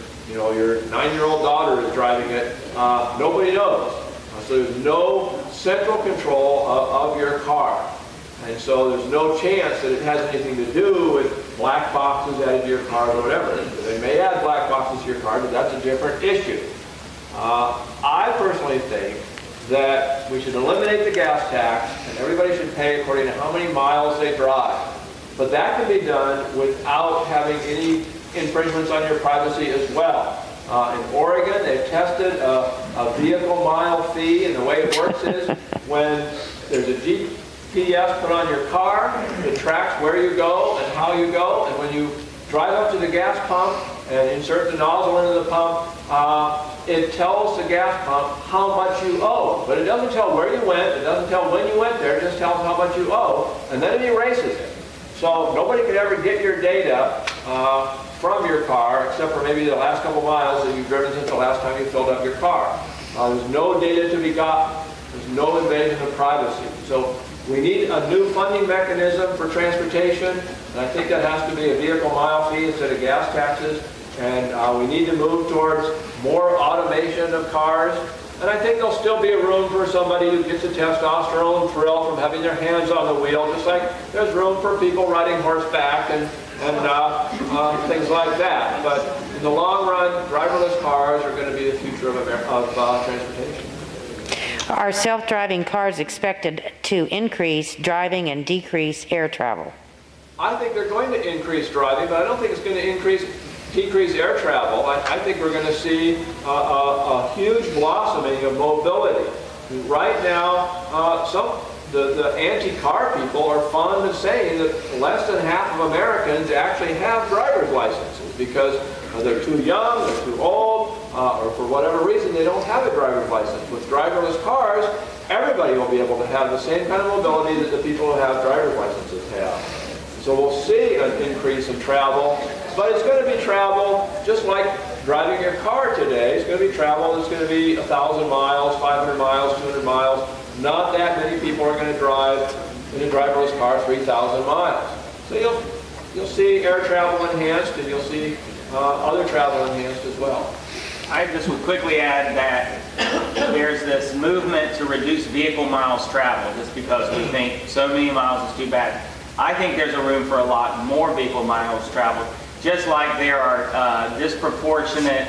9-year-old daughter is driving it, nobody knows. So there's no central control of your car. And so there's no chance that it has anything to do with black boxes added to your car or whatever. They may add black boxes to your car, but that's a different issue. I personally think that we should eliminate the gas tax, and everybody should pay according to how many miles they drive. But that can be done without having any infringements on your privacy as well. In Oregon, they've tested a vehicle mile fee, and the way it works is when there's a GPS put on your car, it tracks where you go and how you go, and when you drive up to the gas pump and insert the nozzle into the pump, it tells the gas pump how much you owe. But it doesn't tell where you went, it doesn't tell when you went there, it just tells how much you owe, and then it erases it. So nobody could ever get your data from your car, except for maybe the last couple miles that you've driven since the last time you filled up your car. There's no data to be gotten. There's no invasion of privacy. So we need a new funding mechanism for transportation, and I think that has to be a vehicle mile fee instead of gas taxes. And we need to move towards more automation of cars. And I think there'll still be a room for somebody who gets a testosterone thrill from having their hands on the wheel, just like there's room for people riding horseback and things like that. But in the long run, driverless cars are going to be the future of transportation. Are self-driving cars expected to increase driving and decrease air travel? I think they're going to increase driving, but I don't think it's going to decrease air travel. I think we're going to see a huge blossoming of mobility. Right now, the anti-car people are fond of saying that less than half of Americans actually have driver's licenses because they're too young, they're too old, or for whatever reason they don't have a driver's license. With driverless cars, everybody will be able to have the same kind of mobility that the people who have driver's licenses have. So we'll see an increase in travel, but it's going to be travel just like driving your car today. It's going to be travel that's going to be 1,000 miles, 500 miles, 200 miles. Not that many people are going to drive in a driverless car 3,000 miles. So you'll see air travel enhanced, and you'll see other travel enhanced as well. I just would quickly add that there's this movement to reduce vehicle miles traveled just because we think so many miles is too bad. I think there's a room for a lot more vehicle miles traveled, just like there are disproportionate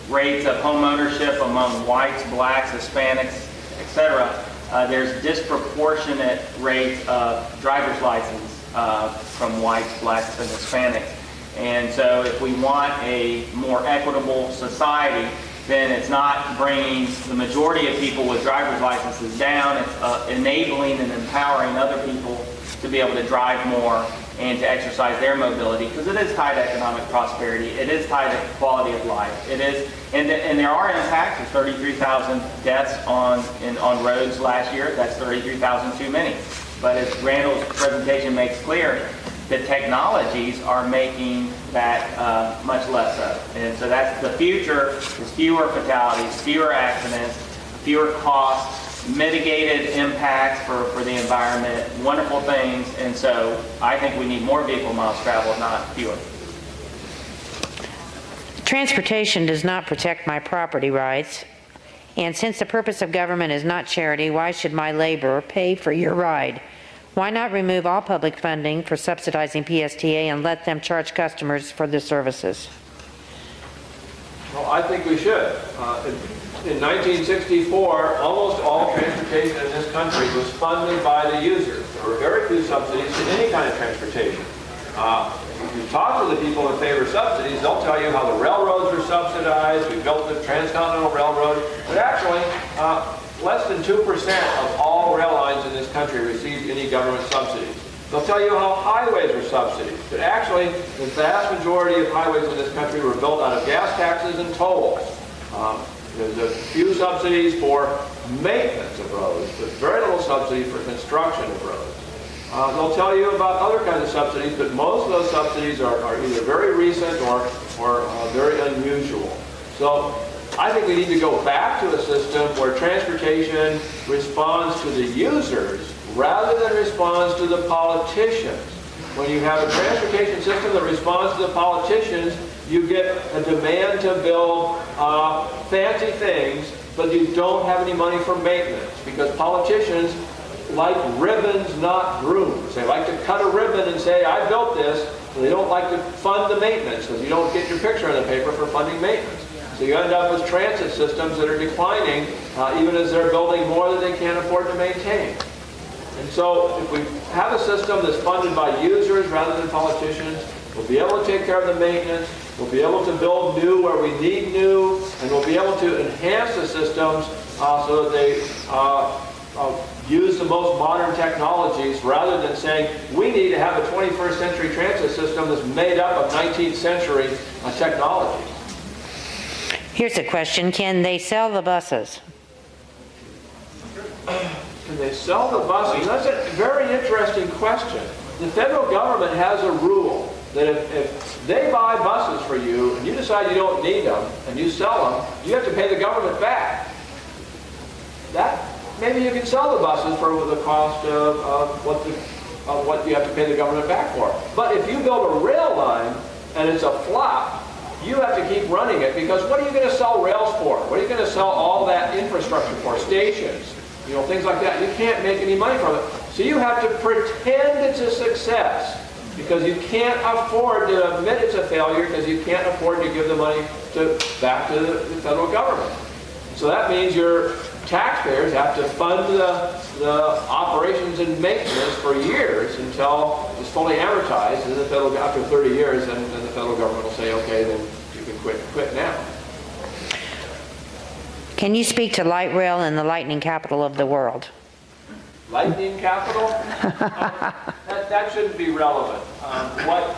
rates of home ownership among whites, blacks, Hispanics, etc. There's disproportionate rates of driver's license from whites, blacks, and Hispanics. And so if we want a more equitable society, then it's not bringing the majority of people with driver's licenses down, it's enabling and empowering other people to be able to drive more and to exercise their mobility, because it is tied to economic prosperity, it is tied to quality of life, it is, and there are impacts. There's 33,000 deaths on roads last year. That's 33,000 too many. But as Randal's presentation makes clear, the technologies are making that much less so. And so that's the future, is fewer fatalities, fewer accidents, fewer costs, mitigated impacts for the environment, wonderful things. And so I think we need more vehicle miles traveled, not fewer. Transportation does not protect my property rights. And since the purpose of government is not charity, why should my labor pay for your ride? Why not remove all public funding for subsidizing PSTA and let them charge customers for their services? Well, I think we should. In 1964, almost all transportation in this country was funded by the users. There were very few subsidies to any kind of transportation. If you talk to the people in favor of subsidies, they'll tell you how the railroads were subsidized. We built the Transcontinental Railroad, but actually, less than 2% of all rail lines in this country received any government subsidies. They'll tell you how highways were subsidized, but actually, the vast majority of highways in this country were built out of gas taxes and tolls. There's a few subsidies for maintenance of roads, but very little subsidy for construction of roads. They'll tell you about other kinds of subsidies, but most of those subsidies are either very recent or very unusual. So I think we need to go back to a system where transportation responds to the users rather than responds to the politicians. When you have a transportation system that responds to the politicians, you get a demand to build fancy things, but you don't have any money for maintenance because politicians like ribbons, not brooms. They like to cut a ribbon and say, I built this. So they don't like to fund the maintenance because you don't get your picture in the paper for funding maintenance. So you end up with transit systems that are declining even as they're building more than they can afford to maintain. And so if we have a system that's funded by users rather than politicians, we'll be able to take care of the maintenance, we'll be able to build new where we need new, and we'll be able to enhance the systems so that they use the most modern technologies rather than saying we need to have a 21st century transit system that's made up of 19th century technologies. Here's a question. Can they sell the buses? Can they sell the buses? That's a very interesting question. The federal government has a rule that if they buy buses for you and you decide you don't need them and you sell them, you have to pay the government back. Maybe you can sell the buses for the cost of what you have to pay the government back for. But if you build a rail line and it's a flop, you have to keep running it because what are you going to sell rails for? What are you going to sell all that infrastructure for? Stations, things like that. You can't make any money from it. So you have to pretend it's a success because you can't afford to admit it's a failure because you can't afford to give the money back to the federal government. So that means your taxpayers have to fund the operations and maintenance for years until it's fully amortized, and after 30 years, then the federal government will say, okay, then you can quit now. Can you speak to light rail in the lightning capital of the world? Lightning capital? That shouldn't be relevant. What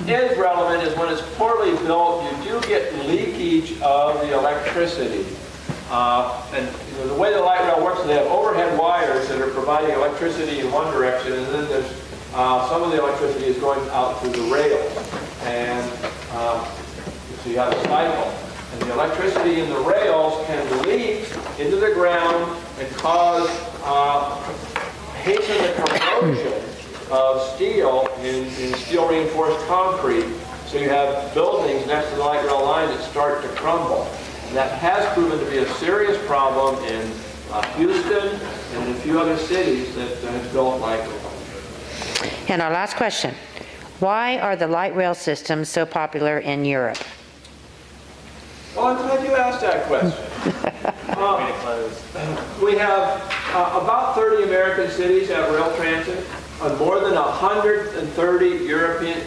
is relevant is when it's poorly built, you do get leakage of the electricity. And the way the light rail works, they have overhead wires that are providing electricity in one direction, and then there's some of the electricity is going out through the rails. And so you have a cycle. And the electricity in the rails can leak into the ground and cause, hasten the corrosion of steel in steel reinforced concrete. So you have buildings next to the light rail line that start to crumble. And that has proven to be a serious problem in Houston and in a few other cities that have built light rail. And our last question. Why are the light rail systems so popular in Europe? Well, I'm glad you asked that question. We have about 30 American cities have rail transit. More than 130 European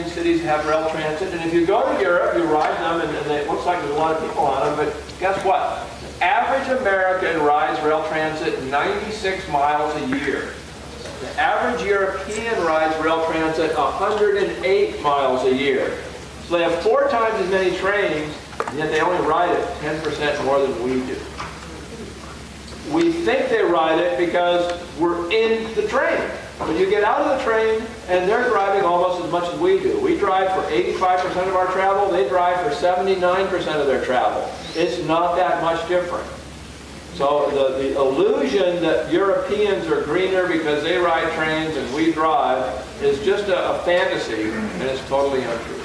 cities have rail transit. And if you go to Europe, you ride them, and it looks like there's a lot of people on them, but guess what? The average American rides rail transit 96 miles a year. The average European rides rail transit 108 miles a year. So they have 4 times as many trains, and yet they only ride it 10% more than we do. We think they ride it because we're in the train. When you get out of the train, and they're driving almost as much as we do. We drive for 85% of our travel. They drive for 79% of their travel. It's not that much different. So the illusion that Europeans are greener because they ride trains and we drive is just a fantasy, and it's totally untrue.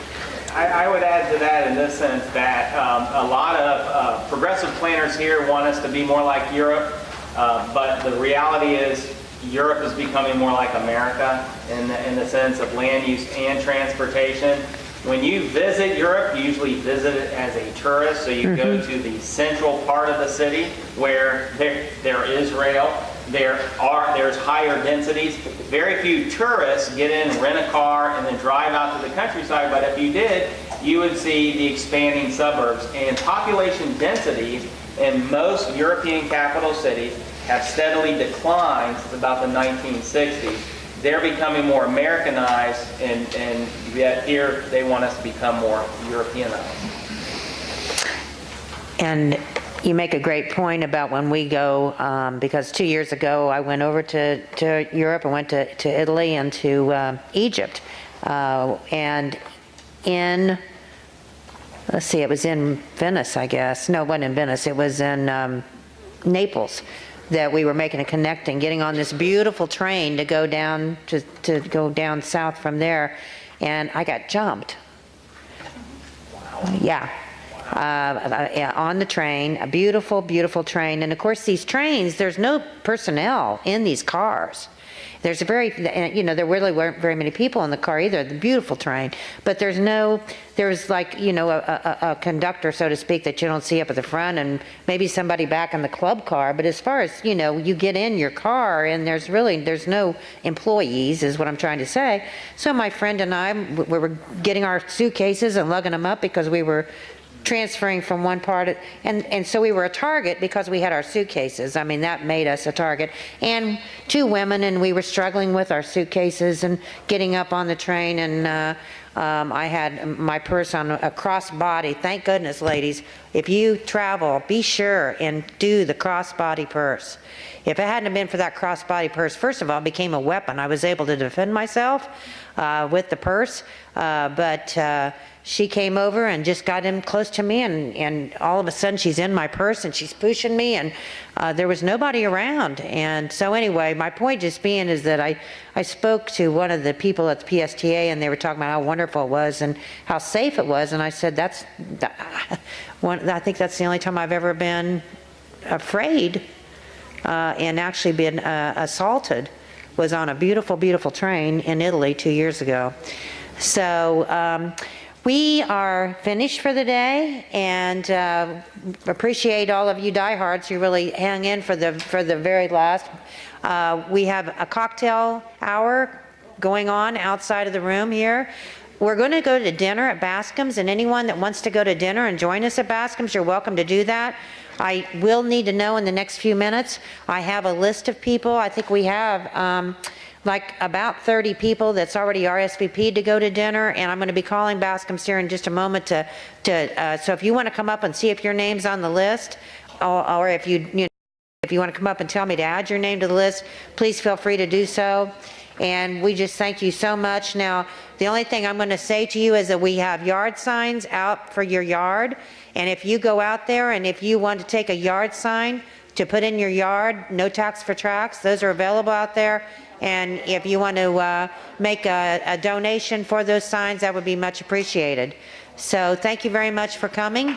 I would add to that in this sense that a lot of progressive planners here want us to be more like Europe, but the reality is Europe is becoming more like America in the sense of land use and transportation. When you visit Europe, you usually visit it as a tourist, so you go to the central part of the city where there is rail, there's higher densities. Very few tourists get in, rent a car, and then drive out to the countryside, but if you did, you would see the expanding suburbs. And population densities in most European capital cities have steadily declined since about the 1960s. They're becoming more Americanized, and yet here they want us to become more Europeanized. And you make a great point about when we go, because 2 years ago I went over to Europe. I went to Italy and to Egypt. And in, let's see, it was in Venice, I guess. No, it wasn't in Venice. It was in Naples, that we were making a connecting, getting on this beautiful train to go down to go down south from there, and I got jumped. Yeah. On the train, a beautiful, beautiful train. And of course, these trains, there's no personnel in these cars. There's there really weren't very many people in the car either, the beautiful train. But there's like, a conductor, so to speak, that you don't see up at the front, and maybe somebody back in the club car. But as far as, you get in your car, and there's no employees, is what I'm trying to say. So my friend and I, we were getting our suitcases and lugging them up because we were transferring from one part, and so we were a target because we had our suitcases. I mean, that made us a target. And two women, and we were struggling with our suitcases and getting up on the train, and I had my purse on a crossbody. Thank goodness, ladies, if you travel, be sure and do the crossbody purse. If it hadn't been for that crossbody purse, first of all, it became a weapon. I was able to defend myself with the purse, but she came over and just got in close to me, and all of a sudden she's in my purse and she's pushing me, and there was nobody around. And so anyway, my point just being is that I spoke to one of the people at the PSTA, and they were talking about how wonderful it was and how safe it was, and I said, I think that's the only time I've ever been afraid and actually been assaulted was on a beautiful, beautiful train in Italy 2 years ago. So we are finished for the day, and appreciate all of you diehards who really hang in for the very last. We have a cocktail hour going on outside of the room here. We're going to go to dinner at Bascom's, and anyone that wants to go to dinner and join us at Bascom's, you're welcome to do that. I will need to know in the next few minutes. I have a list of people. I think we have like about 30 people that's already RSVP'd to go to dinner, and I'm going to be calling Bascom's here in just a moment so if you want to come up and see if your name's on the list, or if you want to come up and tell me to add your name to the list, please feel free to do so. And we just thank you so much. Now, the only thing I'm going to say to you is that we have yard signs out for your yard, and if you go out there and if you want to take a yard sign to put in your yard, no tax for tracks, those are available out there. And if you want to make a donation for those signs, that would be much appreciated. So thank you very much for coming.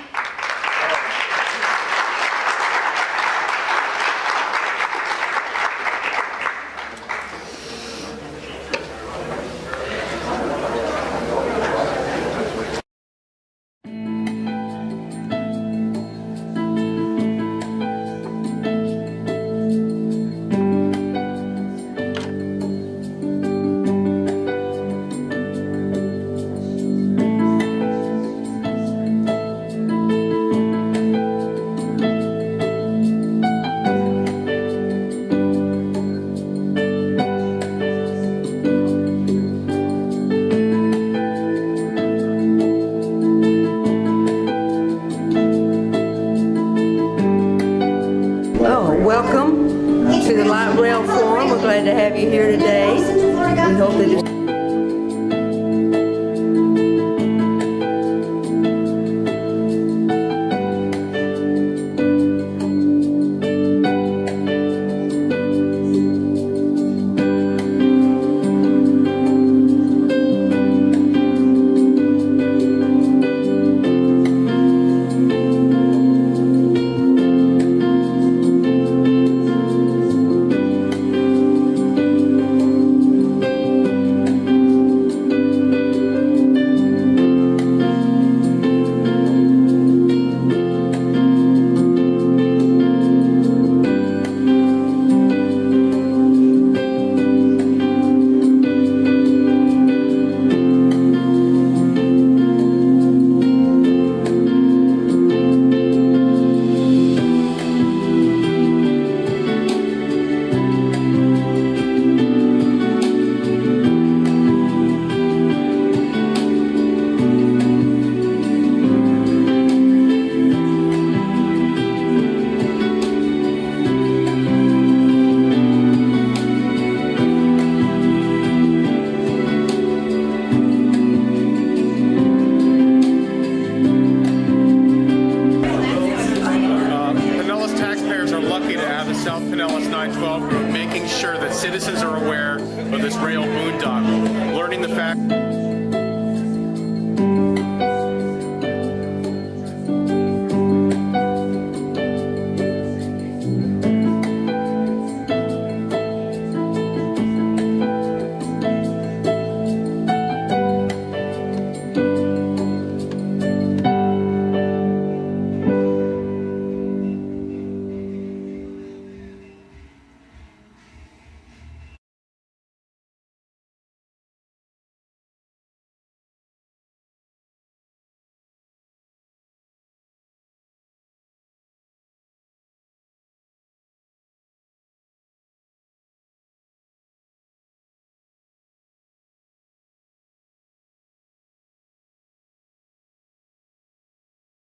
Welcome to the Lite Rail Forum. We're glad to have you here today. We hope that citizens are aware of this rail boondoggle, learning the fact